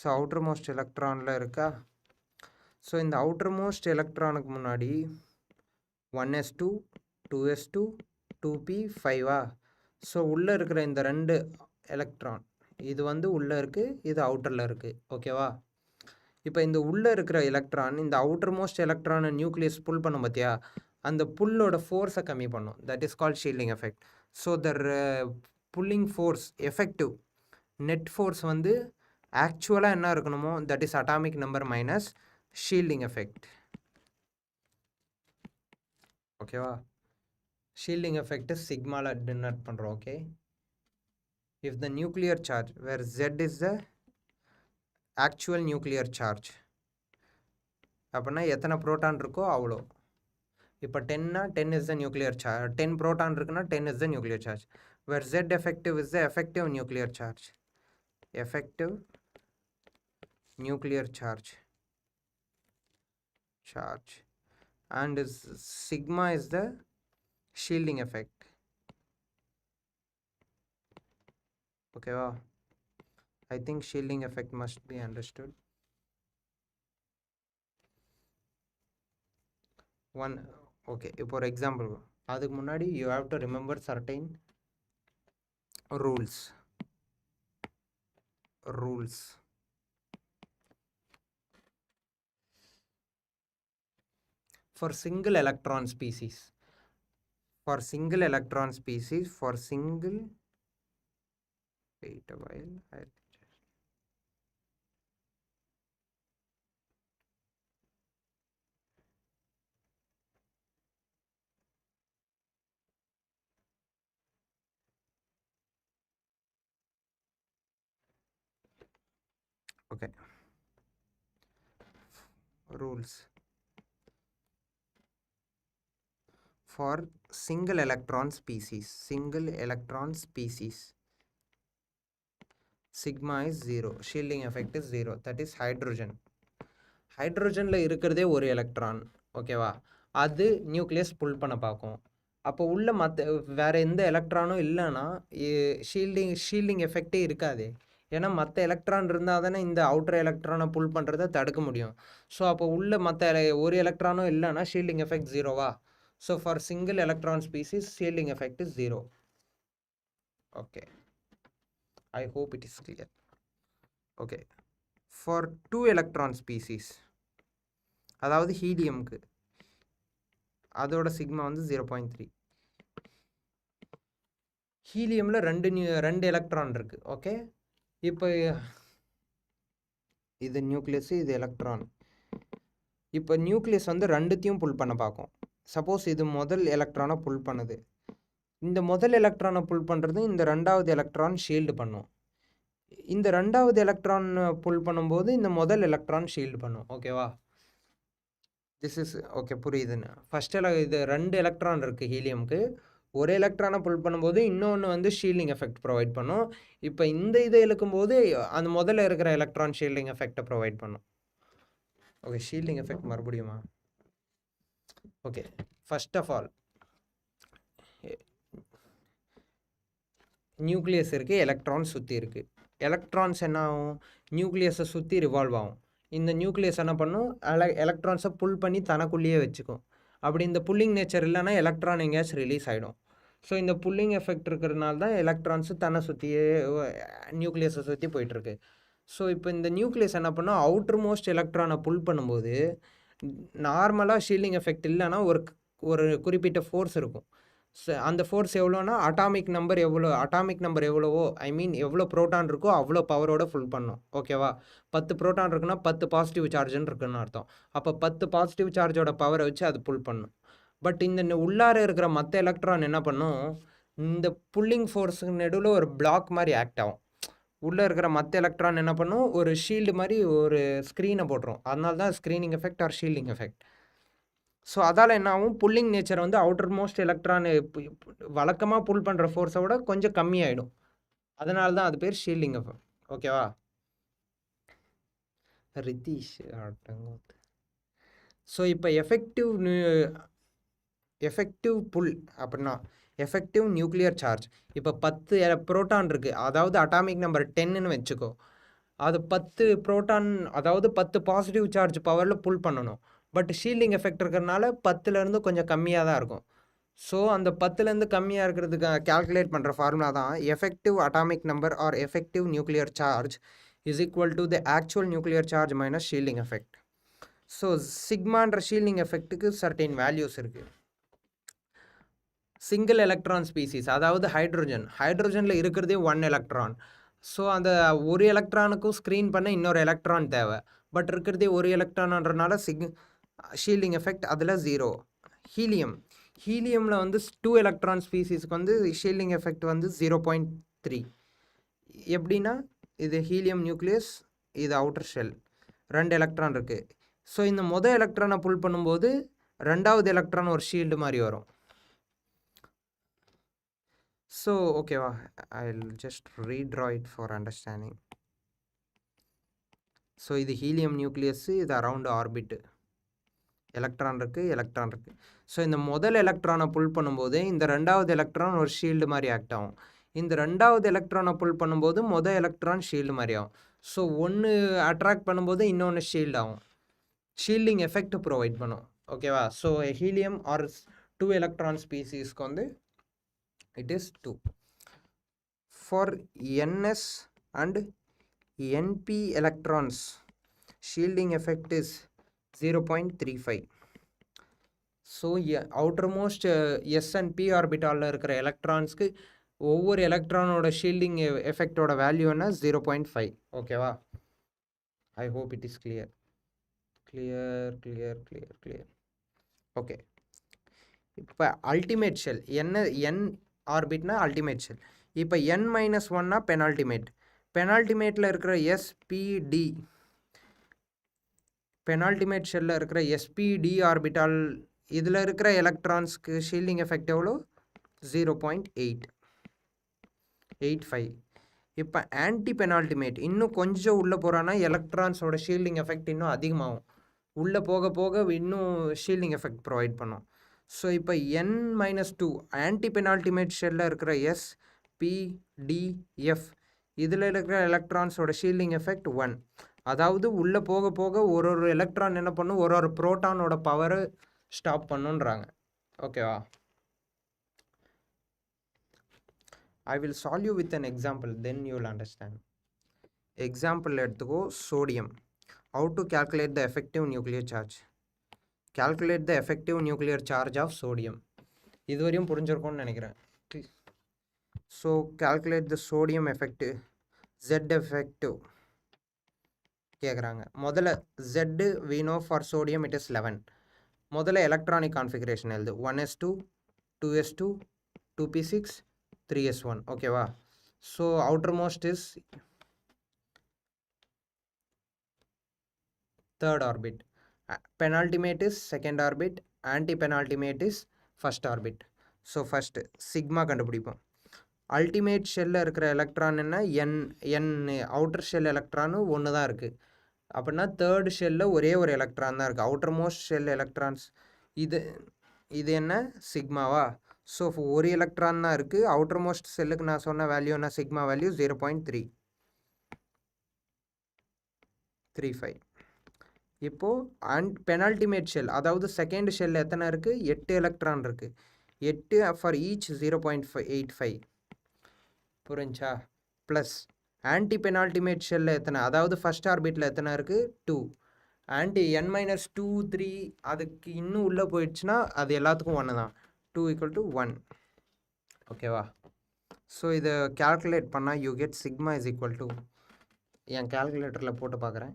so outer most எலக்ட்ரானில் இருக்கா. ஸோ இந்த அவுட்டர் மோஸ்ட் எலக்ட்ரானுக்கு முன்னாடி 1s2 2s2 2p5 ஸோ உள்ளே இருக்கிற இந்த 2 எலக்ட்ரான் இது வந்து உள்ளே இருக்குது, இது அவுட்டரில் இருக்குது. ஓகேவா. இப்போ இந்த உள்ளே இருக்கிற எலக்ட்ரான் இந்த அவுட்டர் மோஸ்ட் எலக்ட்ரானை நியூக்ளியஸ் புல் பண்ணும் பார்த்தியா, அந்த புல்லோட ஃபோர்ஸை கம்மி பண்ணும். That is called shielding effect. So the pulling force effective net force வந்து ஆக்சுவலாக என்ன இருக்கணுமோ that is atomic number minus shielding effect. ஓகேவா. ஷீல்டிங் எஃபெக்ட் சிக்மாவில் டினோட் பண்ணுறோம். Okay. If the nuclear charge where Z is the actual nuclear charge அப்படின்னா எத்தனை proton இருக்கோ அவ்வளோ. இப்போ 10 is the nuclear charge, 10 proton இருக்குன்னா 10 is the nuclear charge. Where Z effective is the effective nuclear charge. Effective nuclear charge and sigma is the shielding effect. Okay, wow. I think shielding effect must be understood. Okay, for example, adukku munadi you have to remember certain rules. For single electron species, wait a while, okay. Rules for single electron species, sigma is 0, shielding effect is 0, that is ஹைட்ரோஜனில் இருக்கிறதே ஒரு electron. ஓகேவா. அது nucleus புல் பண்ண பார்க்கும். அப்போ உள்ள வேறு எந்த எலக்ட்ரானும் இல்லைன்னா ஷீல்டிங் எஃபெக்டே இருக்காது. ஏன்னா மற்ற எலக்ட்ரான் இருந்தால் தானே இந்த அவுட்டர் எலக்ட்ரானை புல் பண்ணுறதை தடுக்க முடியும். ஸோ அப்போ உள்ள மற்ற ஒரு எலக்ட்ரானும் இல்லைன்னா ஷீல்டிங் எஃபெக்ட் 0வா. So for single electron species, shielding effect is 0. Okay. I hope it is clear. Okay. For 2 electron species, அதாவது ஹீலியம்க்கு அதோட சிக்மா வந்து 0.3. ஹீலியமில் ரெண்டு எலக்ட்ரான் இருக்குது. ஓகே. இப்போ இது நியூக்ளியஸ், இது எலக்ட்ரான். இப்போ நியூக்ளியஸ் வந்து ரெண்டுத்தையும் புல் பண்ண பார்க்கும். சப்போஸ் இது முதல் எலக்ட்ரானை புல் பண்ணுது, இந்த முதல் எலக்ட்ரானை புல் பண்ணுறது இந்த ரெண்டாவது எலக்ட்ரான் ஷீல்டு பண்ணும். இந்த ரெண்டாவது எலக்ட்ரான் புல் பண்ணும்போது இந்த முதல் எலக்ட்ரான் ஷீல்டு பண்ணும். ஓகேவா. திஸ் இஸ் ஓகே, புரியுதுன்னு. ஃபஸ்ட்டு இது 2 எலக்ட்ரான் இருக்குது ஹீலியமுக்கு. ஒரு எலக்ட்ரானை புல் பண்ணும்போது இன்னொன்று வந்து ஷீல்டிங் எஃபெக்ட் ப்ரொவைட் பண்ணும். இப்போ இந்த இதை இழுக்கும்போது அந்த முதல்ல இருக்கிற எலக்ட்ரான் ஷீல்டிங் எஃபெக்டை ப்ரொவைட் பண்ணும். ஓகே, ஷீல்டிங் எஃபெக்ட் மறுபடியுமா. Okay, first of all nucleus இருக்குது, எலக்ட்ரான்ஸ் சுற்றி இருக்குது. எலக்ட்ரான்ஸ் என்ன ஆகும், நியூக்ளியஸை சுற்றி ரிவால்வ் ஆகும். இந்த நியூக்ளியஸ் என்ன பண்ணும், எலக்ட்ரான்ஸை புல் பண்ணி தனக்குள்ளேயே வச்சுக்கும். அப்படி இந்த புல்லிங் நேச்சர் இல்லைன்னா எலக்ட்ரான் எங்கேயாச்சும் ரிலீஸ் ஆகிடும். ஸோ இந்த புல்லிங் எஃபெக்ட் இருக்கிறதுனால தான் எலக்ட்ரான்ஸு தன்னை சுற்றியே நியூக்ளியஸை சுற்றி போயிட்டுருக்கு. ஸோ இப்போ இந்த நியூக்ளியஸ் என்ன பண்ணும், அவுட்டர் மோஸ்ட் எலக்ட்ரானை புல் பண்ணும்போது நார்மலாக ஷீல்டிங் எஃபெக்ட் இல்லைன்னா ஒரு குறிப்பிட்ட ஃபோர்ஸ் இருக்கும். அந்த ஃபோர்ஸ் எவ்வளோனா அட்டாமிக் நம்பர் எவ்வளவோ ஐ மீன் எவ்வளோ ப்ரோட்டான் இருக்கோ அவ்வளோ பவரோட ஃபுல் பண்ணும். ஓகேவா. 10 ப்ரோட்டான் இருக்குன்னா 10 பாசிட்டிவ் சார்ஜுன்னு இருக்குன்னு அர்த்தம். அப்போ 10 பாசிட்டிவ் சார்ஜோட பவரை வச்சு அது புல் பண்ணும். பட் இந்த உள்ளார இருக்கிற மற்ற எலக்ட்ரான் என்ன பண்ணும், இந்த புல்லிங் ஃபோர்ஸுக்கு நடுவில் ஒரு பிளாக் மாதிரி ஆக்ட் ஆகும். உள்ளே இருக்கிற மற்ற எலக்ட்ரான் என்ன பண்ணும், ஒரு ஷீல்டு மாதிரி ஒரு ஸ்க்ரீனை போட்டுரும். அதனால தான் screening effect or shielding effect. So அதால் என்ன ஆகும், புல்லிங் நேச்சர் வந்து அவுட்டர் மோஸ்ட் எலக்ட்ரான் வழக்கமாக புல் பண்ணுற ஃபோர்ஸை விட கொஞ்சம் கம்மியாயிடும். அதனால தான் அது பேர் ஷீல்டிங் எஃபெக்ட். ஓகேவா. ரிதீஷ் அடங்கோத். ஸோ இப்போ எஃபெக்டிவ் புல் அப்படின்னா எஃபெக்டிவ் நியூக்ளியர் சார்ஜ் இப்போ 10 புரோட்டான் இருக்குது, அதாவது அட்டாமிக் நம்பர் 10ன்னு வச்சுக்கோ. அது 10 புரோட்டான், அதாவது 10 பாசிட்டிவ் சார்ஜ் பவரில் புல் பண்ணணும். பட் ஷீல்டிங் எஃபெக்ட் இருக்கிறதுனால 10லேருந்து கொஞ்சம் கம்மியாக தான் இருக்கும். ஸோ அந்த 10லேருந்து கம்மியாக இருக்கிறதுக்கு கேல்குலேட் பண்ணுற ஃபார்முலா தான் effective atomic number or effective nuclear charge is equal to the actual nuclear charge minus shielding effect. So சிக்மான்ற ஷீல்டிங் எஃபெக்ட்டுக்கு சர்டைன் வேல்யூஸ் இருக்குது. சிங்கிள் எலக்ட்ரான் ஸ்பீசிஸ், அதாவது ஹைட்ரோஜனில் இருக்கிறதே 1 எலக்ட்ரான். ஸோ அந்த ஒரு எலக்ட்ரானுக்கும் ஸ்க்ரீன் பண்ண இன்னொரு எலக்ட்ரான் தேவை. பட் இருக்கிறதே ஒரு எலக்ட்ரான்ன்றனால ஷீல்டிங் எஃபெக்ட் அதில் 0. ஹீலியமில் வந்து 2 எலக்ட்ரான் ஸ்பீசிஸ்க்கு வந்து ஷீல்டிங் எஃபெக்ட் வந்து 0.3. எப்படின்னா இது ஹீலியம் நியூக்ளியஸ், இது அவுட்டர் ஷெல், 2 எலக்ட்ரான் இருக்குது. ஸோ இந்த மொதல் எலக்ட்ரானை புல் பண்ணும்போது ரெண்டாவது எலக்ட்ரான் ஒரு ஷீல்டு மாதிரி வரும். ஸோ ஓகேவா, I'll just redraw it for understanding. So இது ஹீலியம் நியூக்ளியஸ், இது அரவுண்ட் ஆர்பிட்டு, எலக்ட்ரான் இருக்குது. ஸோ இந்த முதல் எலக்ட்ரானை புல் பண்ணும்போது இந்த ரெண்டாவது எலக்ட்ரான் ஒரு ஷீல்டு மாதிரி ஆக்ட் ஆகும். இந்த ரெண்டாவது எலக்ட்ரானை புல் பண்ணும்போது மொதல் எலக்ட்ரான் ஷீல்டு மாதிரி ஆகும். ஸோ ஒன்று அட்ராக்ட் பண்ணும்போது இன்னொன்று ஷீல்டு ஆகும். ஷீல்டிங் எஃபெக்ட் ப்ரொவைட் பண்ணும். ஓகேவா. ஸோ ஹீலியம் ஆர் 2 எலக்ட்ரான் ஸ்பீசிஸ்க்கு வந்து it is 2. For ns and np electrons, shielding effect is 0.35. So outermost s and p orbital இருக்கிற எலக்ட்ரான்ஸ்க்கு ஒவ்வொரு எலக்ட்ரானோட ஷீல்டிங் எஃபெக்டோட வேல்யூ என்ன 0.5. ஓகேவா. I hope it is clear. Okay. இப்போ ultimate shell n ஆர்பிட்னா ultimate shell. இப்போ n-1னா பெனால்டிமேட்டில் இருக்கிற SPD, பெனால்டிமேட் ஷெல்லில் இருக்கிற SPD ஆர்பிட்டால் இதில் இருக்கிற எலக்ட்ரான்ஸ்க்கு ஷீல்டிங் எஃபெக்ட் எவ்வளோ 0.85. இப்போ ஆன்டி பெனால்டிமேட் இன்னும் கொஞ்சம் உள்ளே போகிறான்னா எலக்ட்ரான்ஸோட ஷீல்டிங் எஃபெக்ட் இன்னும் அதிகமாகும். உள்ளே போக போக இன்னும் ஷீல்டிங் எஃபெக்ட் ப்ரொவைட் பண்ணும். ஸோ இப்போ n-2 ஆன்டி பெனால்டிமேட் ஷெல்லில் இருக்கிற SPDF இதில் இருக்கிற எலக்ட்ரான்ஸோட ஷீல்டிங் எஃபெக்ட் 1. அதாவது உள்ளே போக போக ஒரு எலக்ட்ரான் என்ன பண்ணும், ஒரு புரோட்டானோட பவரை ஸ்டாப் பண்ணுன்றாங்க. ஓகேவா. I will solve you with an example, then you will understand. Example எடுத்துக்கோ, sodium. How to calculate the effective nuclear charge? Calculate the effective nuclear charge of sodium. இதுவரையும் புரிஞ்சிருக்கும்னு நினைக்கிறேன். So calculate the sodium effective, Z effective கேட்குறாங்க. முதல்ல Z we know for sodium it is 11. முதல்ல electronic configuration எழுது. 1s2 2s2 2p6 3s1. ஓகேவா. So outermost is third orbit, penultimate is second orbit, anti-penultimate is first orbit. So first sigma கண்டுபிடிப்போம். Ultimate ஷெல்லில் இருக்கிற electron என்ன n outer shell electron ஒன்று தான் இருக்குது. அப்படின்னா தேர்ட் ஷெல்லில் ஒரே ஒரு எலக்ட்ரான் தான் இருக்குது. அவுட்டர் மோஸ்ட் ஷெல் எலக்ட்ரான்ஸ் இது என்ன சிக்மாவா. ஸோ ஒரு எலக்ட்ரான் தான் இருக்குது. அவுட்டர் மோஸ்ட் செல்லுக்கு நான் சொன்ன வேல்யூனா சிக்மா வேல்யூ 0.335. இப்போது பெனால்டிமேட் ஷெல், அதாவது செகண்ட் ஷெல் எத்தனை இருக்குது, 8 எலக்ட்ரான் இருக்குது. 8 ஃபார் ஈச் 0.85. புரிஞ்சா. ப்ளஸ் ஆன்டி பெனால்டிமேட் ஷெல்லில் எத்தனை, அதாவது ஃபஸ்ட் ஆர்பிட்டில் எத்தனை இருக்குது 2. ஆன்டி n-2 3 அதுக்கு இன்னும் உள்ளே போயிடுச்சுன்னா அது எல்லாத்துக்கும் 1 தான். 2 = 1. ஓகேவா. ஸோ இதை கேல்குலேட் பண்ணால் you get sigma is equal to, என் கேல்குலேட்டரில் போட்டு பார்க்குறேன்,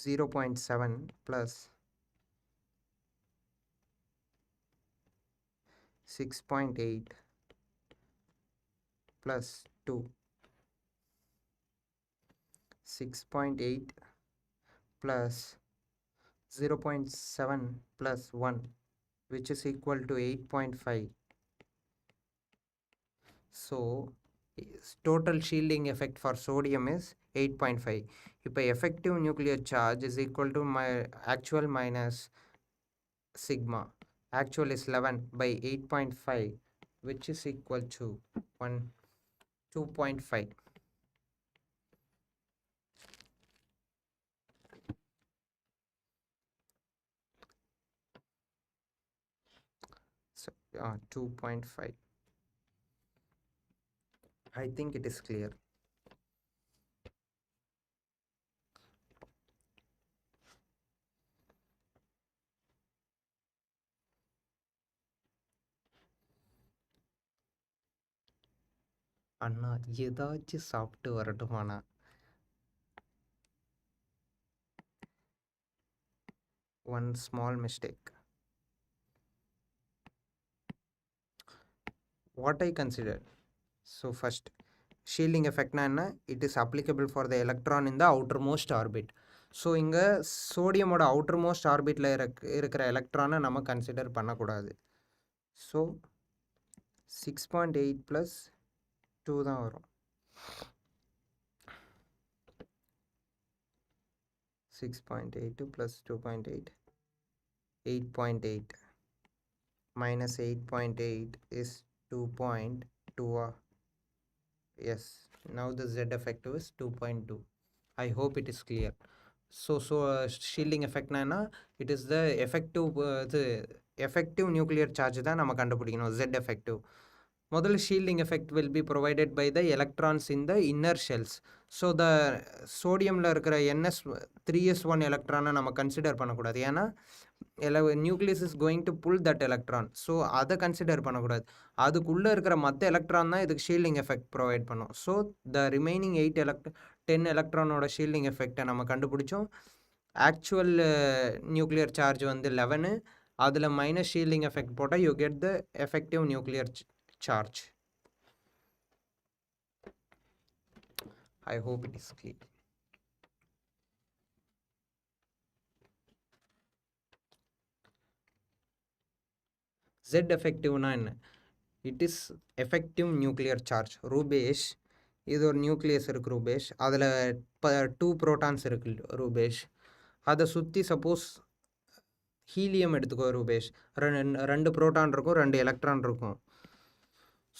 0.7 plus 6.8 plus 2, 6.8 plus 0.7 plus 1, which is equal to 8.5. So total shielding effect for sodium is 8.5. இப்போ effective nuclear charge is equal to my actual minus sigma. Actual is 11 by 8.5, which is equal to 2.5. So 2.5. I think it is clear. அண்ணா ஏதாச்சும் சாப்பிட்டு வரட்டுமாண்ணா. One small mistake. What I consider. So first, shielding effect na enna? It is applicable for the electron in the outermost orbit. So இங்கே சோடியமோட outermost orbitல இருக்கிற எலக்ட்ரானை நம்ம consider பண்ணக்கூடாது. So 6.8 + 2 தான் வரும். 6.82 + 2.8 8.8 minus 8.8 is 2.2. Yes, now the Z effective is 2.2. I hope it is clear. So shielding effect na it is the effective nuclear charge தான் நம்ம கண்டுபிடிக்கணும். Z effective. முதல்ல shielding effect will be provided by the electrons in the inner shells. So the sodiumல இருக்கிற NS3s1 electron நம்ம consider பண்ணக்கூடாது. ஏன்னா nucleus is going to pull that electron. So அதை consider பண்ணக்கூடாது. அதுக்குள்ளே இருக்கிற மற்ற எலக்ட்ரான் தான் இதுக்கு ஷீல்டிங் எஃபெக்ட் ப்ரொவைட் பண்ணும். ஸோ த ரிமைனிங் 10 எலக்ட்ரானோட ஷீல்டிங் எஃபெக்டை நம்ம கண்டுபிடிச்சோம். ஆக்சுவல் நியூக்ளியர் சார்ஜ் வந்து 11. அதில் மைனஸ் ஷீல்டிங் எஃபெக்ட் போட்டால் you get the effective nuclear charge. I hope it is clear. Z effective na enna? It is effective nuclear charge. Rupesh இது ஒரு நியூக்ளியஸ் இருக்குது ரூபேஷ். அதில் 2 ப்ரோட்டான்ஸ் இருக்குது ரூபேஷ். அதை சுற்றி சப்போஸ் ஹீலியம் எடுத்துக்கோ ரூபேஷ். 2 ப்ரோட்டான் இருக்கும், 2 எலக்ட்ரான் இருக்கும்.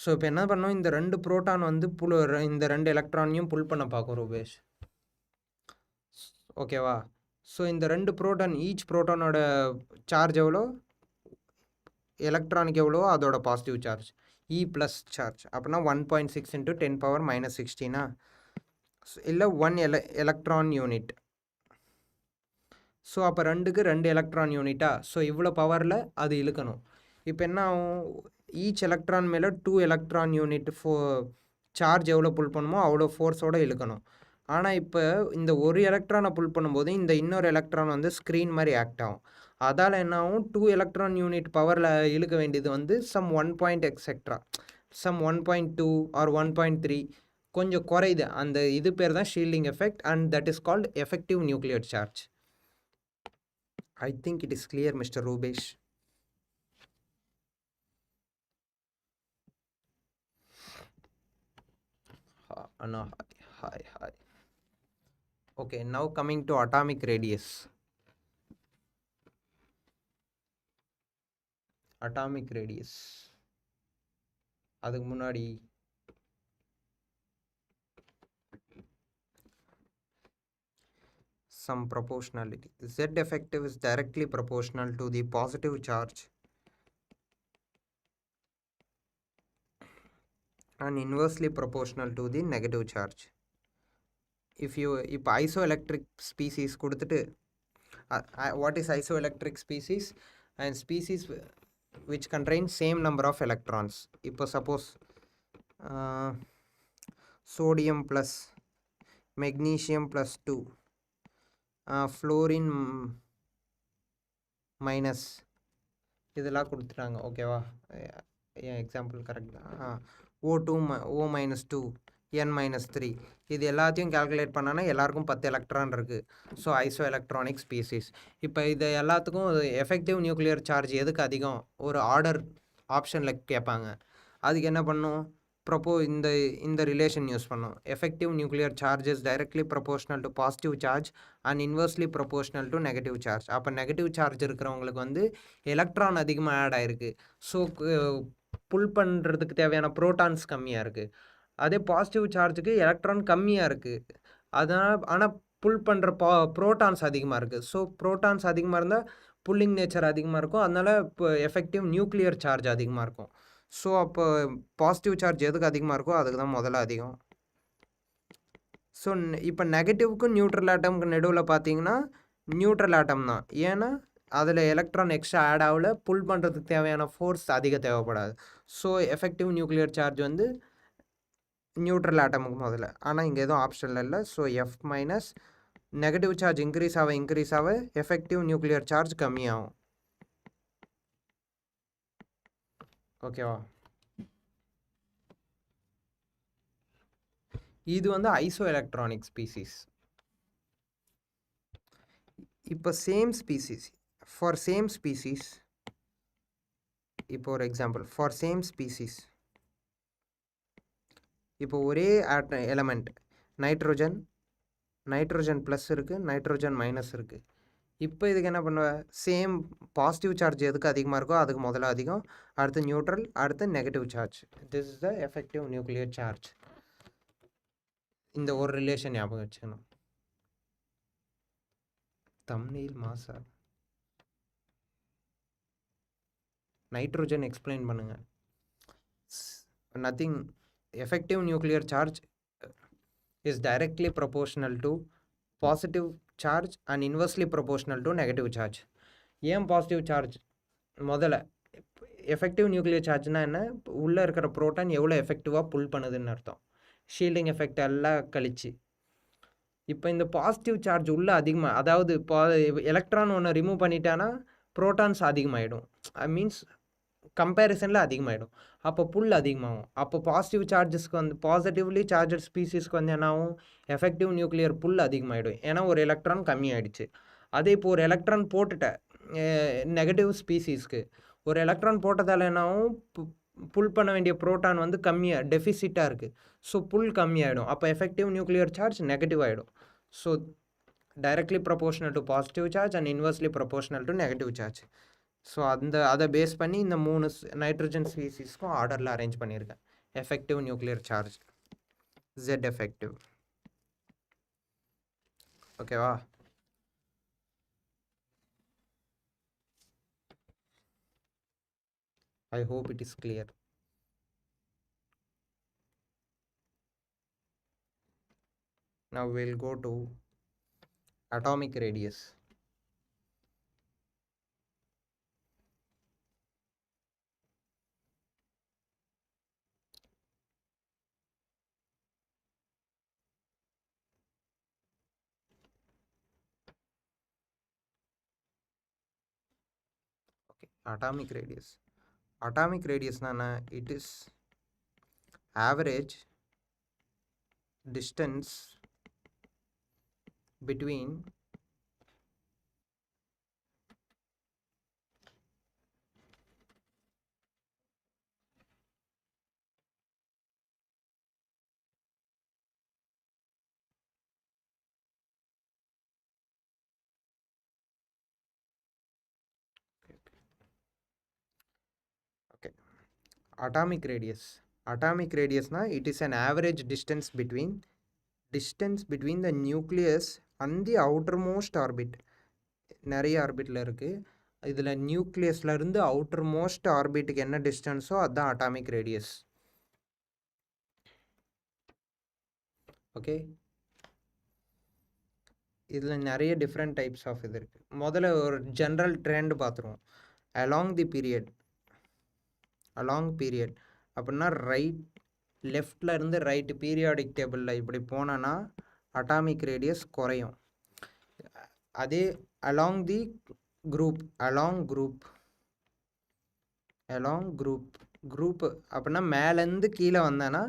ஸோ இப்போ என்ன பண்ணோம், இந்த 2 ப்ரோட்டான் வந்து இந்த 2 எலக்ட்ரானையும் புல் பண்ண பார்க்கும் ரூபேஷ். ஓகேவா? ஸோ இந்த 2 ப்ரோட்டான், ஈச் ப்ரோட்டானோட சார்ஜ் எவ்வளோ, எலக்ட்ரானுக்கு எவ்வளோ அதோட positive charge E plus charge. அப்படின்னா 1.6 × 10⁻⁻16 இல்லை 1 எலக்ட்ரான் யூனிட். ஸோ அப்போ 2க்கு 2 எலக்ட்ரான் யூனிட்டா? ஸோ இவ்வளோ பவரில் அது இழுக்கணும். இப்போ என்ன ஆகும், ஈச் எலக்ட்ரான் மேலே 2 எலக்ட்ரான் யூனிட் சார்ஜ் எவ்வளோ புல் பண்ணுமோ அவ்வளோ ஃபோர்ஸோடு இழுக்கணும். ஆனால் இப்போ இந்த ஒரு எலக்ட்ரானை புல் பண்ணும்போது இந்த இன்னொரு எலக்ட்ரான் வந்து ஸ்க்ரீன் மாதிரி ஆக்ட் ஆகும். அதால் என்ன ஆகும், 2 எலக்ட்ரான் யூனிட் பவரில் இழுக்க வேண்டியது வந்து சம் 1. எக்ஸெட்ரா சம் 1.2 ஆர் 1.3 கொஞ்சம் குறையுது. அந்த இது பேர் தான் shielding effect and that is called effective nuclear charge. I think it is clear mister Rupesh. Anna, hi. Okay, now coming to atomic radius. Atomic radius. அதுக்கு முன்னாடி some proportionality. Z effective is directly proportional to the positive charge and inversely proportional to the negative charge. இப்போ isoelectric species கொடுத்துட்டு what is isoelectric species? And species which contain same number of electrons. இப்போ suppose sodium plus magnesium plus 2 fluorine minus இதெல்லாம் கொடுத்துட்டாங்க. ஓகேவா? Example correct தான். O2 O - 2 N - 3 இது எல்லாத்தையும் calculate பண்ணால் எல்லாருக்கும் 10 எலக்ட்ரான் இருக்குது. So iso electronic species. இப்போ இது எல்லாத்துக்கும் எஃபெக்டிவ் நியூக்ளியர் சார்ஜ் எதுக்கு அதிகம் ஒரு ஆர்டர் ஆப்ஷனில் கேட்பாங்க. அதுக்கு என்ன பண்ணும், இந்த ரிலேஷன் யூஸ் பண்ணோம். Effective nuclear charge is directly proportional to positive charge and inversely proportional to negative charge. அப்போ நெகட்டிவ் சார்ஜ் இருக்கிறவங்களுக்கு வந்து எலக்ட்ரான் அதிகமாக ஆட் ஆயிருக்கு. ஸோ புல் பண்ணுறதுக்கு தேவையான ப்ரோட்டான்ஸ் கம்மியாக இருக்குது. அதே பாசிட்டிவ் சார்ஜுக்கு எலக்ட்ரான் கம்மியாக இருக்குது. அதனால் ஆனால் புல் பண்ணுற ப்ரோட்டான்ஸ் அதிகமாக இருக்குது. ஸோ ப்ரோட்டான்ஸ் அதிகமாக இருந்தால் புல்லிங் நேச்சர் அதிகமாக இருக்கும். அதனால் இப்போ எஃபெக்டிவ் நியூக்ளியர் சார்ஜ் அதிகமாக இருக்கும். ஸோ அப்போ பாசிட்டிவ் சார்ஜ் எதுக்கு அதிகமாக இருக்கோ அதுக்கு தான் முதல்ல அதிகம். ஸோ இப்போ நெகட்டிவ்க்கும் நியூட்ரல் ஆட்டம்க்கு நடுவில் பார்த்தீங்கன்னா நியூட்ரல் ஆட்டம் தான். ஏன்னா அதில் எலக்ட்ரான் எக்ஸ்ட்ரா ஆட் ஆகல, புல் பண்ணுறதுக்கு தேவையான ஃபோர்ஸ் அதிகம் தேவைப்படாது. ஸோ எஃபெக்டிவ் நியூக்ளியர் சார்ஜ் வந்து நியூட்ரல் ஆட்டமுக்கு முதல்ல. ஆனால் இங்கே எதுவும் ஆப்ஷனில் இல்லை. So F minus negative charge increase ஆக எஃபெக்டிவ் நியூக்ளியர் சார்ஜ் கம்மியாகும். ஓகேவா? இது வந்து ஐசோ எலக்ட்ரானிக் ஸ்பீசிஸ். இப்போ same species for same species, இப்போ ஒரு எக்ஸாம்பிள் ஃபார் சேம் ஸ்பீசிஸ், இப்போ ஒரே எலமெண்ட் நைட்ரோஜன் ப்ளஸ் இருக்குது, நைட்ரோஜன் மைனஸ் இருக்குது. இப்போ இதுக்கு என்ன பண்ணுவேன்? சேம் பாசிட்டிவ் சார்ஜ் எதுக்கு அதிகமாக இருக்கோ அதுக்கு முதல்ல அதிகம், அடுத்து நியூட்ரல், அடுத்து negative charge. This is the effective nuclear charge. இந்த ஒரு ரிலேஷன் ஞாபகம் வச்சுக்கணும். தம்ப்நெயில் மாசா நைட்ரோஜன் எக்ஸ்பிளைன் பண்ணுங்க. Nothing. Effective nuclear charge is directly proportional to positive charge and inversely proportional to negative charge. ஏன் பாசிட்டிவ் சார்ஜ்? முதல்ல effective nuclear சார்ஜ்னால் என்ன? உள்ளே இருக்கிற ப்ரோட்டான் எவ்வளோ எஃபெக்டிவாக புல் பண்ணுதுன்னு அர்த்தம். ஷீல்டிங் எஃபெக்ட் எல்லாம் கழிச்சு. இப்போ இந்த பாசிட்டிவ் சார்ஜ் உள்ளே அதிகமாக, அதாவது எலக்ட்ரான் ஒன்று ரிமூவ் பண்ணிட்டான்னா ப்ரோட்டான்ஸ் அதிகமாகிடும். மீன்ஸ் கம்பேரிசனில் அதிகமாகிடும். அப்போ புல் அதிகமாகும். அப்போ பாசிட்டிவ் சார்ஜஸ்க்கு வந்து பாசிட்டிவ்லி சார்ஜட் ஸ்பீசிஸ்க்கு வந்து என்ன ஆகும்? எஃபெக்டிவ் நியூக்ளியர் புல் அதிகமாகிடும். ஏன்னா ஒரு எலக்ட்ரான் கம்மியாயிடுச்சு. அதே இப்போ ஒரு எலக்ட்ரான் போட்டுட்டேன் நெகட்டிவ் ஸ்பீசிஸ்க்கு, ஒரு எலக்ட்ரான் போட்டதால் என்ன ஆகும்? புல் பண்ண வேண்டிய ப்ரோட்டான் வந்து கம்மியாக டெஃபிசிட்டாக இருக்குது. ஸோ புல் கம்மியாகிடும். அப்போ எஃபெக்டிவ் நியூக்ளியர் சார்ஜ் நெகட்டிவ் ஆகிடும். So directly proportional to positive charge and inversely proportional to negative charge. So அதை பேஸ் பண்ணி இந்த 3 நைட்ரஜன் ஸ்பீசிஸ்க்கும் ஆர்டரில் அரேஞ்ச் பண்ணியிருக்கேன். Effective nuclear charge Z effective. ஓகேவா? I hope it is clear. Now we'll go to atomic radius. Okay, atomic radius. Atomic radius nana, it is average distance between atomic radius. Atomic radius na, it is an average distance between the nucleus and the outermost orbit. நிறைய ஆர்பிட்டில் இருக்குது. இதில் நியூக்ளியஸில் இருந்து outer most ஆர்பிட்டுக்கு என்ன டிஸ்டன்ஸோ அதுதான் atomic radius. Okay, இதில் நிறைய different types of இது இருக்குது. முதல்ல ஒரு ஜென்ரல் ட்ரெண்ட் பார்த்துருவோம். அலாங் பீரியட் அப்படின்னா லெஃப்டில் இருந்து ரைட்டு பீரியாடிக் டேபிளில் இப்படி போனோன்னா அட்டாமிக் ரேடியஸ் குறையும். அதே அலாங் குரூப் அப்படின்னா மேலேருந்து கீழே வந்தேன்னா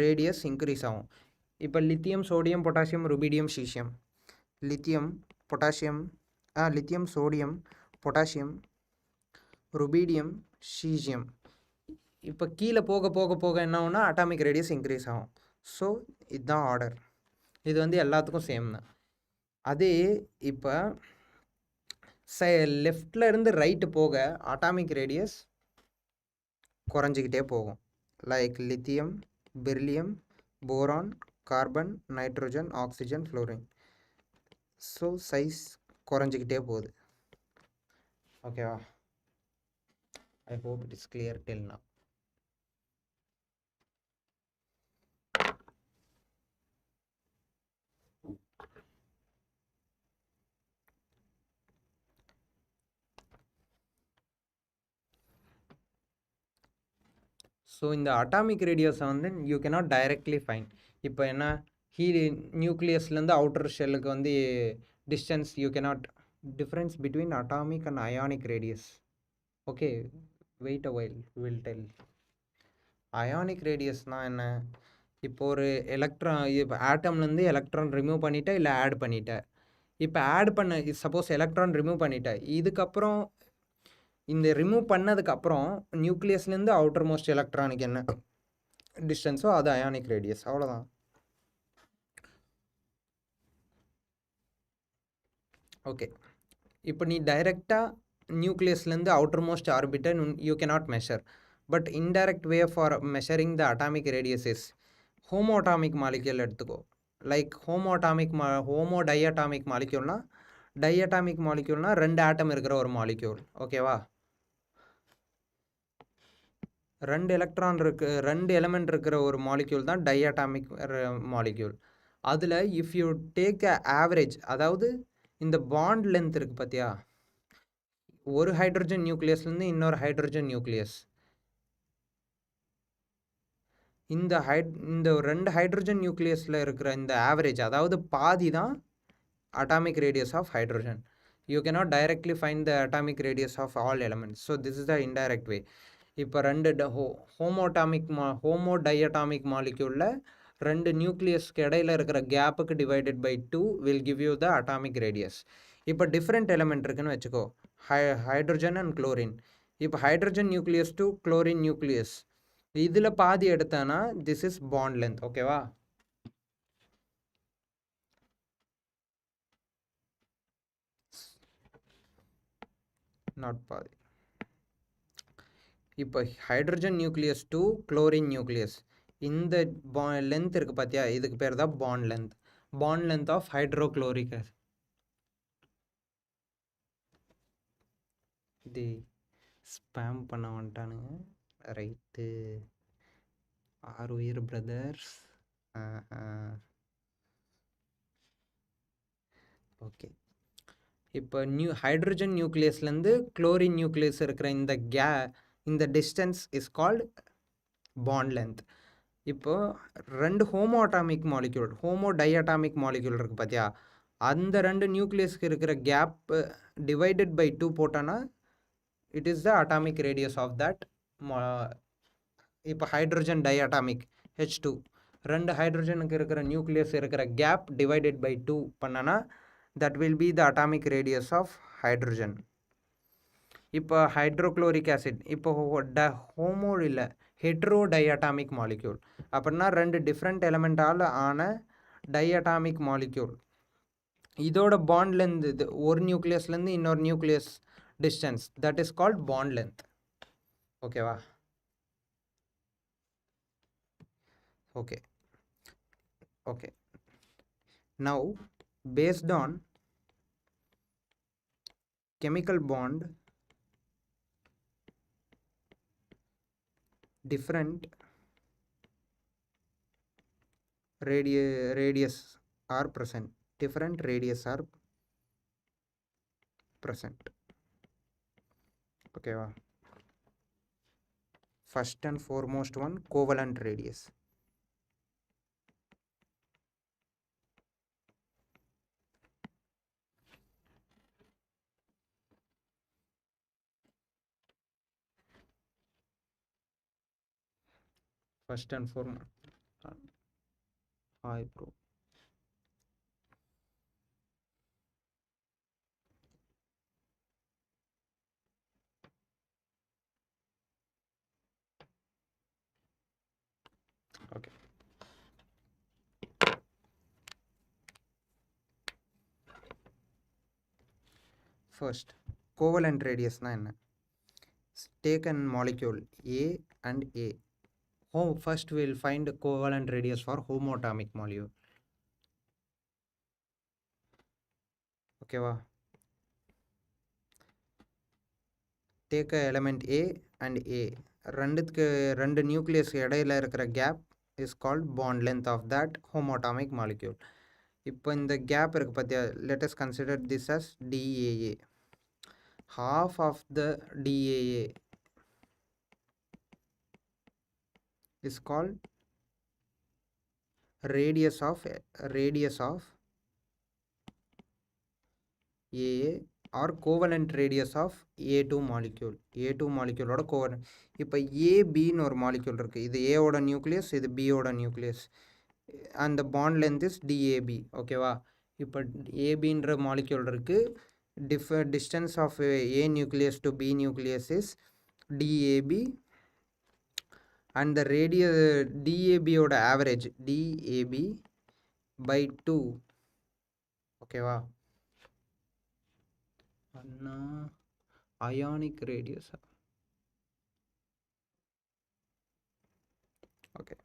ரேடியஸ் இன்க்ரீஸ் ஆகும். இப்போ lithium, sodium, potassium, rubidium, caesium. Lithium, sodium, potassium, rubidium, caesium. இப்போ கீழே போக போக போக என்ன ஆகும்னா அட்டாமிக் ரேடியஸ் இன்க்ரீஸ் ஆகும். ஸோ இதுதான் ஆர்டர். இது வந்து எல்லாத்துக்கும் சேம் தான். அதே இப்போ லெஃப்டில் இருந்து ரைட்டு போக அட்டாமிக் ரேடியஸ் குறைஞ்சிக்கிட்டே போகும். Like lithium, beryllium, boron, carbon, nitrogen, oxygen, fluorine. So size குறைஞ்சிக்கிட்டே போகுது. ஓகேவா? I hope it is clear till now. So இந்த அட்டாமிக் ரேடியஸை வந்து யூ கேனாட் டைரக்ட்லி ஃபைண்ட். இப்போ என்ன நியூக்ளியஸ்லேருந்து அவுட்டர் ஷெல்லுக்கு வந்து distance you cannot difference between atomic and ionic radius. Okay, wait a while will tell. Ionic ரேடியஸ்னால் என்ன? இப்போ ஒரு எலக்ட்ரான், இப்போ ஆட்டம்லேருந்து எலக்ட்ரான் ரிமூவ் பண்ணிட்டேன் இல்லை ஆட் பண்ணிட்டேன். இப்போ ஆட் பண்ண சப்போஸ் எலக்ட்ரான் ரிமூவ் பண்ணிட்டேன், இதுக்கப்புறம் இந்த ரிமூவ் பண்ணதுக்கப்புறம் நியூக்ளியஸ்லேருந்து அவுட்டர் மோஸ்ட் எலக்ட்ரானுக்கு என்ன டிஸ்டன்ஸோ அது அயானிக் ரேடியஸ். அவ்வளோதான். ஓகே, இப்போ நீ டைரெக்டாக நியூக்ளியஸ்லேருந்து outer most orbital you cannot measure. But indirect way for measuring the atomic radius is homo atomic molecule எடுத்துக்கோ. லைக் ஹோமோ டைஅட்டாமிக் மாலிக்யூல்னா, டைஅட்டாமிக் மாலிக்யூல்னா 2 ஆட்டம் இருக்கிற ஒரு மாலிக்யூல். ஓகேவா? 2 எலக்ட்ரான் இருக்கு, 2 எலிமெண்ட் இருக்கிற ஒரு மாலிக்யூல் தான் டைஅட்டாமிக் மாலிக்யூல். அதில் if you take a average, அதாவது இந்த பாண்ட் லென்த் இருக்குது பார்த்தியா, ஒரு ஹைட்ரஜன் நியூக்ளியஸ்லேருந்து இன்னொரு ஹைட்ரஜன் நியூக்ளியஸ், இந்த 2 ஹைட்ரஜன் நியூக்ளியஸில் இருக்கிற இந்த ஆவரேஜ், அதாவது பாதி தான் atomic radius of hydrogen. You cannot directly find the atomic radius of all elements. So this is the indirect way. இப்போ 2 ஹோமோ டைஅட்டாமிக் மாலிக்யூலில் 2 நியூக்ளியஸ்க்கு இடையில இருக்கிற கேப்புக்கு divided by 2 will give you the atomic radius. இப்போ டிஃப்ரெண்ட் எலிமெண்ட் இருக்குன்னு வச்சுக்கோ, hydrogen and chlorine. இப்போ hydrogen nucleus to chlorine nucleus, இதில் பாதி எடுத்தானா திஸ் இஸ் பாண்ட் லென்த். ஓகேவா? நாட் பாதி. இப்போ hydrogen nucleus to chlorine nucleus, இந்த லென்த் இருக்குது பார்த்தியா, இதுக்கு பேர் தான் bond length. Bond length of hydrochloric acid. இது ஸ்பேம் பண்ண வந்துட்டானுங்க. Right, are brothers. ஓகே, இப்போ ஹைட்ரஜன் நியூக்ளியஸ்லேருந்து குளோரின் நியூக்ளியஸ் இருக்கிற இந்த distance is called bond length. இப்போது 2 homo atomic molecule, homo diatomic molecule இருக்குது பார்த்தியா, அந்த 2 நியூக்ளியஸ்க்கு இருக்கிற கேப் டிவைடட் பை 2 போட்டோன்னா it is the atomic radius of that. இப்போ ஹைட்ரஜன் டைஅட்டாமிக் H2, 2 ஹைட்ரஜனுக்கு இருக்கிற நியூக்ளியஸ் இருக்கிற கேப் டிவைடட் பை 2 பண்ணனா that will be the atomic radius of hydrogen. இப்போ ஹைட்ரோக்ளோரிக் ஆசிட், இப்போ ஹோமோ இல்லை ஹெட்ரோ டைஅட்டாமிக் மாலிக்யூல், அப்படின்னா 2 டிஃப்ரெண்ட் எலிமெண்டால் ஆன டைஅட்டாமிக் மாலிக்யூல். இதோட பாண்ட் லென்த், இது ஒரு நியூக்ளியஸ்லேருந்து இன்னொரு nucleus distance, that is called bond length. ஓகேவா? Okay. Okay, now based on chemical bond, different radius are present. Different radius are present. Okay, first and foremost one, covalent radius. First and foremost, hi bro. Okay. First, covalent radius na enna? Take an molecule A and A. First we will find covalent radius for homoatomic molecule. Okay va? Take a element A and A. ரெண்டு nucleus இடையில இருக்கிற gap is called bond length of that homoatomic molecule. இப்போ இந்த gap இருக்கு பார்த்தியா, let us consider this as DAA. Half of the DAA is called radius of AA or covalent radius of A2 molecule. A2 molecule ஓட covalent. இப்போ ABன்னு ஒரு molecule இருக்கு. இது A ஓட நியூக்ளியஸ், இது B ஓட nucleus. and the bond length is DAB. ஓகேவா? இப்போ ABன்ற molecule இருக்கு. Distance of A nucleus to B nucleus is DAB and the radius DAB ஓட average DAB by 2. ஓகேவா? ionic radius. Okay.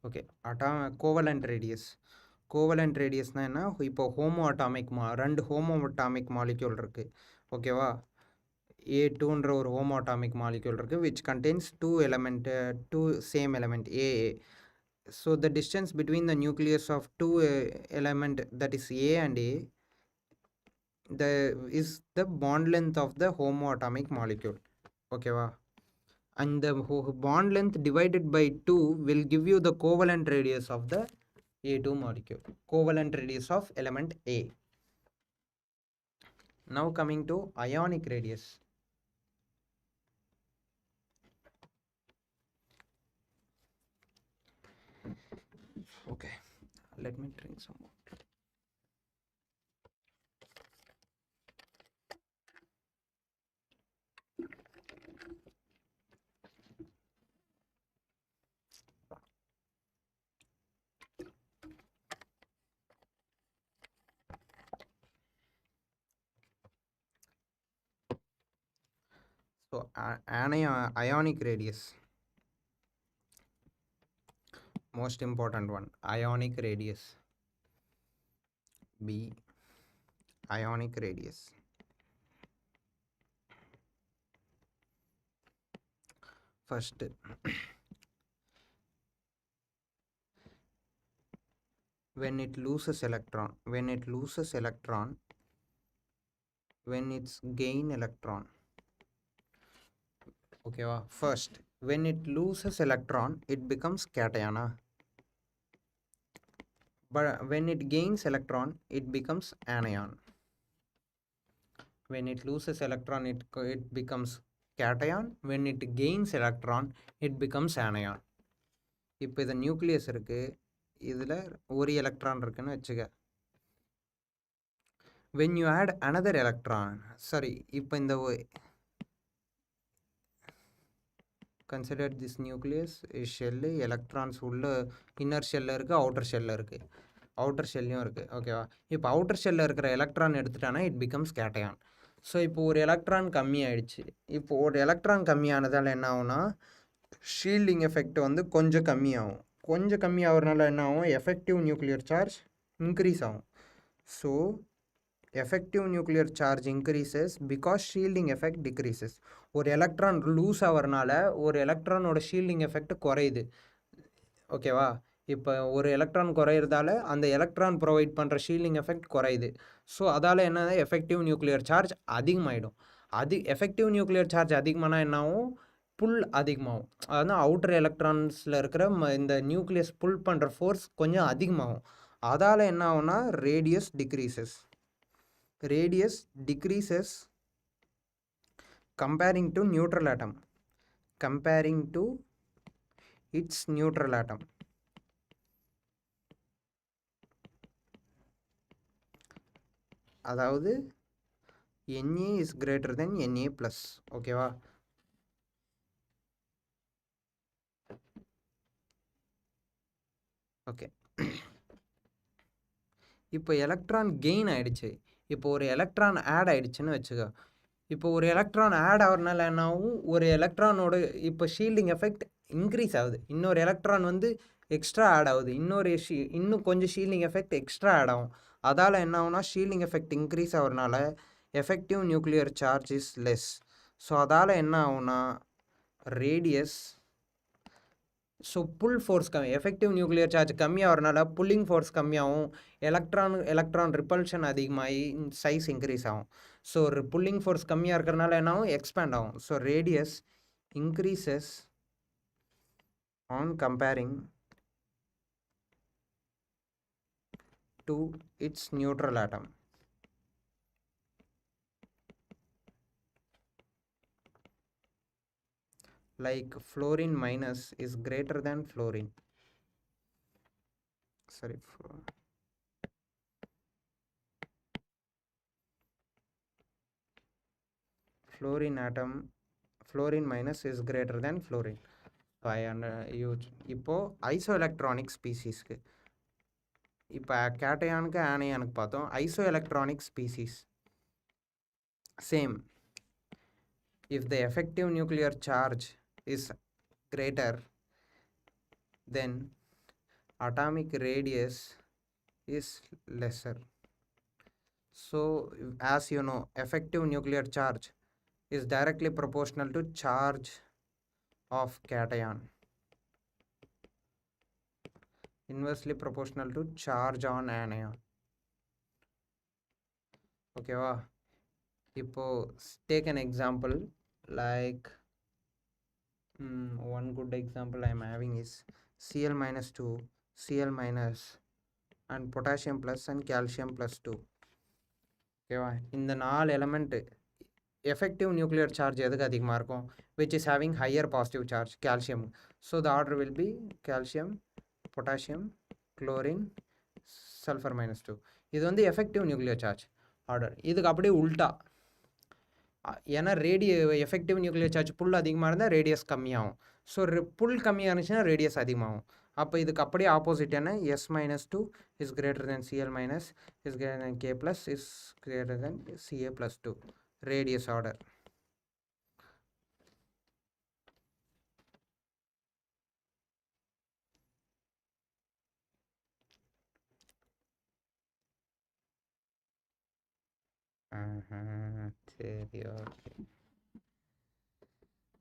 Okay. Covalent ரேடியஸ்னால் என்ன? இப்போ ரெண்டு ஹோமோஅட்டாமிக் மாலிக்யூல் இருக்குது. ஓகேவா? A2ன்ற ஒரு ஹோமோஅட்டாமிக் மாலிக்யூல் இருக்குது which contains two same element AA. So the distance between the nucleus of two element, that is A and A, is the bond length of the homoatomic molecule. ஓகேவா? And the bond length divided by 2 will give you the covalent radius of the A2 molecule. Covalent radius of element A. Now coming to ionic radius. Okay, let me drink some more. So ionic radius, most important one, ionic radius. B, ionic radius. First, when it loses electron, when it's gain electron. Okay, first, when it loses electron, it becomes cation. But when it gains electron, it becomes anion. When it loses electron, it becomes cation. When it gains electron, it becomes anion. இப்போ இது nucleus இருக்கு, இதில் ஒரு electron இருக்குன்னு வச்சுக்க. when you add another electron, sorry, இப்போ இந்த consider this nucleus shell, electrons உள்ள inner shell இருக்கு, outer shell இருக்கு, outer shellயும் இருக்கு. ஓகேவா? இப்போ outer shell இருக்கிற எலக்ட்ரான் எடுத்துட்டானா it becomes cation. ஸோ இப்போ ஒரு எலக்ட்ரான் கம்மி ஆயிடுச்சு. இப்போ ஒரு எலக்ட்ரான் கம்மியானதால் என்ன ஆகும்னா ஷீல்டிங் எஃபெக்ட் வந்து கொஞ்சம் கம்மியாகும். கொஞ்சம் கம்மியாகிறதுனால என்ன ஆகும்? எஃபெக்டிவ் நியூக்ளியர் சார்ஜ் இன்க்ரீஸ் ஆகும். So effective nuclear charge increases because shielding effect decreases. ஒரு எலக்ட்ரான் லூஸ் ஆகிறனால ஒரு எலக்ட்ரானோட ஷீல்டிங் எஃபெக்ட் குறையுது. ஓகேவா? இப்போ ஒரு எலக்ட்ரான் குறையிறதால அந்த எலக்ட்ரான் ப்ரொவைட் பண்ணுற ஷீல்டிங் எஃபெக்ட் குறையுது. ஸோ அதால் என்ன, எஃபெக்டிவ் நியூக்ளியர் சார்ஜ் அதிகமாகிடும். எஃபெக்டிவ் நியூக்ளியர் சார்ஜ் அதிகமானா என்னாகும்? புல் அதிகமாகும். அதாவது அவுட்டர் எலக்ட்ரான்ஸில் இருக்கிற இந்த நியூக்ளியஸ் புல் பண்ணுற ஃபோர்ஸ் கொஞ்சம் அதிகமாகும். அதால் என்ன ஆகும்னா radius decreases comparing to neutral atom, comparing to its neutral atom. அதாவது Na is greater than Na plus. ஓகேவா? ஓகே, இப்போ எலக்ட்ரான் கெயின் ஆயிடுச்சு. இப்போ ஒரு எலக்ட்ரான் ஆட் ஆயிடுச்சுன்னு வச்சுக்கோ. இப்போ ஒரு எலக்ட்ரான் ஆட் ஆகிறனால என்ன ஆகும், ஒரு எலக்ட்ரானோட இப்போ ஷீல்டிங் எஃபெக்ட் இன்க்ரீஸ் ஆகுது, இன்னொரு எலக்ட்ரான் வந்து எக்ஸ்ட்ரா ஆட் ஆகுது, இன்னும் கொஞ்சம் ஷீல்டிங் எஃபெக்ட் எக்ஸ்ட்ரா ஆட் ஆகும். அதால் என்ன ஆகும்னா ஷீல்டிங் எஃபெக்ட் இன்க்ரீஸ் ஆகிறனால effective nuclear charge is less. So அதால் என்ன ஆகும்னா ரேடியஸ், ஸோ புல் ஃபோர்ஸ் கம்மி, எஃபெக்டிவ் நியூக்ளியர் சார்ஜ் கம்மியாகிறனால புல்லிங் ஃபோர்ஸ் கம்மியாகும், எலக்ட்ரான் ரிப்பல்ஷன் அதிகமாகி சைஸ் இன்க்ரீஸ் ஆகும். ஸோ ஒரு புல்லிங் ஃபோர்ஸ் கம்மியாக இருக்கிறனால என்ன ஆகும், எக்ஸ்பேண்ட் ஆகும். So radius increases on comparing to its neutral atom. Like fluorine minus is greater than fluorine. Sorry, fluorine atom, fluorine minus is greater than fluorine. இப்போ ஐசோஎலக்ட்ரானிக் ஸ்பீசிஸ்க்கு, இப்போ கேட்டையானுக்கு ஆனையானுக்கு பார்த்தோம். Isoelectronic species same. If the effective nuclear charge is greater, then atomic radius is lesser. So as you know, effective nuclear charge is directly proportional to charge of cation, inversely proportional to charge on anion. Okay va? Ipo take an example like one good example I am having is Cl minus 2, Cl minus and potassium plus and calcium plus 2. Okay va? இந்த 4 element effective nuclear charge எதுக்கு அதிகமாக இருக்கும், which is having higher positive charge, calcium. So the order will be calcium, potassium, chlorine, sulfur minus 2. இது வந்து effective nuclear charge order. இதுக்கு அப்படியே உல்ட்டா, ஏன்னா effective nuclear charge புல் அதிகமாக இருந்தால் ரேடியஸ் கம்மியாகும். ஸோ புல் கம்மியாக இருந்துச்சுன்னா ரேடியஸ் அதிகமாகும். அப்போ இதுக்கு அப்படியே ஆப்போசிட் என்ன, S minus 2 is greater than Cl minus is greater than K plus is greater than Ca plus 2. Radius order.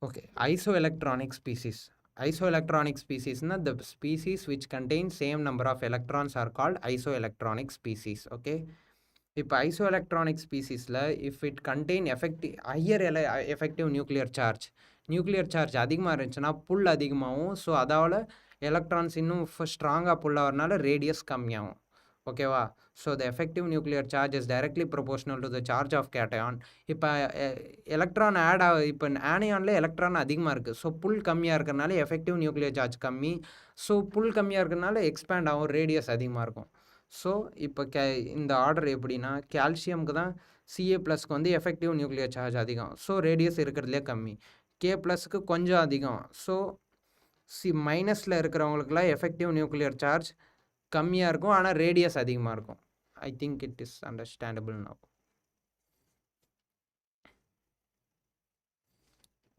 Okay, isoelectronic species. Isoelectronic species na the species which contain same number of electrons are called isoelectronic species. Okay, இப்போ isoelectronic speciesல if it contain higher effective nuclear charge அதிகமாக இருந்துச்சுன்னா புல் அதிகமாகும். So அதால் electrons இன்னும் ஸ்ட்ராங்காக புல் ஆகிறனால radius கம்மியாகும். ஓகேவா? So the effective nuclear charge is directly proportional to the charge of cation. இப்போ எலக்ட்ரான் இப்போ ஆனியானில் எலக்ட்ரான் அதிகமாக இருக்குது. ஸோ புல் கம்மியாக இருக்கிறனால எஃபெக்டிவ் நியூக்ளியர் சார்ஜ் கம்மி. ஸோ புல் கம்மியாக இருக்கிறனால எக்ஸ்பேண்ட் ஆகும், ரேடியஸ் அதிகமாக இருக்கும். ஸோ இப்போ இந்த ஆர்டர் எப்படின்னா, கால்சியமுக்கு தான் Ca ப்ளஸ்க்கு வந்து எஃபெக்டிவ் நியூக்ளியர் சார்ஜ் அதிகம், ஸோ ரேடியஸ் இருக்கிறதுலே கம்மி. K ப்ளஸ்க்கு கொஞ்சம் அதிகம், ஸோ மைனஸில் இருக்கிறவங்களுக்குலாம் எஃபெக்டிவ் நியூக்ளியர் சார்ஜ் கம்மியாக இருக்கும், ஆனால் ரேடியஸ் அதிகமாக இருக்கும். I think it is understandable now.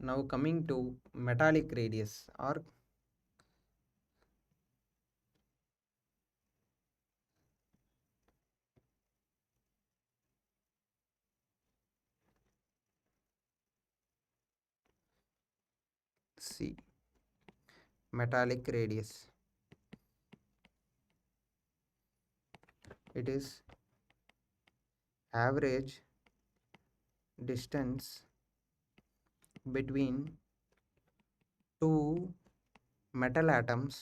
Now coming to metallic radius or C, metallic radius. It is average distance between two metal atoms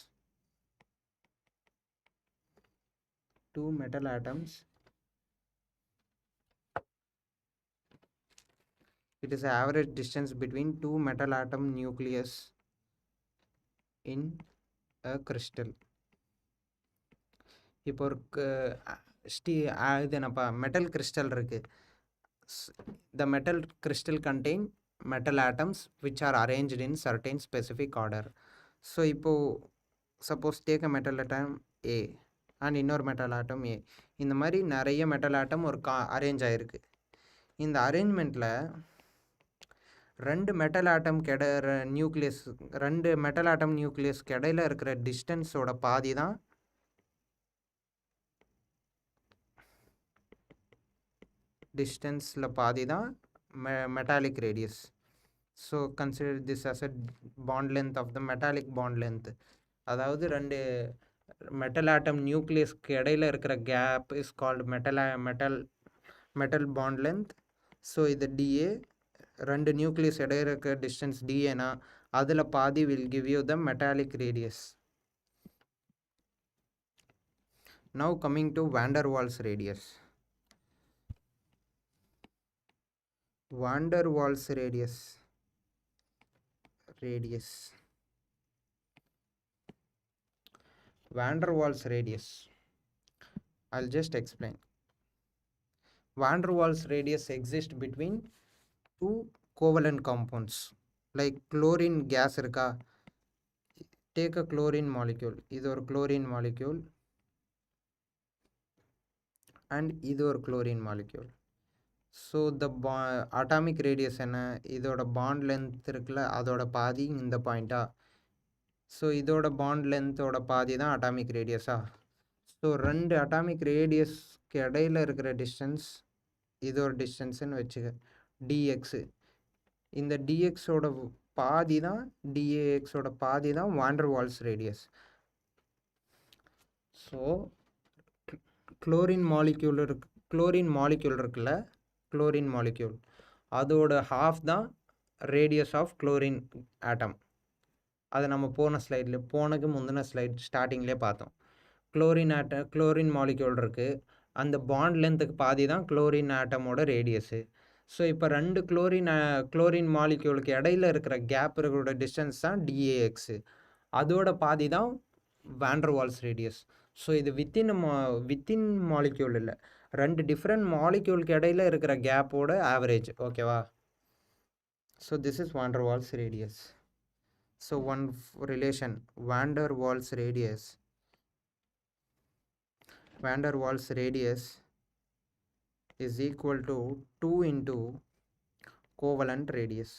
two metal atoms. It is the average distance between two metal atom nucleus in a crystal. இப்போ ஒரு இது என்னப்பா metal crystal இருக்கு. The metal crystal contain metal atoms which are arranged in certain specific order. So இப்போ suppose take a metal atom A and இன்னொரு metal atom A. இந்த மாதிரி நிறைய metal atom ஒரு அரேஞ்ச் ஆயிருக்கு. இந்த அரேஞ்ச்மெண்ட்டில் ரெண்டு மெட்டல் ஆட்டம் ரெண்டு மெட்டல் ஆட்டம் நியூக்ளியஸ்க்கு இடையில இருக்கிற டிஸ்டன்ஸோட பாதி தான் metallic radius. So consider this as a bond length of the metallic bond length. அதாவது ரெண்டு மெட்டல் ஆட்டம் நியூக்ளியஸ்க்கு இடையில இருக்கிற gap is called metal bond length. So இது டிஏ, ரெண்டு நியூக்ளியஸ் இடையில இருக்க டிஸ்டன்ஸ் டிஏனா அதில் பாதி will give you the metallic radius. Now coming to van der Waals radius. Van der Waals radius I'll just explain. Van der Waals radius exists between two covalent compounds. Like chlorine gas irka, take a chlorine molecule, idu or chlorine molecule and idu or chlorine molecule. So the atomic radius enna, idoda bond length irukla adoda paadi inda point ah. So idoda bond length oda paadi தான் atomic radius ah. So ரெண்டு atomic radius க்கு இடையில இருக்கிற distance இது ஒரு டிஸ்டன்ஸ்ன்னு வச்சுக்க dx. இந்த dxோட பாதி தான் daxோட பாதி தான் van der Waals radius. So chlorine molecule இருக்குல்ல, குளோரின் மாலிக்யூல் அதோட ஹாஃப் தான் ரேடியஸ் ஆஃப் குளோரின் ஆட்டம். அதை நம்ம முந்தின ஸ்லைட் ஸ்டார்டிங்லேயே பார்த்தோம். குளோரின் மாலிக்யூல் இருக்குது, அந்த பாண்ட் லென்த்துக்கு பாதி தான் குளோரின் ஆட்டமோட ரேடியஸு. ஸோ இப்போ ரெண்டு குளோரின் மாலிக்யூலுக்கு இடையில இருக்கிற கேப் இருக்கிற டிஸ்டன்ஸ் தான் டிஏஎக்ஸு, அதோட பாதி தான் வாண்டர் வால்ஸ் ரேடியஸ். ஸோ இது வித்தின் மாலிக்யூல் இல்லை, ரெண்டு டிஃப்ரெண்ட் மாலிக்யூலுக்கு இடையில இருக்கிற கேப்போட ஆவரேஜ். ஓகேவா? So this is van der Waals radius. So one relation, van der Waals radius is equal to 2 into covalent radius.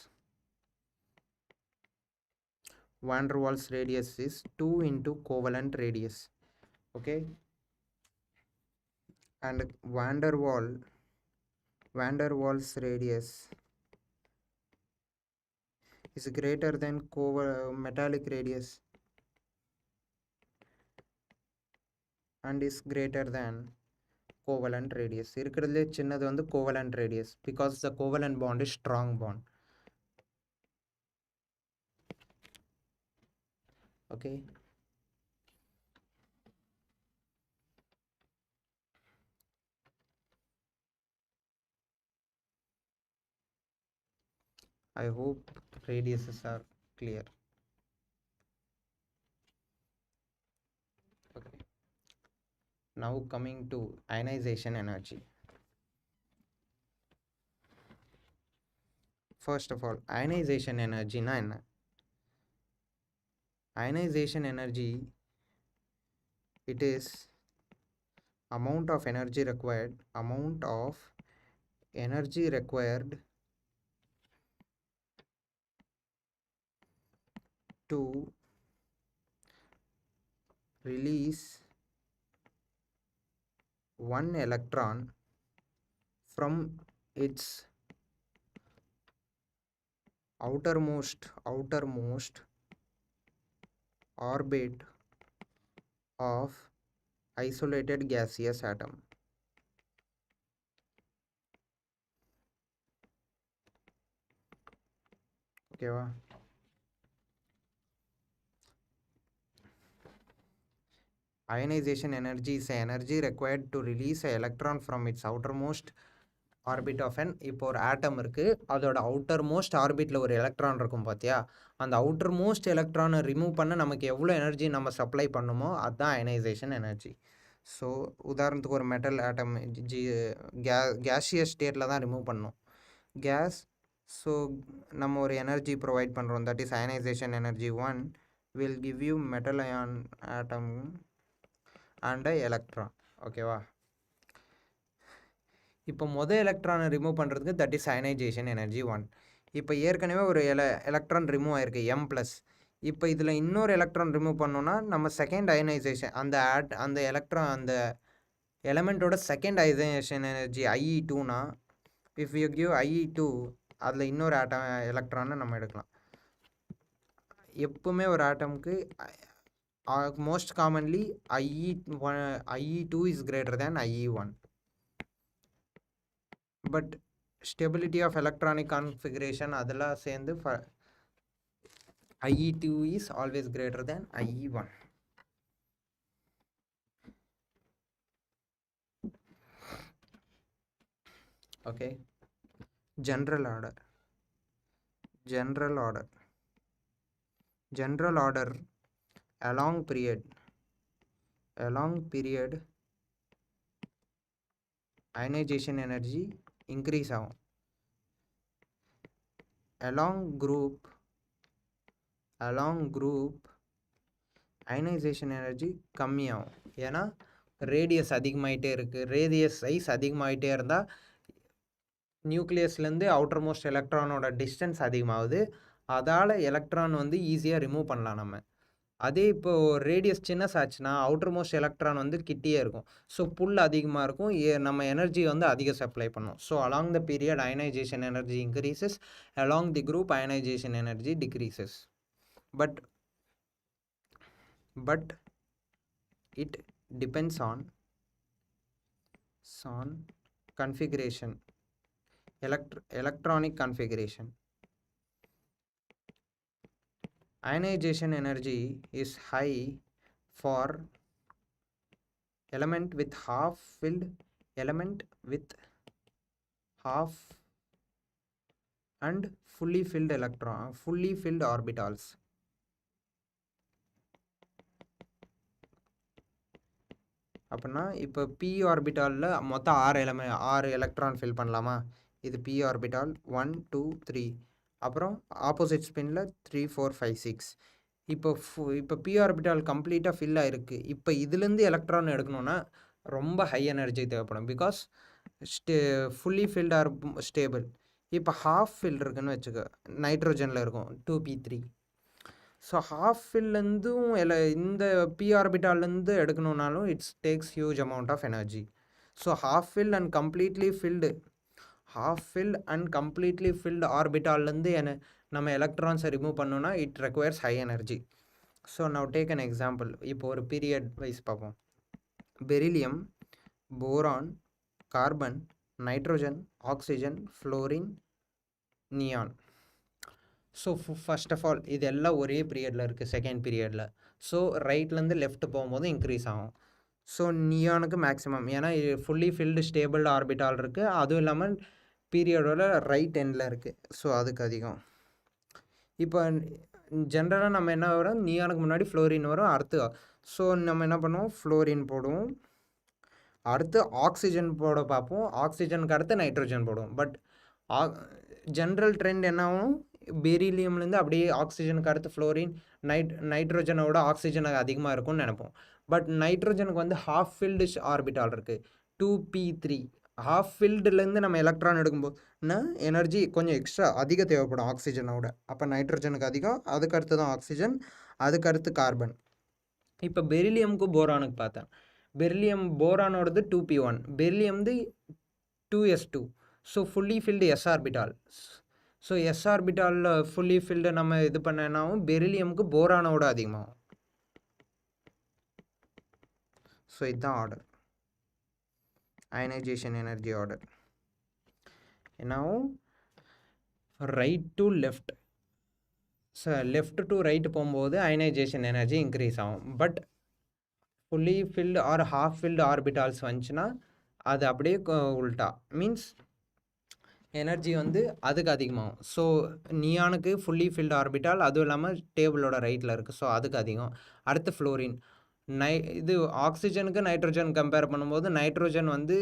Van der Waals radius is 2 into covalent radius. Okay, and Van der Waals radius is greater than metallic radius and is greater than covalent radius. இருக்கிறதுலே சின்னது வந்து covalent radius because the covalent bond is strong bond. Okay, I hope radiuses are clear. Okay, now coming to ionization energy. First of all, ionization energy na enna? Ionization energy, it is amount of energy required to release one electron from its outermost orbit of isolated gaseous atom. ஓகேவா? ionization energy is energy required to release an electron from its outermost orbit of an இப்போ ஒரு ஆட்டம் இருக்குது, அதோட outer most ஆர்பிட்டில் ஒரு electron இருக்கும் பார்த்தியா, அந்த outer most எலக்ட்ரானை ரிமூவ் பண்ண நமக்கு எவ்வளோ எனர்ஜி நம்ம சப்ளை பண்ணுமோ அதுதான் அயனைசேஷன் எனர்ஜி. ஸோ உதாரணத்துக்கு ஒரு மெட்டல் ஆட்டம் கேஷியஸ் ஸ்டேட்டில் தான் ரிமூவ் பண்ணணும் கேஸ். ஸோ நம்ம ஒரு எனர்ஜி ப்ரொவைட் பண்ணுறோம், that is ionisation energy 1 will give you metal ion atom and electron. ஓகேவா? இப்போ எலக்ட்ரானை ரிமூவ் பண்ணுறதுக்கு தட் இஸ் அயனைசேஷன் எனர்ஜி 1. இப்போ ஏற்கனவே ஒரு எலக்ட்ரான் ரிமூவ் ஆயிருக்கு M+. இப்போ இதில் இன்னொரு எலக்ட்ரான் ரிமூவ் பண்ணோன்னா நம்ம செகண்ட் அயனைசேஷன் அந்த எலக்ட்ரான் அந்த எலமெண்ட்டோட செகண்ட் அயனைசேஷன் எனர்ஜி IE2னா, இஃப் யூ கிவ் IE2 அதில் இன்னொரு எலக்ட்ரானை நம்ம எடுக்கலாம். எப்பவுமே ஒரு ஆட்டமுக்கு most commonly IE2 is greater than IE1. But stability of electronic configuration அதெல்லாம் சேர்ந்து IE2 is always greater than IE1. Okay. General order along period ionization energy increase ஆகும். along group ionization energy கம்மியாகும். ஏன்னா ரேடியஸ் அதிகமாகிட்டே இருக்குது, radius size அதிகமாகிட்டே இருந்தால் நியூக்ளியஸ்லேருந்து outer most எலக்ட்ரானோட distance அதிகமாகுது, அதால் எலக்ட்ரான் வந்து ஈஸியாக ரிமூவ் பண்ணலாம் நம்ம. அதே இப்போது ரேடியஸ் சின்னசாச்சுன்னா அவுட்டர் மோஸ்ட் எலக்ட்ரான் வந்து கிட்டே இருக்கும், ஸோ புல் அதிகமாக இருக்கும், நம்ம எனர்ஜி வந்து அதிக சப்ளை பண்ணும். So along the period ionisation energy increases, along the group ionisation energy decreases. But it depends on configuration, electronic configuration. Ionization energy is high for element with half filled and fully filled orbitals. அப்படின்னா இப்போ p ஆர்பிட்டாலில் மொத்தம் 6 electron fill பண்ணலாமா? இது p orbital 1 2 3, அப்புறம் opposite ஸ்பின்னில் 3 4 5 6. இப்போ p orbital கம்ப்ளீட்டாக fill ஆகிருக்கு. இப்போ இதுலேருந்து எலக்ட்ரான் எடுக்கணுன்னா ரொம்ப ஹை எனர்ஜி தேவைப்படும், because fully filled are stable. இப்போ ஹாஃப் ஃபில் இருக்குன்னு வச்சுக்க, நைட்ரோஜனில் இருக்கும் 2p3. ஸோ ஹாஃப் ஃபில்லேருந்தும் இந்த p ஆர்பிட்டால்லேருந்து எடுக்கணுன்னாலும் it's takes huge amount of energy. So half fill and completely filled ஆர்பிட்டால்லேருந்து நம்ம எலக்ட்ரான்ஸை ரிமூவ் பண்ணோன்னா it requires high energy. So now take an example. இப்போ ஒரு பீரியட் வைஸ் பார்ப்போம். Beryllium, boron, carbon, nitrogen, oxygen, fluorine, neon. So first of all இது எல்லாம் ஒரே பீரியடில் இருக்குது, செகண்ட் பீரியடில். ஸோ ரைட்லேருந்து லெஃப்ட் போகும்போது இன்க்ரீஸ் ஆகும். ஸோ நியானுக்கு மேக்ஸிமம், ஏன்னா இது ஃபுல்லி ஃபில்டு ஸ்டேபிள் ஆர்பிட்டால் இருக்குது, அதுவும் இல்லாமல் பீரியடோட ரைட் எண்டில் இருக்குது, ஸோ அதுக்கு அதிகம். இப்போ ஜென்ரலாக நம்ம என்ன வரும், நியானுக்கு முன்னாடி ஃப்ளோரின் வரும், அடுத்து. ஸோ நம்ம என்ன பண்ணுவோம், ஃப்ளோரின் போடுவோம், அடுத்து ஆக்சிஜன் போட பார்ப்போம், ஆக்சிஜனுக்கு அடுத்து நைட்ரோஜன் போடுவோம். பட் ஜென்ரல் ட்ரெண்ட் என்ன ஆகும், பெரிலியம்லேருந்து அப்படியே ஆக்சிஜனுக்கு அடுத்து ஃப்ளோரின், நைட்ரோஜனோட ஆக்சிஜன் அதிகமாக இருக்கும்னு நினைப்போம். பட் நைட்ரோஜனுக்கு வந்து ஹாஃப் ஃபில்டு ஆர்பிட்டால் இருக்குது 2p3. ஹாஃப் ஃபில்டுலேருந்து நம்ம எலக்ட்ரான் எடுக்கும்போதுனா எனர்ஜி கொஞ்சம் எக்ஸ்ட்ரா அதிக தேவைப்படும் ஆக்சிஜனோட. அப்போ நைட்ரோஜனுக்கு அதிகம், அதுக்கு அடுத்து தான் ஆக்சிஜன், அதுக்கு அடுத்து கார்பன். இப்போ பெரிலியமுக்கு போரானுக்கு பார்த்தேன். போரானோடது 2p1, பெரிலியம் வந்து 2s2. So fully filled s ஆர்பிட்டால். ஸோ s ஆர்பிட்டாலில் ஃபுல்லி ஃபில்டு நம்ம இது பண்ணனாவும் பெரிலியமுக்கு போரானோட அதிகமாகும். ஸோ இதுதான் ஆர்டர், அயனைசேஷன் எனர்ஜி ஆர்டர். என்னாவும் right to left, left to right போகும்போது அயனைசேஷன் எனர்ஜி இன்க்ரீஸ் ஆகும். But fully filled or half filled ஆர்பிட்டால்ஸ் வந்துச்சுன்னா அது அப்படியே உல்ட்டா மீன்ஸ் எனர்ஜி வந்து அதுக்கு அதிகமாகும். ஸோ நியானுக்கு ஃபுல்லி ஃபில்டு ஆர்பிட்டால், அதுவும் இல்லாமல் டேபிளோட ரைட்டில் இருக்குது. ஸோ அதுக்கு அதிகம். அடுத்து ஃப்ளோரின். இது ஆக்சிஜனுக்கு நைட்ரோஜன் கம்பேர் பண்ணும்போது நைட்ரோஜன் வந்து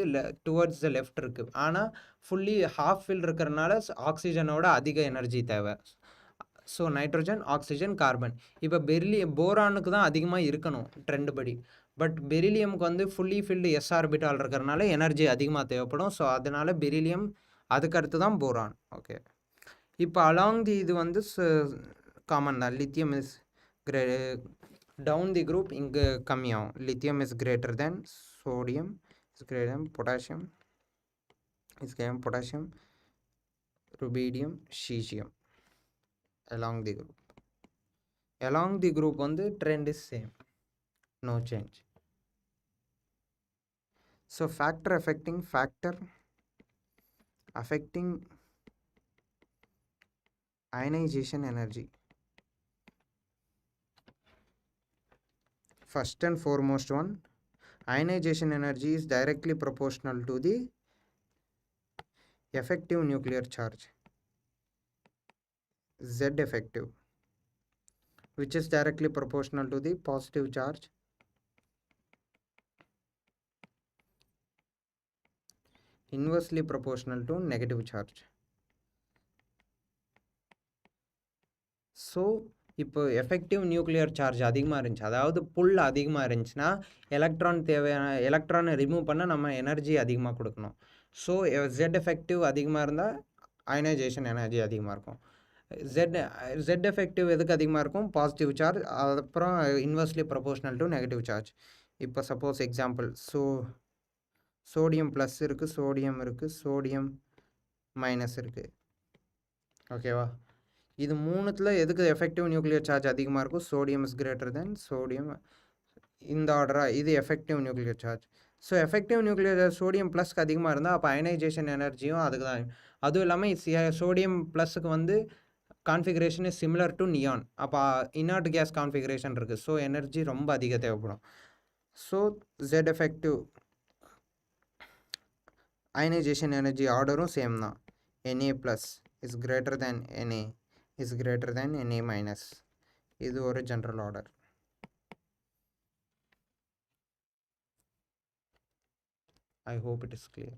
டுவர்ட்ஸ் த லெஃப்ட் இருக்குது. ஆனால் ஃபுல்லி ஹாஃப் ஃபில் இருக்கிறனால ஆக்சிஜனோட அதிக எனர்ஜி தேவை. So nitrogen, oxygen, carbon. இப்போ போரானுக்கு தான் அதிகமாக இருக்கணும் ட்ரெண்ட் படி. பட் பெரிலியமுக்கு வந்து ஃபுல்லி ஃபில்டு எஸ் ஆர்பிட்டால் இருக்கிறனால எனர்ஜி அதிகமாக தேவைப்படும். ஸோ அதனால பெரிலியம் அதுக்கு அடுத்து தான் போரான். ஓகே, இப்போ அலாங் தி இது வந்து காமன் தான். Lithium is down the group இங்கே கம்மியாகும். Lithium is greater than sodium, is greater than potassium, is greater than potassium, rubidium, caesium along the group. Along the group வந்து trend is same, no change. So factor affecting ionization energy. First and foremost one, ionization energy is directly proportional to the effective nuclear charge, Z effective, which is directly proportional to the positive charge, inversely proportional to negative charge. So இப்போ effective nuclear charge அதிகமாக இருந்துச்சு, அதாவது புல் அதிகமாக இருந்துச்சுன்னா எலக்ட்ரானை remove பண்ண நம்ம energy அதிகமாக கொடுக்கணும். ஸோ ஜெட் எஃபெக்டிவ் அதிகமாக இருந்தால் அயனைசேஷன் எனர்ஜி அதிகமாக இருக்கும். ஜெட் எஃபெக்டிவ் எதுக்கு அதிகமாக இருக்கும்? பாசிட்டிவ் சார்ஜ், அப்புறம் inversely proportional to negative charge. இப்போ சப்போஸ் எக்ஸாம்பிள், சோடியம் ப்ளஸ் இருக்குது, சோடியம் இருக்குது, சோடியம் மைனஸ் இருக்குது. ஓகேவா? இது மூணுத்தில் எதுக்கு எஃபெக்டிவ் நியூக்ளியர் சார்ஜ் அதிகமாக இருக்கும்? Sodium is greater than sodium. இந்த ஆர்டராக இது effective nuclear charge. So effective nuclear charge sodium ப்ளஸ்க்கு அதிகமாக இருந்தால் அப்போ அயனைசேஷன் எனர்ஜியும் அதுக்கு தான். அதுவும் இல்லாமல் சோடியம் ப்ளஸுக்கு வந்து configuration is similar to neon. அப்போ இனார்ட் கேஸ் கான்ஃபிகரேஷன் இருக்குது. ஸோ எனர்ஜி ரொம்ப அதிகம் தேவைப்படும். So Z effective ionisation energy ஆர்டரும் சேம் தான். Na plus is greater than Na is greater than Na minus. இது ஒரு general order. I hope it is clear.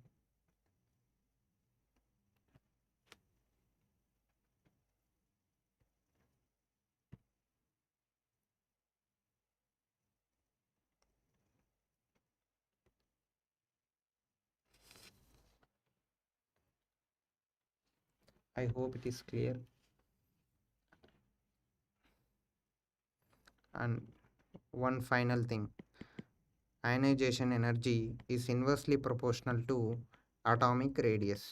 I hope it is clear. And one final thing, ionization energy is inversely proportional to atomic radius.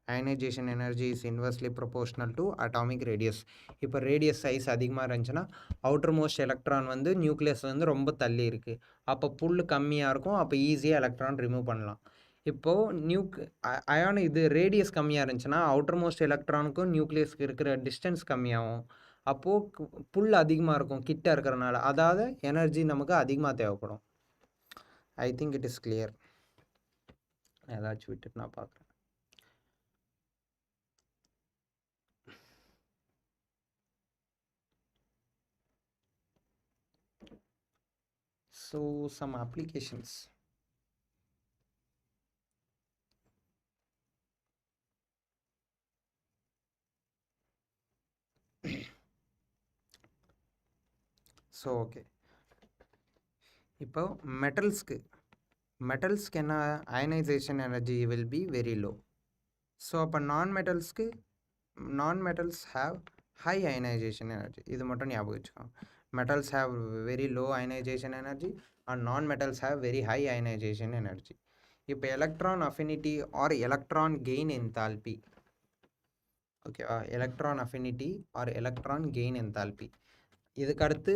Ionization energy is inversely proportional to atomic radius. இப்போ radius size அதிகமாக இருந்துச்சுன்னா outer most electron வந்து நியூக்ளியஸ்லேருந்து ரொம்ப தள்ளி இருக்குது. அப்போ புல் கம்மியாக இருக்கும். அப்போ ஈஸியாக எலக்ட்ரான் ரிமூவ் பண்ணலாம். இப்போது இது ரேடியஸ் கம்மியாக இருந்துச்சுன்னா அவுட்டர் மோஸ்ட் எலக்ட்ரானுக்கும் நியூக்ளியஸ்க்கு இருக்கிற டிஸ்டன்ஸ் கம்மியாகும். அப்போது புல் அதிகமாக இருக்கும் கிட்ட இருக்கிறனால, அதாவது எனர்ஜி நமக்கு அதிகமாக தேவைப்படும். I think it is clear. ஏதாச்சும் விட்டுட்டு நான் பார்க்குறேன். So some applications. So okay, இப்போ மெட்டல்ஸ்க்கு என்ன ionisation energy will be very low. So அப்போ நான் metals have high ionisation energy. இது மட்டும் ஞாபகம் வச்சுக்கோங்க. metals have very low ionization energy and non-metals have very high ionization energy. இப்போ electron affinity or electron gain enthalpy, ஓகேவா? electron affinity or electron gain enthalpy. இதுக்கு அடுத்து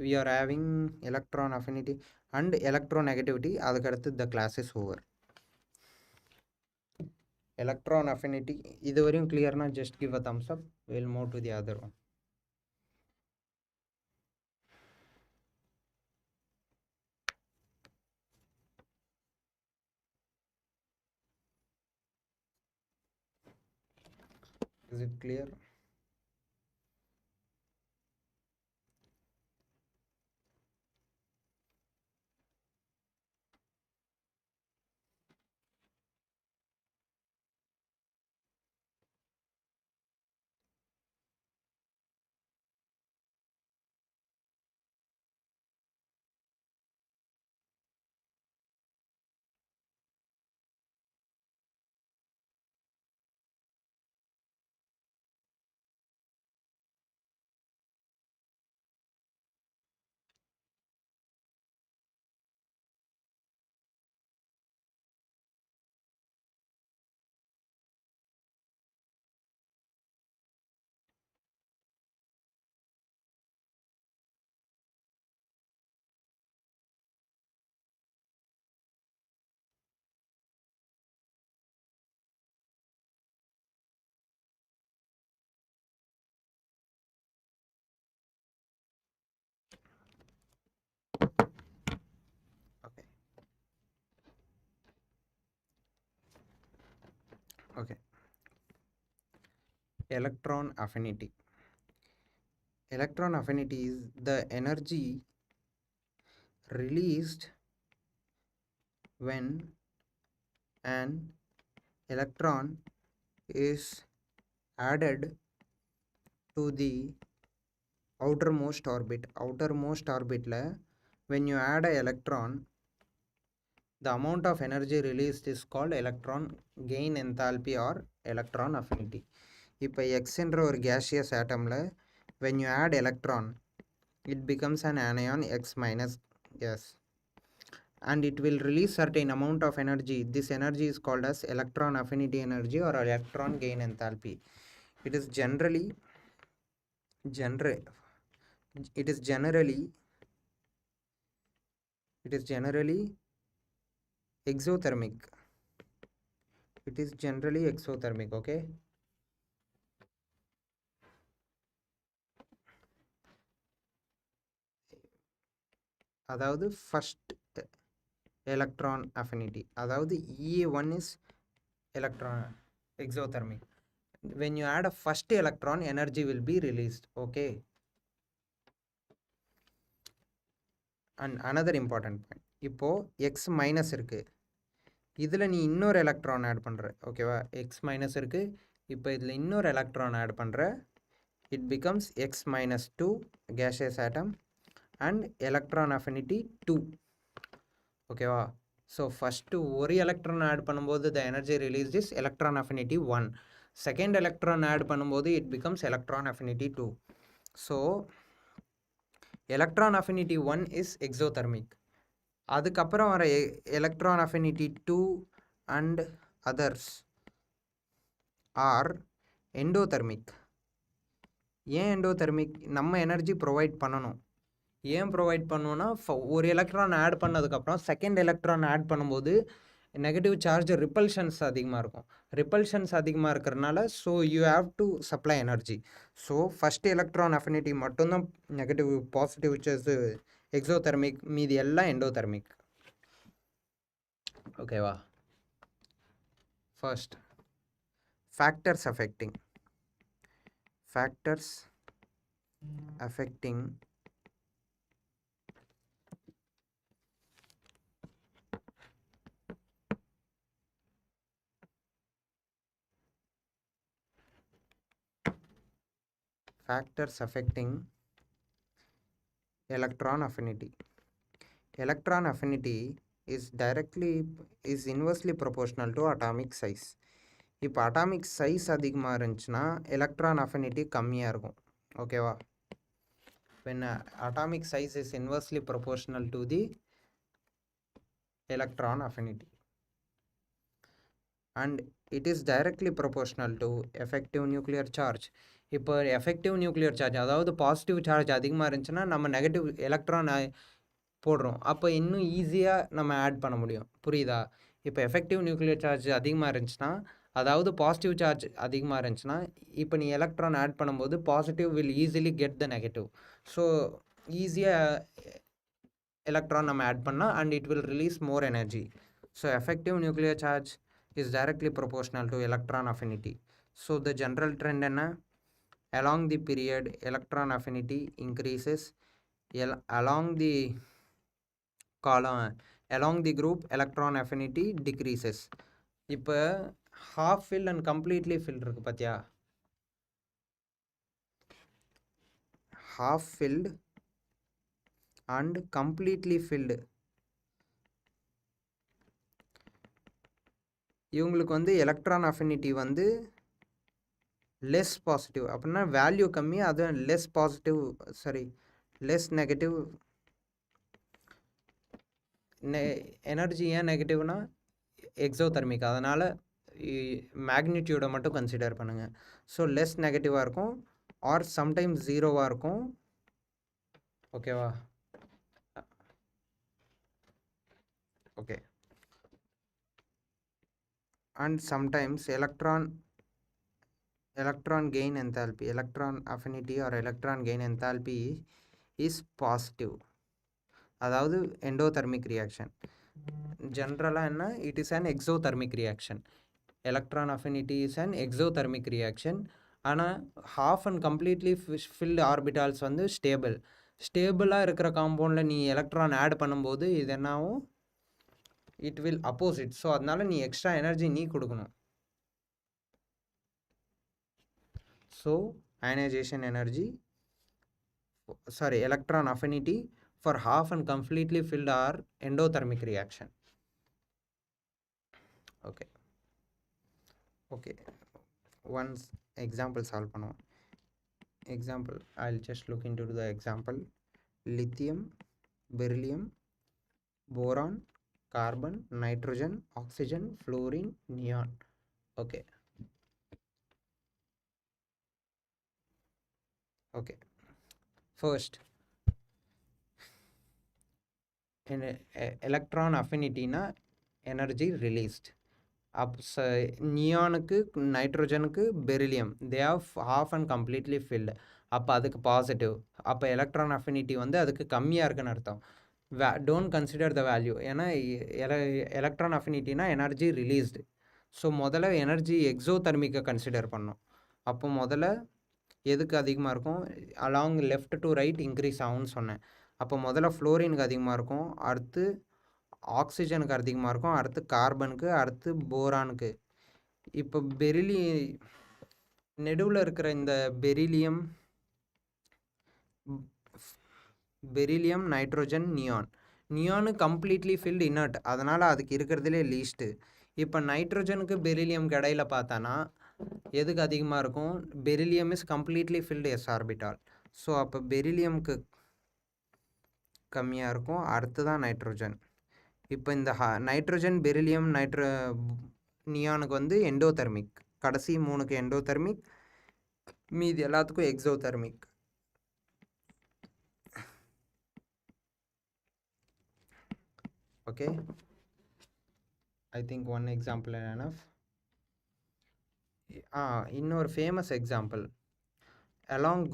we are having electron affinity and electronegativity. அதுக்கு அடுத்து the class is over. electron affinity இது வரையும் clear-னா just give a thumbs up. We'll move to the other one. Is it clear? Okay. Okay. Electron affinity. Electron affinity is the energy released when an electron is added to the outermost orbit. Outermost orbit la, when you add an electron, the amount of energy released is called electron gain enthalpy or electron affinity. இப்போ X என்ற ஒரு gaseous atomல when you add electron, it becomes an anion X minus gas and it will release certain amount of energy. This energy is called as electron affinity energy or electron gain enthalpy. It is generally it is generally exothermic. It is generally exothermic. Okay. அதாவது first electron affinity, அதாவது EA1 is electron exothermic. When you add a first electron, energy will be released. Okay. And another important point, இப்போ X minus இருக்கு, இதில் நீ இன்னொரு electron add பண்ணுற, ஓகேவா? X minus இருக்குது, இப்போ இதில் இன்னொரு எலக்ட்ரான் ஆட் பண்ணுற, it becomes X minus two gaseous atom and electron affinity 2. ஓகேவா? ஸோ ஃபஸ்ட்டு ஒரு எலக்ட்ரான் ஆட் பண்ணும்போது the energy release is electron affinity 1. Second electron add பண்ணும்போது it becomes electron affinity 2. So electron affinity 1 is exothermic. அதுக்கப்புறம் வர electron affinity 2 and others are endothermic. ஏன் endothermic? நம்ம energy provide பண்ணணும். ஏன் provide பண்ணோன்னா, ஒரு எலக்ட்ரான் ஆட் பண்ணதுக்கப்புறம் செகண்ட் எலக்ட்ரான் ஆட் பண்ணும்போது நெகட்டிவ் சார்ஜ் ரிப்பல்ஷன்ஸ் அதிகமாக இருக்கும். ரிப்பல்ஷன்ஸ் அதிகமாக இருக்கிறனால so you have to supply energy. So first electron affinity மட்டும்தான் நெகட்டிவ், பாசிட்டிவ் சார்ஜ் எக்ஸோதெர்மிக், மீதி எல்லாம் எண்டோதெர்மிக். ஓகேவா? First factors affecting factors affecting electron affinity. Electron affinity is inversely proportional to atomic size. இப்போ atomic size அதிகமாக இருந்துச்சுன்னா electron affinity கம்மியாக இருக்கும். ஓகேவா? when atomic size is inversely proportional to the electron affinity and it is directly proportional to effective nuclear charge. இப்போ effective nuclear charge, அதாவது positive charge அதிகமாக இருந்துச்சுன்னா நம்ம நெகட்டிவ் எலக்ட்ரான் போடுறோம், அப்போ இன்னும் ஈஸியாக நம்ம ஆட் பண்ண முடியும். புரியுதா? இப்போ எஃபெக்டிவ் நியூக்ளியர் சார்ஜ் அதிகமாக இருந்துச்சுன்னா, அதாவது பாசிட்டிவ் சார்ஜ் அதிகமாக இருந்துச்சுன்னா, இப்போ நீ எலக்ட்ரான் ஆட் பண்ணும்போது positive will easily get the negative. So ஈஸியாக எலக்ட்ரான் நம்ம ஆட் பண்ணால் and it will release more energy. So effective nuclear charge is directly proportional to electron affinity. So the general trend என்ன, along the period electron affinity increases, along the column, along the group electron affinity decreases. இப்போ half filled and completely filled இருக்கு பாத்தியா, half filled and completely filled இவங்களுக்கு வந்து electron affinity வந்து less positive, அப்படின்னா value கம்மி, அது less positive, sorry less negative. Energy ஏன் நெகட்டிவ்னா எக்ஸோதெர்மிக், அதனால் மேக்னிடியூடை மட்டும் கன்சிடர் பண்ணுங்கள். ஸோ லெஸ் நெகட்டிவாக இருக்கும், ஆர் சம்டைம்ஸ் ஜீரோவாக இருக்கும். ஓகேவா? Okay. And sometimes electron gain enthalpy, electron affinity or electron gain enthalpy is positive, அதாவது எண்டோதெர்மிக் ரியாக்ஷன். ஜென்ரலாக என்ன, it is an exothermic reaction. Electron affinity is an exothermic reaction. ஆனால் half and completely filled orbitals வந்து ஸ்டேபிளாக இருக்கிற காம்பவுண்டில் நீ electron add பண்ணும்போது இது என்னாகும், இட் வில் அப்போசிட். ஸோ அதனால நீ எக்ஸ்ட்ரா எனர்ஜி நீ கொடுக்கணும். So ionization energy, sorry, electron affinity for half and completely filled are endothermic reaction. Okay. Once example solve பண்ணுவோம். Example, I'll just look into the example. Lithium, beryllium, boron, carbon, nitrogen, oxygen, fluorine, neon. Okay. First, electron affinity na energy released. நியானுக்கு, நைட்ரோஜனுக்கு, beryllium they are half and completely filled. அப்போ அதுக்கு positive. அப்போ electron affinity வந்து அதுக்கு கம்மியாக இருக்குன்னு அர்த்தம். டோன்ட் கன்சிடர் த வேல்யூ, ஏன்னா எலக்ட்ரான் அஃபினிட்டினா எனர்ஜி ரிலீஸ்டு. ஸோ முதல்ல எனர்ஜி எக்ஸோதெர்மிக்கை கன்சிடர் பண்ணோம். அப்போ முதல்ல எதுக்கு அதிகமாக இருக்கும், along left to right increase ஆகும்னு சொன்னேன். அப்போ முதல்ல ஃப்ளோரினுக்கு அதிகமாக இருக்கும், அடுத்து ஆக்சிஜனுக்கு அதிகமாக இருக்கும், அடுத்து கார்பனுக்கு, அடுத்து போரானுக்கு. இப்போ நெடுவில் இருக்கிற இந்த beryllium, nitrogen, neon completely filled inert, அதனால் அதுக்கு இருக்கிறதுலே லீஸ்ட்டு. இப்போ நைட்ரோஜனுக்கு பெரிலியம்க்கு இடையில பார்த்தானா எதுக்கு அதிகமாக இருக்கும், beryllium is completely filled s orbital. So அப்போ பெரிலியம்க்கு கம்மியாக இருக்கும், அடுத்து தான் நைட்ரோஜன். இப்போ இந்த நைட்ரோஜன், பெரிலியம், நியானுக்கு வந்து எண்டோதெர்மிக், கடைசி மூணுக்கு எண்டோதெர்மிக், மீதி எல்லாத்துக்கும் exothermic. Okay, I think one example enough. இன்னொரு ஃபேமஸ் எக்ஸாம்பிள், அலாங்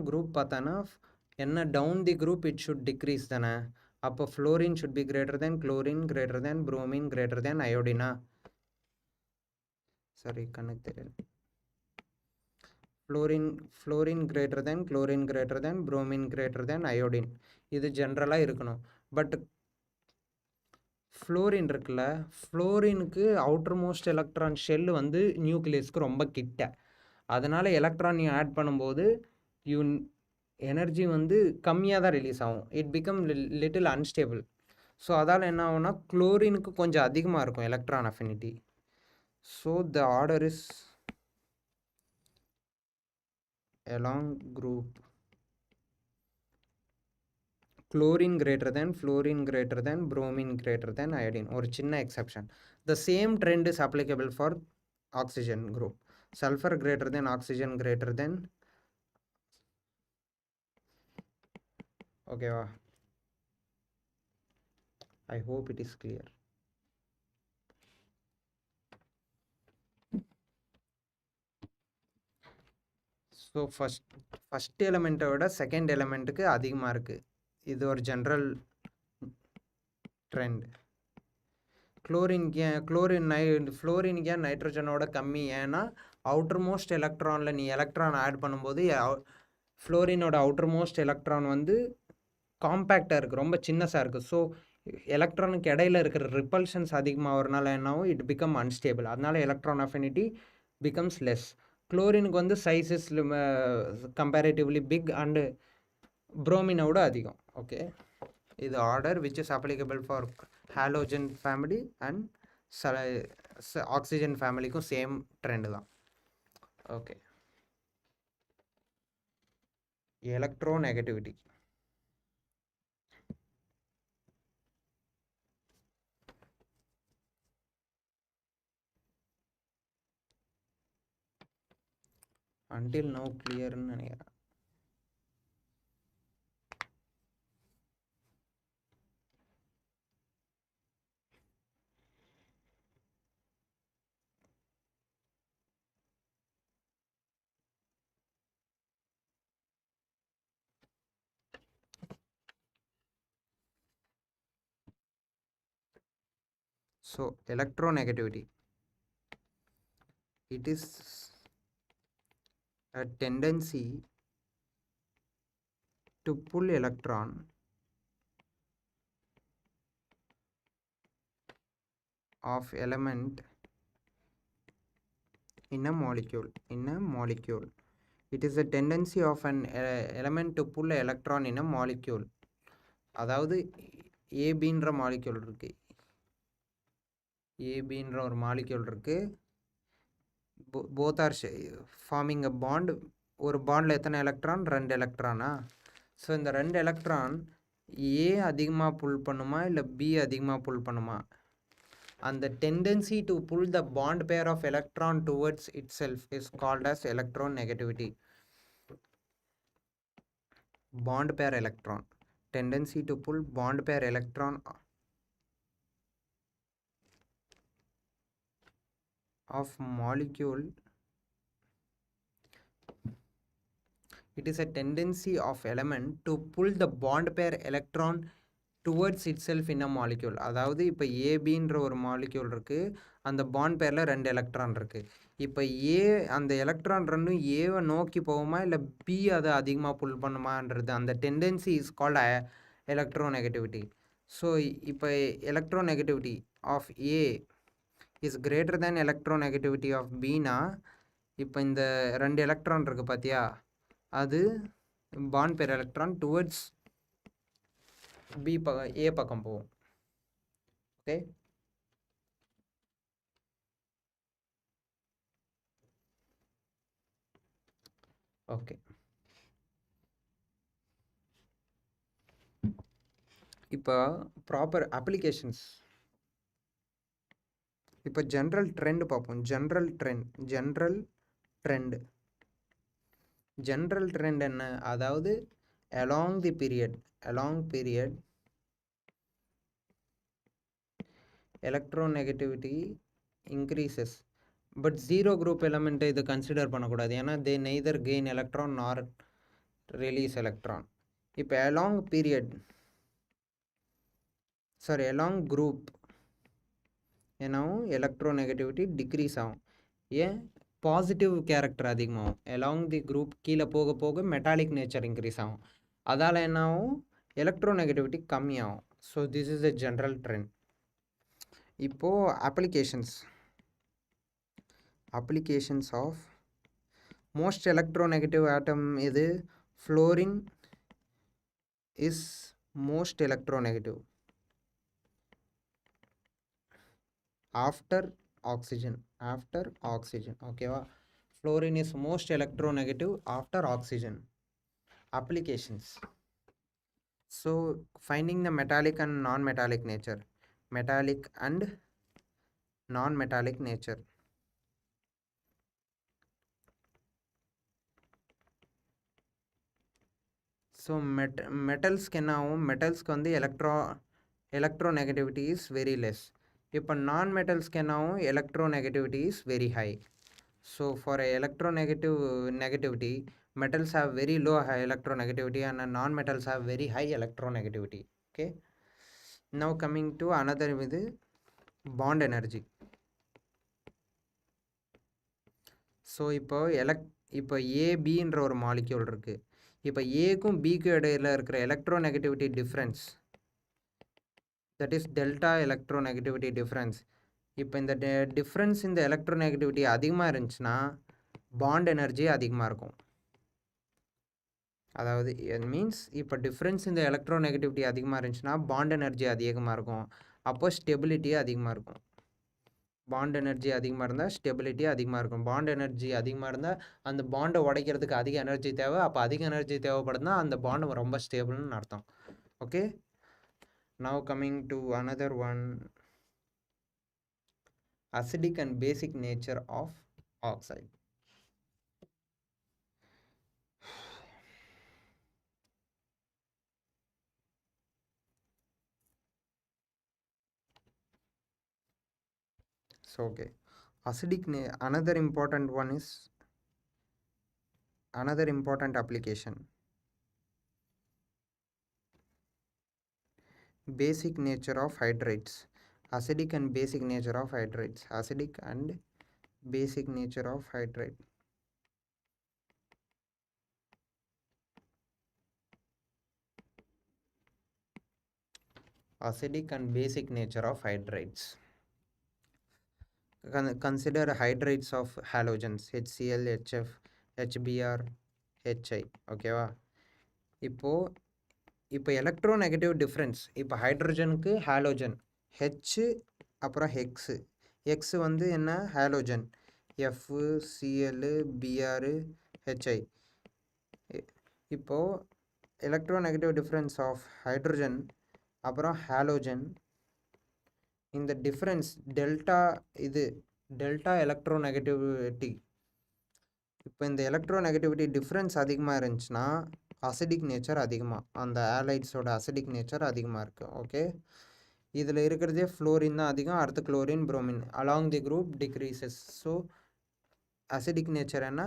குரூப் பார்த்தானா என்ன, down the group it should decrease தானே. அப்போ fluorine should be greater than chlorine, greater than bromine, greater than அயோடினா. சாரி, கணக்கு தெரியல. Fluorine greater than chlorine, greater than bromine, greater than iodine. இது ஜென்ரலாக இருக்கணும். பட் ஃப்ளோரின் இருக்குல்ல, ஃப்ளோரினுக்கு அவுட்டர் மோஸ்ட் எலக்ட்ரான் ஷெல்லு வந்து நியூக்ளியஸ்க்கு ரொம்ப கிட்ட. அதனால் எலக்ட்ரான் நீ ஆட் பண்ணும்போது எனர்ஜி வந்து கம்மியாக தான் ரிலீஸ் ஆகும். It become little unstable. So அதால் என்ன ஆகும்னா குளோரினுக்கு கொஞ்சம் அதிகமாக இருக்கும் electron affinity. So the order is along group chlorine greater than, fluorine greater than, bromine greater than iodine. ஒரு சின்ன exception. The same trend is applicable for oxygen group. Sulfur greater than, oxygen greater than. ஓகேவா? I hope it is clear. So first எலிமெண்ட்டை விட second எலிமெண்ட்டுக்கு அதிகமாக இருக்குது. இது ஒரு general trend. ஃப்ளோரினுக்கு ஏன் நைட்ரஜனோட கம்மி? ஏன்னா அவுட்டர் மோஸ்ட் எலக்ட்ரானில் நீ எலக்ட்ரான் ஆட் பண்ணும்போது ஃப்ளோரினோட அவுட்டர் மோஸ்ட் எலக்ட்ரான் வந்து காம்பேக்டாக இருக்குது, ரொம்ப சின்னஸாக இருக்குது. ஸோ எலக்ட்ரானுக்கு இடையில இருக்கிற ரிப்பல்ஷன்ஸ் அதிகமாகிறனால என்னாகும், இட் பிகம் அன்ஸ்டேபிள். அதனால எலக்ட்ரான் அஃபினிட்டி பிகம்ஸ் லெஸ். குளோரினுக்கு வந்து size is comparatively big and புரோமினோட அதிகம். ஓகே, இது order which is applicable for halogen family and oxygen ஃபேமிலிக்கும் சேம் ட்ரெண்டு தான். Okay, electronegativity. until now clearன்னு நினைக்கிறேன். So electronegativity, it is a tendency to pull electron of element in a molecule. It is a tendency of an element to pull an electron in a molecule. அதாவது ஏபின்ற molecule இருக்கு, ஏபின்ற ஒரு molecule இருக்கு. Both are farming a bond. ஒரு பாண்டில் எத்தனை electron? 2 எலக்ட்ரானா? So இந்த 2 electron ஏ அதிகமாக புல் பண்ணுமா இல்லை பி அதிகமாக புல் பண்ணுமா? அந்த tendency to pull the bond pair of electron towards itself is called as electronegativity. Bond pair electron, tendency to pull bond pair electron of molecule. It is a tendency of element to pull the bond pair electron towards it self in a molecule. அதாவது இப்போ ஏபின்ற ஒரு molecule இருக்குது, அந்த bond பேரில் 2 electron இருக்குது. இப்போ அந்த electron ரெண்டும் ஏவை நோக்கி போகுமா இல்லை பி அதை அதிகமாக புல் பண்ணுமான்றது அந்த tendency is called electronegativity. So இப்போ electronegativity of A is greater than electronegativity of பினா, இப்போ இந்த 2 எலக்ட்ரான் இருக்குது பார்த்தியா, அது பாண்ட் பேர் எலக்ட்ரான் டுவர்ட்ஸ் பி ஏ பக்கம் போகும். Okay, okay. இப்போ ப்ராப்பர் அப்ளிகேஷன்ஸ். இப்போ ஜென்ரல் ட்ரெண்ட் பார்ப்போம். ஜென்ரல் ட்ரெண்ட் என்ன? அதாவது along period electronegativity increases, but zero group element இது கன்சிடர் பண்ணக்கூடாது, ஏன்னா they neither gain electron nor release electron. இப்போ along group என்னாவும் எலக்ட்ரோநெகட்டிவிட்டி டிக்ரீஸ் ஆகும். ஏன்? பாசிட்டிவ் கேரக்டர் அதிகமாகும். along தி குரூப் கீழே போக போக மெட்டாலிக் நேச்சர் இன்க்ரீஸ் ஆகும். அதால் என்னாகும்? எலக்ட்ரோநெகட்டிவிட்டி கம்மியாகும். So this is a general trend. இப்போது applications of most electronegative atom எது? Fluorine is most electronegative after oxygen. ஓகேவா? Fluorine is most electronegative after oxygen. Applications. So finding the metallic and non-metallic nature. metallic and non-metallic nature. So metals can now metals can the electronegativity is very less. If non-metals can now electronegativity is very high. So for a electronegativity, metals have very low electronegativity and non-metals have very high electronegativity. Okay. Now coming to another with bond energy. So இப்போ ஏபின்ற ஒரு molecule இருக்குது. இப்போ ஏக்கும் பிக்கும் இடையில இருக்கிற electronegativity difference, that is delta electronegativity difference. இப்போ இந்த டிஃப்ரென்ஸ் இந்த எலக்ட்ரோநெகட்டிவிட்டி அதிகமாக இருந்துச்சுன்னா பாண்ட் எனர்ஜி அதிகமாக இருக்கும். அதாவது மீன்ஸ் இப்போ டிஃப்ரென்ஸ் இந்த எலக்ட்ரோநெகட்டிவிட்டி அதிகமாக இருந்துச்சுன்னா பாண்ட் எனர்ஜி அதிகமாக இருக்கும். அப்போ ஸ்டெபிலிட்டி அதிகமாக இருக்கும். பாண்ட் எனர்ஜி அதிகமாக இருந்தால் ஸ்டெபிலிட்டி அதிகமாக இருக்கும். பாண்ட் எனர்ஜி அதிகமாக இருந்தால் அந்த பாண்டை உடைக்கிறதுக்கு அதிக எனர்ஜி தேவை. அப்போ அதிக எனர்ஜி தேவைப்படுதுன்னா அந்த பாண்டு ரொம்ப ஸ்டேபிள்னு அர்த்தம். Okay, now coming to another one, acidic and basic nature of oxide. So okay, acidic another important one is another important application, basic nature of hydrates. Acidic and basic nature of hydrates. Acidic and basic nature of hydrate. Acidic and basic nature of hydrates. Consider hydrates of halogens HCl, HF, HBr, HI. ஓகேவா? இப்போ electronegative difference, இப்போ ஹைட்ரஜனுக்கு halogen H அப்புறம் X வந்து என்ன halogen F, C L, B R, H I. இப்போது electronegative difference of hydrogen அப்புறம் halogen, இந்த டிஃப்ரென்ஸ் டெல்டா எலக்ட்ரோநெகட்டிவிட்டி. இப்போ இந்த எலக்ட்ரோநெகட்டிவிட்டி டிஃப்ரென்ஸ் அதிகமாக இருந்துச்சுன்னா அசிடிக் நேச்சர் அதிகமாக, அந்த ஆலைட்ஸோட அசிடிக் நேச்சர் அதிகமாக இருக்குது. ஓகே, இதில் இருக்கிறதே ஃப்ளோரின் தான் அதிகம், அடுத்து chlorine, bromine. Along the group decreases. So acidic nature என்ன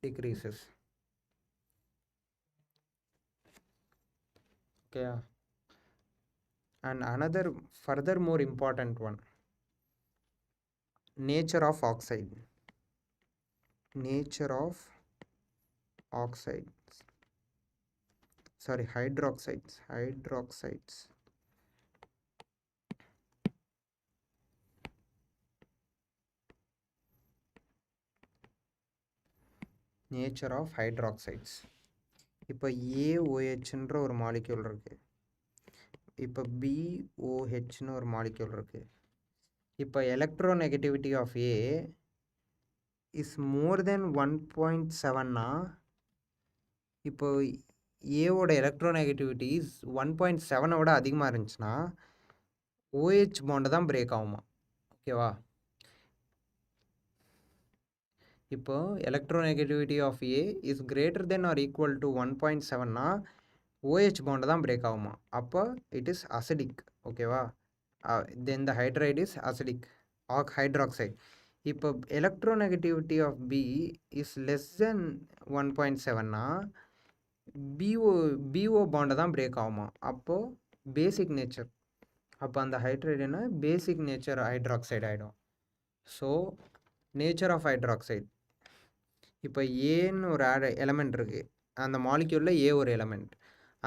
decreases. Okay, and another further more important one, nature of oxide. Nature of oxides, sorry, hydroxides. Nature of hydroxides. இப்போ ஏஓஹெச்ன்ற ஒரு மாலிக்யூல் இருக்குது, இப்போ பிஓஹெச்னு ஒரு மாலிக்யூல் இருக்குது. இப்போ electronegativity of A is more than 1.7னா இப்போ ஏவோட எலக்ட்ரோநெகட்டிவிட்டி 1.7 விட அதிகமாக இருந்துச்சுன்னா ஓஹெச் பாண்டை தான் பிரேக் ஆகுமா. ஓகேவா? இப்போ electronegativity of A is greater than or equal to 1.7னா ஓஹெச் பாண்டை தான் பிரேக் ஆகுமா. அப்போ இட் இஸ் அசிடிக். ஓகேவா? Then the hydride is acidic hydroxide. இப்போ electronegativity of B is less than 1.7னா பிஓ பாண்டை தான் பிரேக் ஆகுமா. அப்போது பேசிக் நேச்சர், அப்போ அந்த ஹைட்ரைட் என்ன பேசிக் நேச்சர் ஹைட்ராக்சைடு ஆகிடும். ஸோ நேச்சர் ஆஃப் ஹைட்ராக்சைடு, இப்போ ஏன்னு ஒரு எலமெண்ட் இருக்குது, அந்த மாலிக்யூலில் ஏ ஒரு எலமெண்ட்,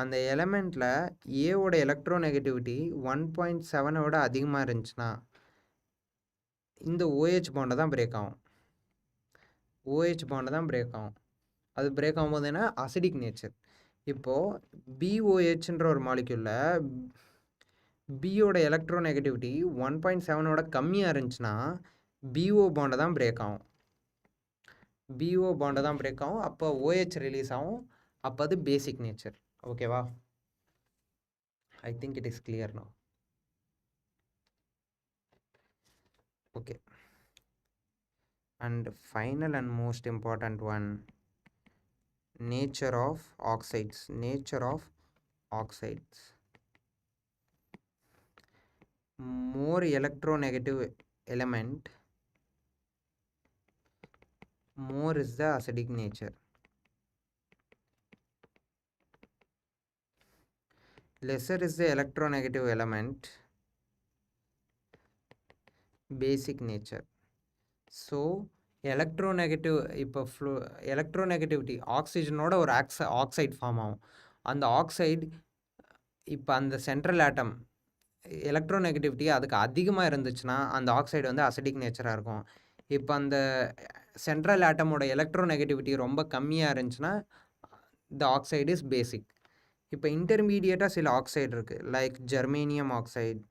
அந்த எலமெண்ட்டில் ஏவோட எலக்ட்ரோநெகட்டிவிட்டி 1.7 விட அதிகமாக இருந்துச்சுன்னா இந்த ஓஹெச் பாண்டை தான் பிரேக் ஆகும். அது பிரேக் ஆகும்போது என்ன அசிடிக் நேச்சர். இப்போது பிஓஹெச்ன்ற ஒரு மாலிக்யூலில் பியோட எலக்ட்ரோநெகட்டிவிட்டி 1.7 கம்மியாக இருந்துச்சுன்னா பிஓ பாண்டை தான் பிரேக் ஆகும். அப்போ ஓஹெச் ரிலீஸ் ஆகும். அப்போ அது பேசிக் நேச்சர். ஓகேவா? ஐ think it is clear now. Okay, and final and most important one, nature of oxides. More electronegative element, more is the acidic nature. Lesser is the electronegative element, basic nature. So electronegative இப்போ electronegativity ஆக்சிஜனோட ஒரு oxide form ஆகும். அந்த oxide இப்போ அந்த central ஆட்டம் electronegativity அதுக்கு அதிகமாக இருந்துச்சுன்னா அந்த ஆக்சைடு வந்து அசிடிக் நேச்சராக இருக்கும். இப்போ அந்த சென்ட்ரல் ஆட்டமோட எலக்ட்ரோநெகட்டிவிட்டி ரொம்ப கம்மியாக இருந்துச்சுன்னா த ஆக்சைடு இஸ் பேசிக். இப்போ இன்டர்மீடியேட்டாக சில ஆக்சைடு இருக்குது, like germanium oxide,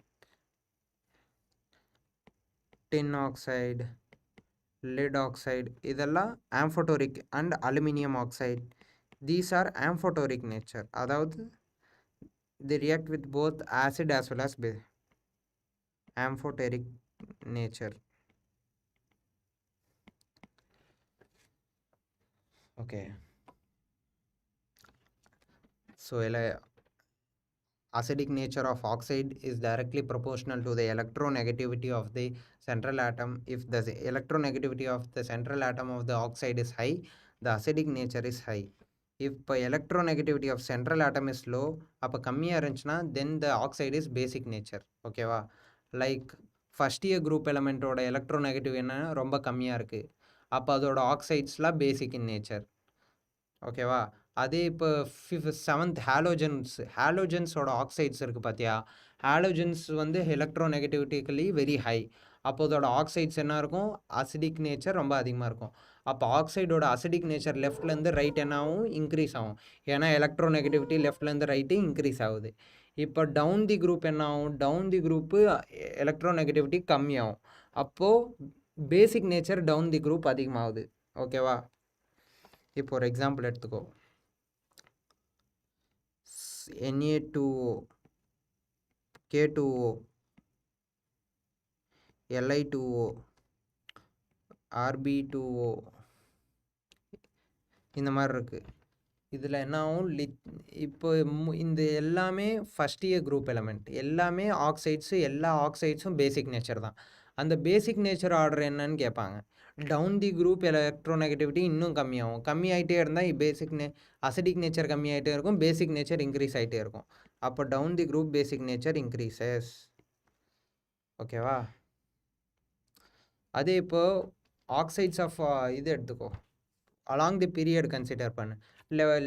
tin oxide, lead oxide, இதெல்லாம் amphoteric and aluminum oxide. These are amphoteric nature, அதாவது they react with both acid as well as base. Amphoteric nature. Okay, so acidic nature of oxide is directly proportional to the electronegativity of the central atom. If the electronegativity of the central atom of the oxide is high, the acidic nature is high. If electronegativity of central atom is low, அப்போ கம்மியாக இருந்துச்சுன்னா then the oxide is basic nature. ஓகேவா? Like first year group எலமெண்ட்டோட electronegative என்ன ரொம்ப கம்மியாக இருக்குது, அப்போ அதோட ஆக்சைட்ஸ்லாம் பேசிக் இன் நேச்சர். ஓகேவா? அதே இப்போ செவன்த் ஹாலோஜன்ஸோட ஆக்சைட்ஸ் இருக்குது பார்த்தியா, ஹாலோஜன்ஸ் வந்து எலக்ட்ரோநெகட்டிவிட்டிக்கலி வெரி ஹை. அப்போ அதோட ஆக்சைட்ஸ் என்ன இருக்கும், அசிடிக் நேச்சர் ரொம்ப அதிகமாக இருக்கும். அப்போ ஆக்சைடோட அசிடிக் நேச்சர் லெஃப்ட்லேருந்து ரைட் என்னாகும், இன்க்ரீஸ் ஆகும். ஏன்னா எலக்ட்ரோநெகட்டிவிட்டி லெஃப்ட்லேருந்து ரைட்டு இன்க்ரீஸ் ஆகுது. இப்போ டவுன் தி குரூப் என்ன ஆகும், டவுன் தி குரூப்பு எலக்ட்ரோநெகட்டிவிட்டி கம்மியாகும். அப்போது பேசிக் நேச்சர் டவுன் தி குரூப் அதிகமாகுது. ஓகேவா? இப்போ ஒரு எக்ஸாம்பிள் எடுத்துக்கோ. Na2O, K2O, Li2O, Rb2O, இந்த மாதிரி இருக்குது. இதில் என்ன ஆகும், இப்போ இந்த எல்லாமே ஃபஸ்ட் இயர் குரூப் எலமெண்ட், எல்லாமே ஆக்சைட்ஸு, எல்லா ஆக்சைட்ஸும் பேசிக் நேச்சர் தான். அந்த பேசிக் நேச்சர் ஆர்டர் என்னன்னு கேட்பாங்க. டவுன் தி குரூப் எலக்ட்ரோநெகட்டிவிட்டி இன்னும் கம்மியாகும். கம்மியாகிட்டே இருந்தால் அசிடிக் நேச்சர் கம்மியாகிட்டே இருக்கும், பேசிக் நேச்சர் இன்க்ரீஸ் ஆகிட்டே இருக்கும். அப்போ down the group basic nature increases. ஓகேவா? அதே இப்போ ஆக்சைட்ஸ் ஆஃப் இது எடுத்துக்கோ, அலாங் தி பீரியட் கன்சிடர் பண்ணு.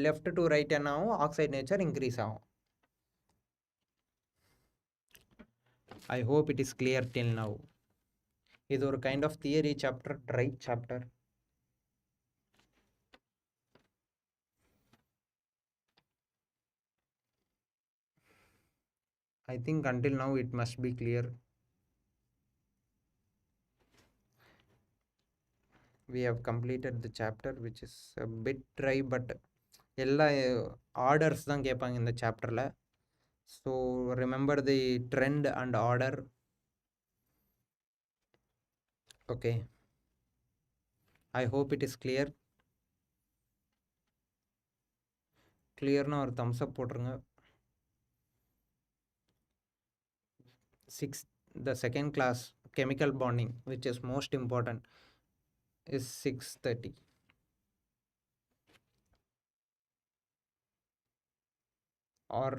லெஃப்ட் டு ரைட் என்ன ஆகும், ஆக்சைட் நேச்சர் இன்க்ரீஸ் ஆகும். I hope it is clear till now. இது ஒரு kind of theory chapter, dry chapter. I think until now it must be clear. We have completed the chapter, which is a bit dry, but எல்லா orders தான் கேட்பாங்க இந்த சாப்டரில். So remember the trend and order. Okay, I hope it is clear. கிளியர்னா ஒரு thumbs அப் போட்டுருங்க. The second class chemical bonding, which is most important, is 6:30. Or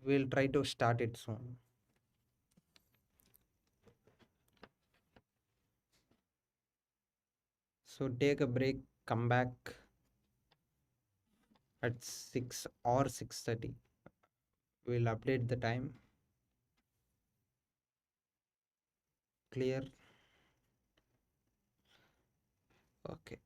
we'll try to start it soon. So take a break, come back at 6 or 6:30. We'll update the time. Clear? Okay.